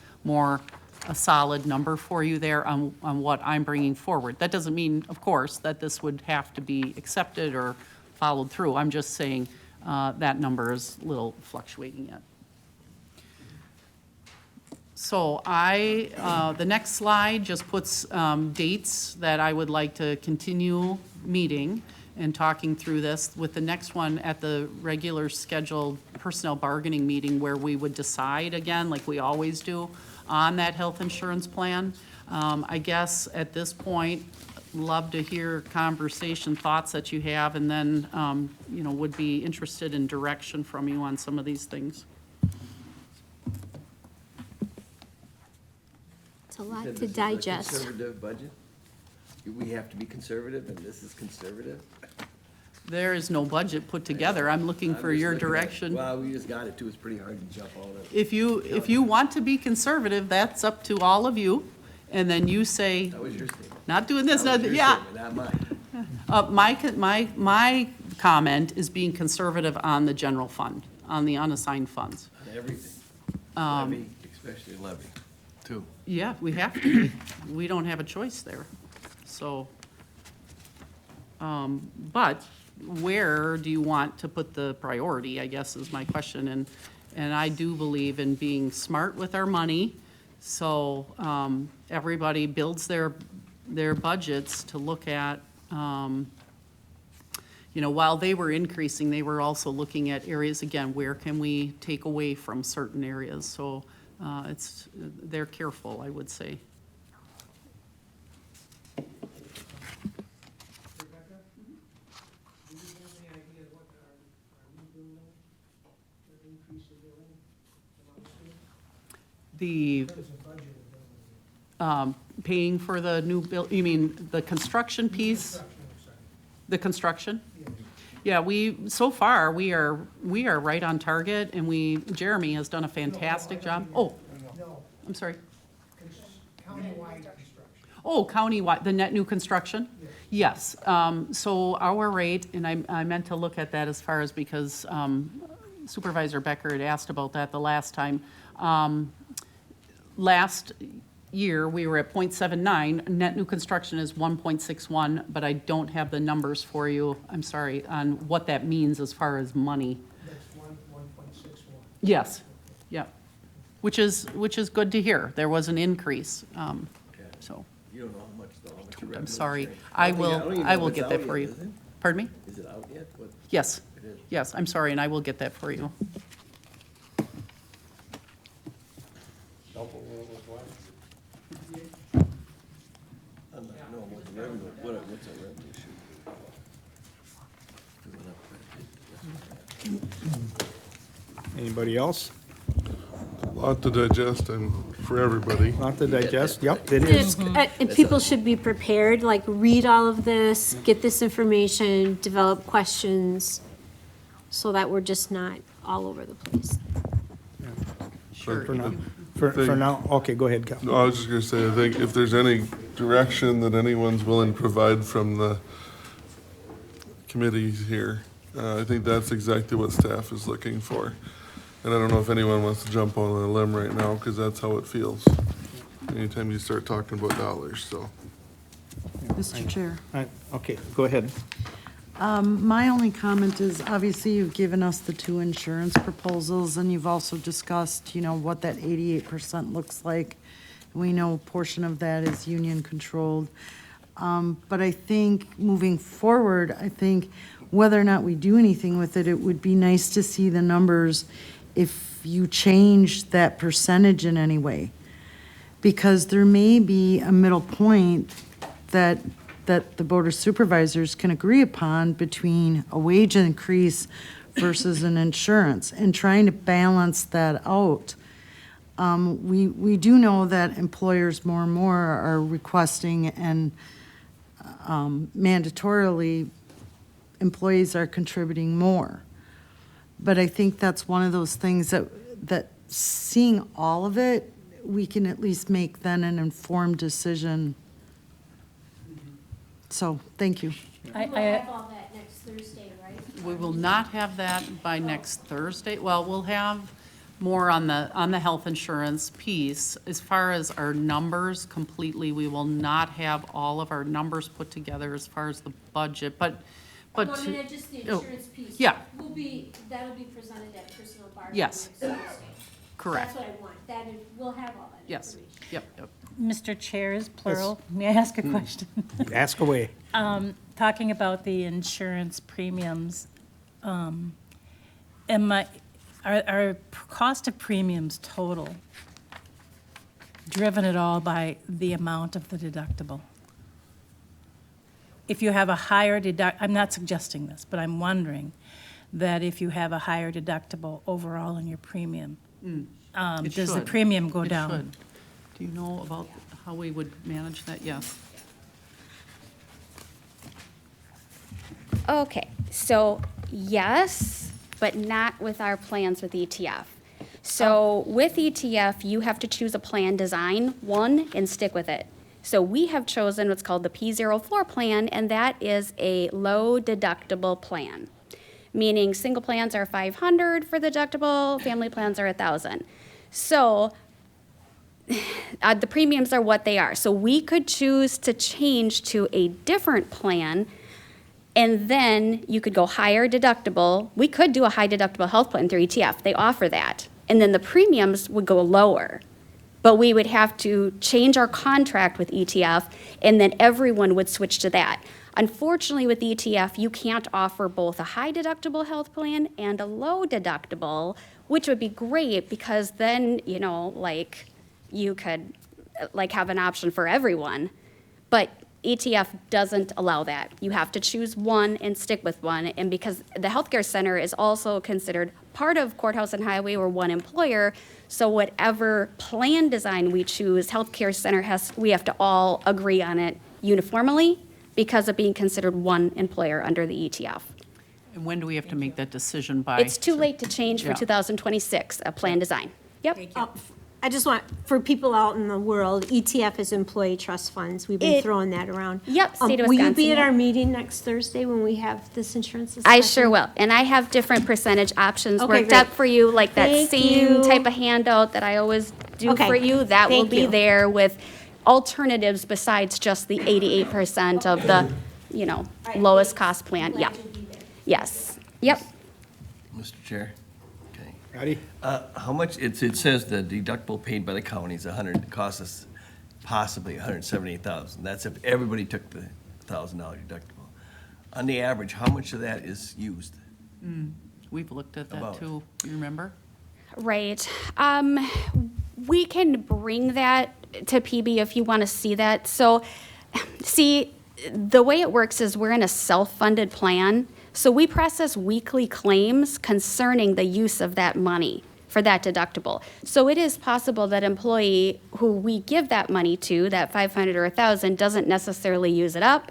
a solid number for you there on what I'm bringing forward. That doesn't mean, of course, that this would have to be accepted or followed through. I'm just saying that number is a little fluctuating yet. So the next slide just puts dates that I would like to continue meeting and talking through this, with the next one at the regular scheduled personnel bargaining meeting, where we would decide again, like we always do, on that health insurance plan. I guess at this point, love to hear conversation, thoughts that you have, and then, would be interested in direction from you on some of these things. It's a lot Said to this is a digest. Conservative budget? Do we have to be conservative and this is conservative? There is no budget put together. I'm looking for your direction. Well, we just got it too. It's pretty hard to jump all that. If you want to be conservative, that's up to all of you. And then you say, That was your statement. not doing this, That was your yeah. statement, not mine. My comment is being conservative on the general fund, on the unassigned funds. Everything. Levy, especially levy, too. Yeah, we have to be. We don't have a choice there. So, but where do you want to put the priority, I guess is my question. And I do believe in being smart with our money. So, everybody builds their budgets to look at, while they were increasing, they were also looking at areas, again, where can we take away from certain areas? So, they're careful, I would say. The, paying for the new you mean the construction piece? The construction? Yeah, so far, we are right on target, and Jeremy has done a fantastic job. Oh, I'm sorry. Countywide construction. Oh, countywide, the net new construction? Yes. So our rate, and I meant to look at that as far as, because Supervisor Becker had asked about that the last time. Last year, we were at 0.79. Net new construction is 1.61, but I don't have the numbers for you, I'm sorry, on what that means as far as money. That's 1.61. Yes, yeah. Which is good to hear. There was an increase, so. You don't know how much the revenue I'm is sorry. generated. I don't will even know if get it's that out for yet, you. is it? Pardon me? Is it out yet? What- Yes, It is. yes, I'm sorry, and I will get that for you. I'm not, no, what the revenue, what's our revenue shoot? It went up quite a bit. Anybody else? A lot to digest and for everybody. Not to digest? Yep, it is. And people should be prepared, like, read all of this, get this information, develop questions, so that we're just not all over the place. For now, for now, okay, go ahead, Cal. No, I was just gonna say, I think if there's any direction that anyone's willing to provide from the committees here, I think that's exactly what staff is looking for. And I don't know if anyone wants to jump on a limb right now, because that's how it feels. Anytime you start talking about dollars, so. Mr. Chair. Okay, go ahead. My only comment is, obviously, you've given us the two insurance proposals, and you've also discussed, what that 88% looks like. We know a portion of that is union-controlled. But I think, moving forward, I think whether or not we do anything with it, it would be nice to see the numbers if you change that percentage in any way. Because there may be a middle point that the Board of Supervisors can agree upon between a wage increase versus an insurance, and trying to balance that out. We do know that employers more and more are requesting, and mandatorily, employees are contributing more. But I think that's one of those things that seeing all of it, we can at least make then an informed decision. So, thank you. We will have all that next Thursday, right? We will not have that by next Thursday. Well, we'll have more on the health insurance piece. As far as our numbers completely, we will not have all of our numbers put together as far as the budget, but. No, I mean, just the insurance piece. Yeah. That'll be presented at personal bargaining Yes. next Thursday. Correct. That's what I want. We'll have all that Yes, information. yep. Mr. Chairs, plural, may I ask a question? Ask away. Talking about the insurance premiums, are cost of premiums total driven at all by the amount of the deductible? If you have a higher I'm not suggesting this, but I'm wondering that if you have a higher deductible overall in your premium, It does the should. premium go It down? should. Do you know about how we would manage that? Yes. Okay, so yes, but not with our plans with ETF. So with ETF, you have to choose a plan design, one, and stick with it. So we have chosen what's called the P04 plan, and that is a low deductible plan, meaning single plans are 500 for the deductible, family plans are 1,000. So the premiums are what they are. So we could choose to change to a different plan, and then you could go higher deductible. We could do a high deductible health plan through ETF. They offer that. And then the premiums would go lower. But we would have to change our contract with ETF, and then everyone would switch to that. Unfortunately, with ETF, you can't offer both a high deductible health plan and a low deductible, which would be great because then, you know, like, you could like have an option for everyone. But ETF doesn't allow that. You have to choose one and stick with one. And because the healthcare center is also considered part of courthouse and highway, or one employer, so whatever plan design we choose, healthcare center we have to all agree on it uniformly because of being considered one employer under the ETF. And when do we have to make that decision by? It's too late to change for Yeah. 2026, a plan design. Yep. I just want, for people out in the world, ETF is employee trust funds. We've been It- throwing that around. Yep, state of Will you Wisconsin, be at yeah. our meeting next Thursday when we have this insurance discussion? I sure will. And I have different percentage options Okay, worked great. up for you, like that Thank same you. type of handout that I always do Okay, for you. That will thank be you. there with alternatives besides just the 88% of the, you know, lowest cost plan. Yeah. Yes. Yep. Mr. Chair? Okay. Patty? How much, it says the deductible paid by the county is 100, costs us possibly 178,000. That's if everybody took the $1,000 deductible. On the average, how much of that is used? We've looked at that About. too, you remember? Right. We can bring that to PB if you want to see that. So, see, the way it works is we're in a self-funded plan. So we process weekly claims concerning the use of that money for that deductible. So it is possible that employee who we give that money to, that 500 or 1,000, doesn't necessarily use it up,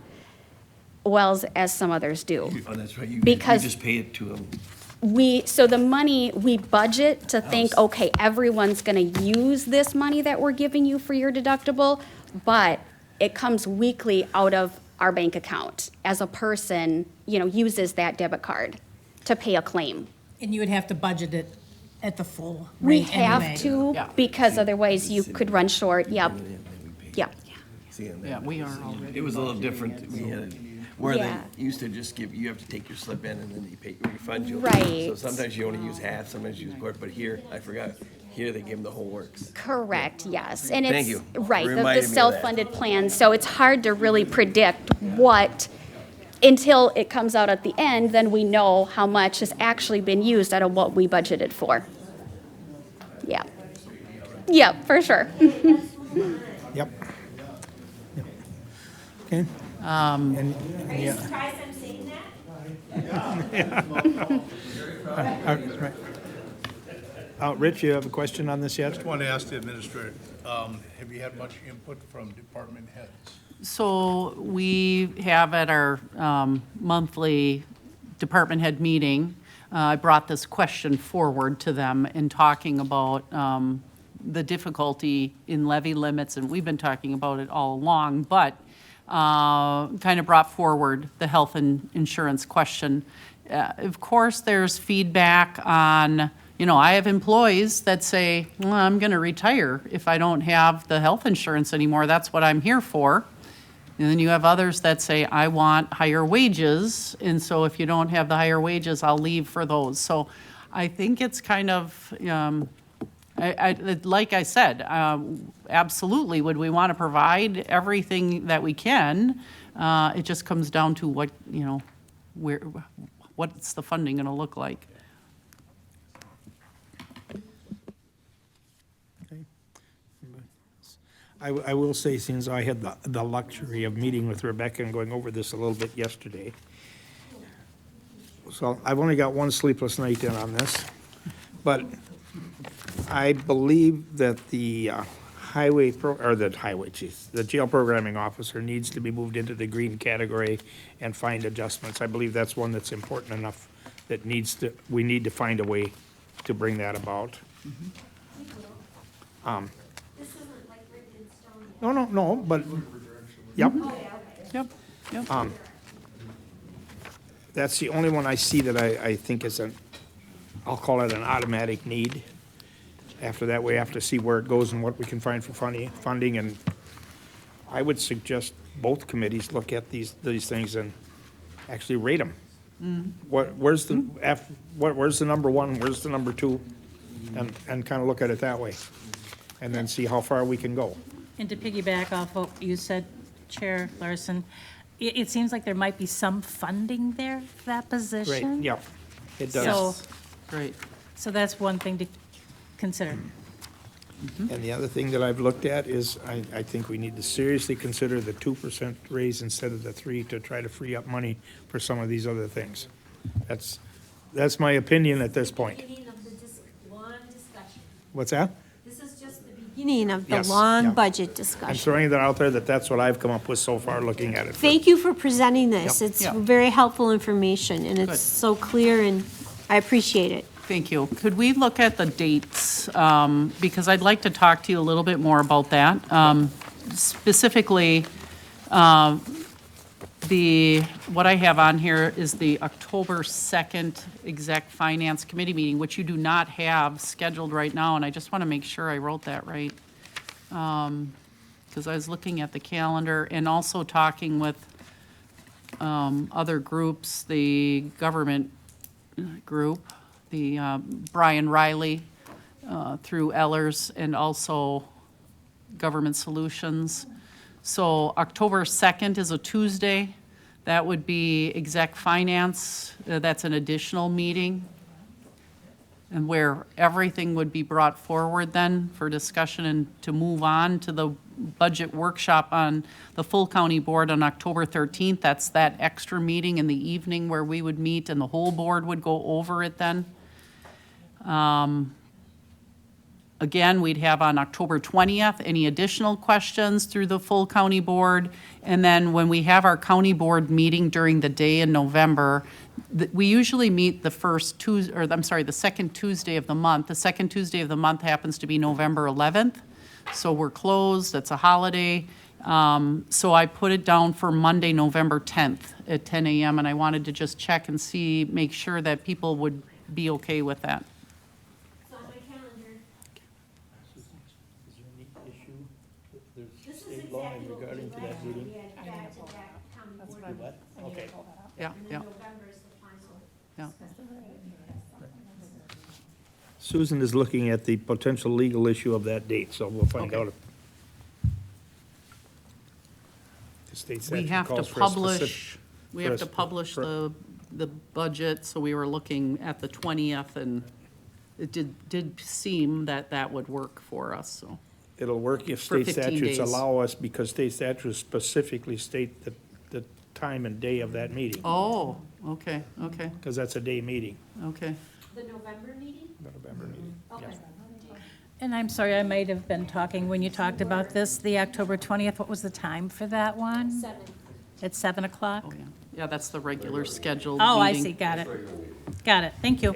well, as some others do. Oh, that's right. You Because- just pay it to them. So the money, we budget to think, okay, everyone's gonna use this money that we're giving you for your deductible, but it comes weekly out of our bank account as a person, you know, uses that debit card to pay a claim. And you would have to budget it at the full We rate anyway. have to, Yeah. because otherwise you could run short, yep, yep. Yeah, we are already. It was a little different. We had, where they Yeah. used to just give, you have to take your slip in and then they refund you. Right. So sometimes you only use half, sometimes you use quarter, but here, I forgot, here they give them the whole works. Correct, yes, and Thank it's, you. right, the Reminded me of that. self-funded plan, so it's hard to really predict what, until it comes out at the end, then we know how much has actually been used out of what we budgeted for. Yeah. Yep, for sure. Yep. Okay. Yeah. Surprised I'm saying that? Rich, you have a question on this yet? Just want to ask the administrator, have you had much input from department heads? So we have at our monthly department head meeting, I brought this question forward to them in talking about the difficulty in levy limits, and we've been talking about it all along, but kind of brought forward the health and insurance question. Of course, there's feedback on, you know, I have employees that say, well, I'm going to retire if I don't have the health insurance anymore. That's what I'm here for. And then you have others that say, I want higher wages, and so if you don't have the higher wages, I'll leave for those. So I think it's kind of, like I said, absolutely, would we want to provide everything that we can? It just comes down to what, you know, what's the funding going to look like? I will say, since I had the luxury of meeting with Rebecca and going over this a little bit yesterday, so I've only got one sleepless night in on this, but I believe that the the jail programming officer needs to be moved into the green category and find adjustments. I believe that's one that's important enough that we need to find a way to bring that about. This isn't like written in stone No, but, yep. Yep, yep. That's the only one I see that I think is I'll call it an automatic need. After that, we have to see where it goes and what we can find for funding, and I would suggest both committees look at these things and actually rate them. Where's the number one, where's the number two, and kind of look at it that way, and then see how far we can go. And to piggyback off what you said, Chair Larson, it seems like there might be some funding there for that position. Right, yeah, it does. So, Great. so that's one thing to consider. And the other thing that I've looked at is, I think we need to seriously consider the 2% raise instead of the 3% to try to free up money for some of these other things. That's my opinion at this point. What's that? This is just the beginning of the Yes, long yeah. budget I'm discussion. throwing that out there that that's what I've come up with so far looking at it. Thank you for presenting this. Yep. It's Yep. very helpful information, and Good. it's so clear, and I appreciate it. Thank you. Could we look at the dates? Because I'd like to talk to you a little bit more about that. Specifically, what I have on here is the October 2nd Exec Finance Committee meeting, which you do not have scheduled right now, and I just want to make sure I wrote that right. Because I was looking at the calendar and also talking with other groups, the government group, the Brian Riley through Ellers, and also Government Solutions. So October 2nd is a Tuesday. That would be Exec Finance. That's an additional meeting, and where everything would be brought forward then for discussion and to move on to the budget workshop on the full county board on October 13th. That's that extra meeting in the evening where we would meet and the whole board would go over it then. Again, we'd have on October 20th, any additional questions through the full county board. And then when we have our county board meeting during the day in November, we usually meet the second Tuesday of the month. The second Tuesday of the month happens to be November 11th. So we're closed, it's a holiday. So I put it down for Monday, November 10th at 10 a.m. And I wanted to just check and see, make sure that people would be okay with that. This is exactly what we regarding to that meeting? Okay. Yeah, yeah. Yeah. Susan is looking at the potential legal issue of that date, so we'll find Okay. out. The state We statute have to calls for a publish, we for have a to publish the budget, so we were looking at the 20th, and it did seem that that would work for us, so. It'll work if For state 15 statutes days. allow us, because state statutes specifically state the time and day of that meeting, Oh, okay, okay, because that's a day meeting, okay. The November meeting? the November meeting. Okay. And I'm sorry, I might have been talking when you talked about this, the October 20th, what was the time for that one? 7. At 7 o'clock? Oh, yeah. Yeah, that's the regular scheduled Oh, I meeting. see, got it. Got it, thank you.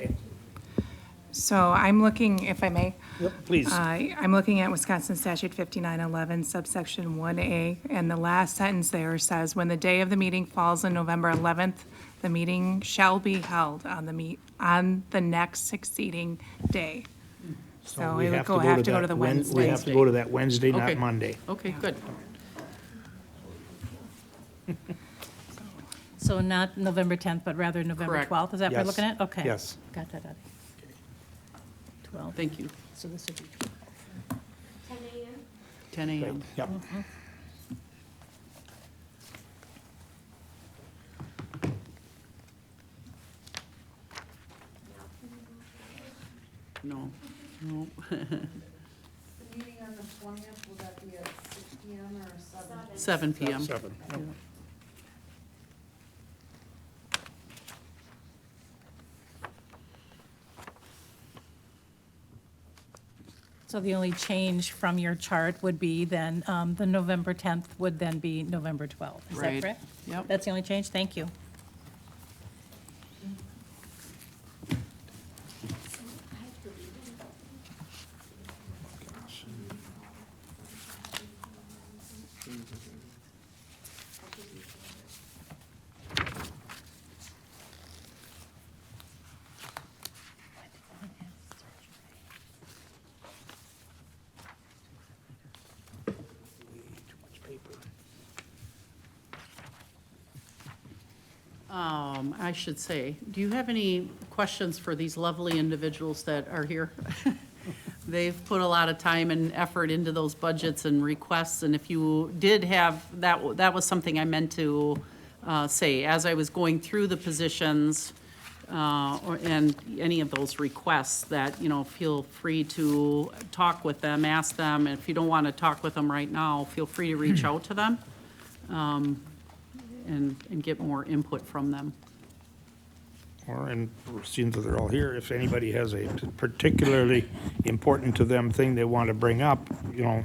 So I'm looking, if I may, Yep, please. I'm looking at Wisconsin Statute 5911 subsection 1A, and the last sentence there says, "When the day of the meeting falls on November 11th, the meeting shall be held on the next succeeding day." So we it would have have to go to that the We Wednesday. have to go to that Wednesday, Okay. not Monday. Okay, good. So not November 10th, but rather November Correct. 12th, is that what we're Yes. looking at? Okay. Yes. Got that out of 12, Thank you. so this would be 10 a.m.? 10 a.m. Yep. No, no. The meeting on the 20th, will that be at 6 PM or 7? 7 p.m. 7. Yep. So the only change from your chart would be then, the November 10th would then be November 12th. Is that Right. correct? Yep. That's the only change? Thank you. I should say, do you have any questions for these lovely individuals that are here? They've put a lot of time and effort into those budgets and requests, and if you did have, that was something I meant to say. As I was going through the positions, and any of those requests, that, feel free to talk with them, ask them. If you don't want to talk with them right now, feel free to reach out to them, and get more input from them. Or, and seeing that they're all here, if anybody has a particularly important to them thing they want to bring up, a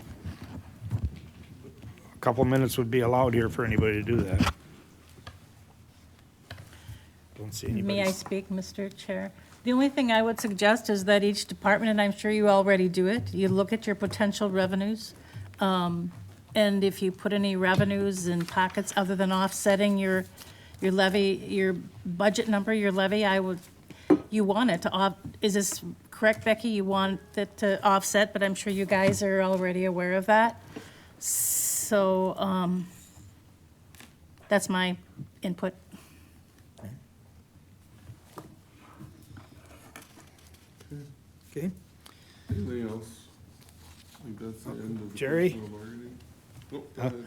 couple minutes would be allowed here for anybody to do that. Don't see anybody. May I speak, Mr. Chair? The only thing I would suggest is that each department, and I'm sure you already do it, you look at your potential revenues. And if you put any revenues in pockets other than offsetting your levy, your budget number, your levy, you want it to is this correct, Becky? You want it to offset, but I'm sure you guys are already aware of that. So, that's my input. Okay. Anything else? I think that's the end of the Jerry? personal bargaining. Nope, go ahead.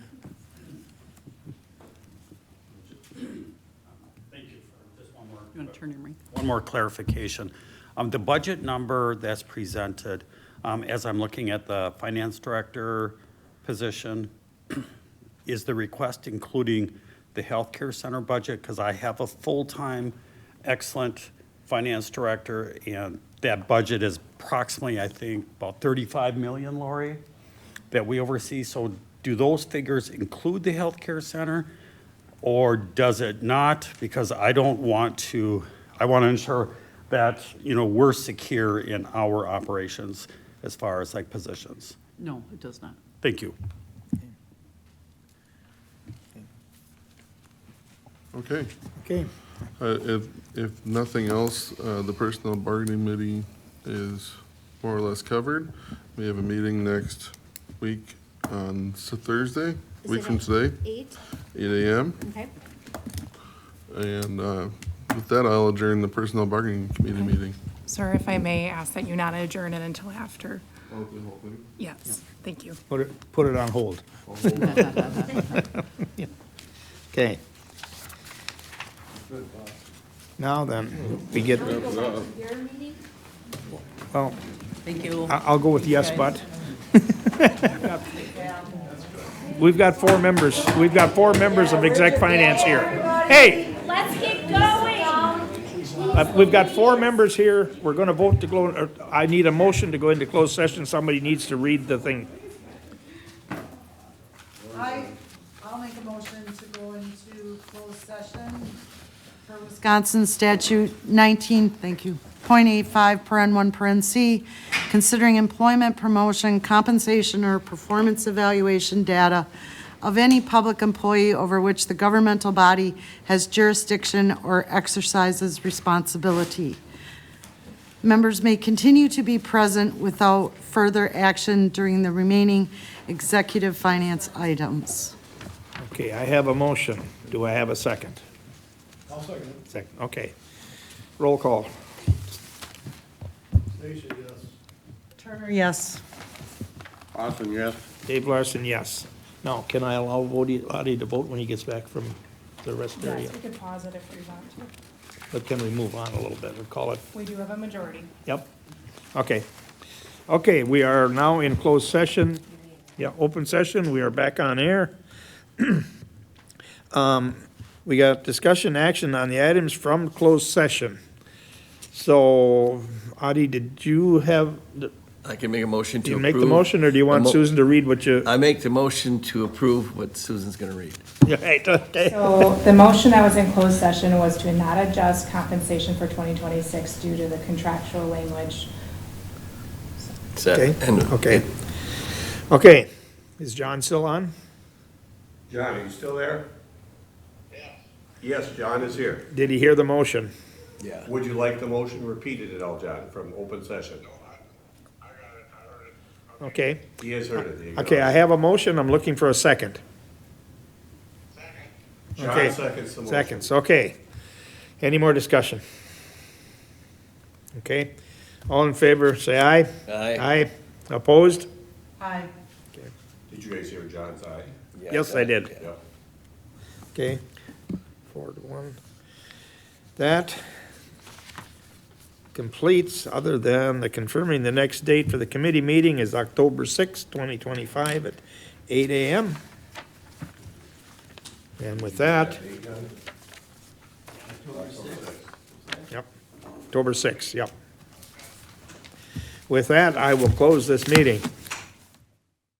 Thank you for just one more. You want to turn your mic? One more clarification. The budget number that's presented, as I'm looking at the finance director position, is the request including the healthcare center budget? Because I have a full-time, excellent finance director, and that budget is approximately, I think, about 35 million, Lori, that we oversee. So do those figures include the healthcare center, or does it not? Because I want to ensure that, we're secure in our operations as far as like positions. No, it does not. Thank you. Okay. Okay. If nothing else, the personnel bargaining committee is more or less covered. We have a meeting next week on Thursday, week from today, 8 a.m. Okay. And with that, I'll adjourn the personnel bargaining committee meeting. Sir, if I may ask that you not adjourn it until after. Oh, the whole thing? Yes, thank you. Put it on hold. Okay. Now then, we get, well, Thank you. I'll go with yes, but. We've got 4 members. We've got 4 members of exec finance here. Hey! Let's get going. We've got 4 members here. We're going to vote to go, I need a motion to go into closed session. Somebody needs to read the thing. I'll make a motion to go into closed session for Wisconsin statute 19.85, paren 1, paren C, considering employment, promotion, compensation, or performance evaluation data of any public employee over which the governmental body has jurisdiction or exercises responsibility. Members may continue to be present without further action during the remaining executive finance items. Okay, I have a motion. Do I have a second? I'll second it. Second, okay. Roll call. Stacia, yes. Turner, yes. Austin, yes. Dave Larson, yes. Now, can I allow Lottie to vote when he gets back from the rest area? Yes, we could pause it if we want to. But can we move on a little bit and call it? We do have a majority. Yep. Okay. Okay, we are now in closed session. Yeah, open session. We are back on air. We got discussion action on the items from closed session. So, Adi, did you have, I can make a motion to do you approve. make the motion, or do you want Susan to read what you? I make the motion to approve what Susan's gonna read. Right, okay. So the motion that was in closed session was to not adjust compensation for 2026 due to the contractual language. Okay, okay. Okay, is John still on? John, are you still there? Yes, John is here. Did he hear the motion? Yeah. Would you like the motion repeated at all, John, from open session? Okay, He has heard it. There you go. okay, I have a motion. I'm looking for a second. John Okay. seconds the motion. Seconds, okay. Any more discussion? Okay, all in favor, say aye. Aye. Aye, opposed? Aye. Did you guys hear John's eye? Yes, I did. Yeah. Okay, 4-1. That completes, other than the confirming the next date for the committee meeting is October 6th, 2025 at 8 a.m. And with that. Yep, October 6th, yep. With that, I will close this meeting.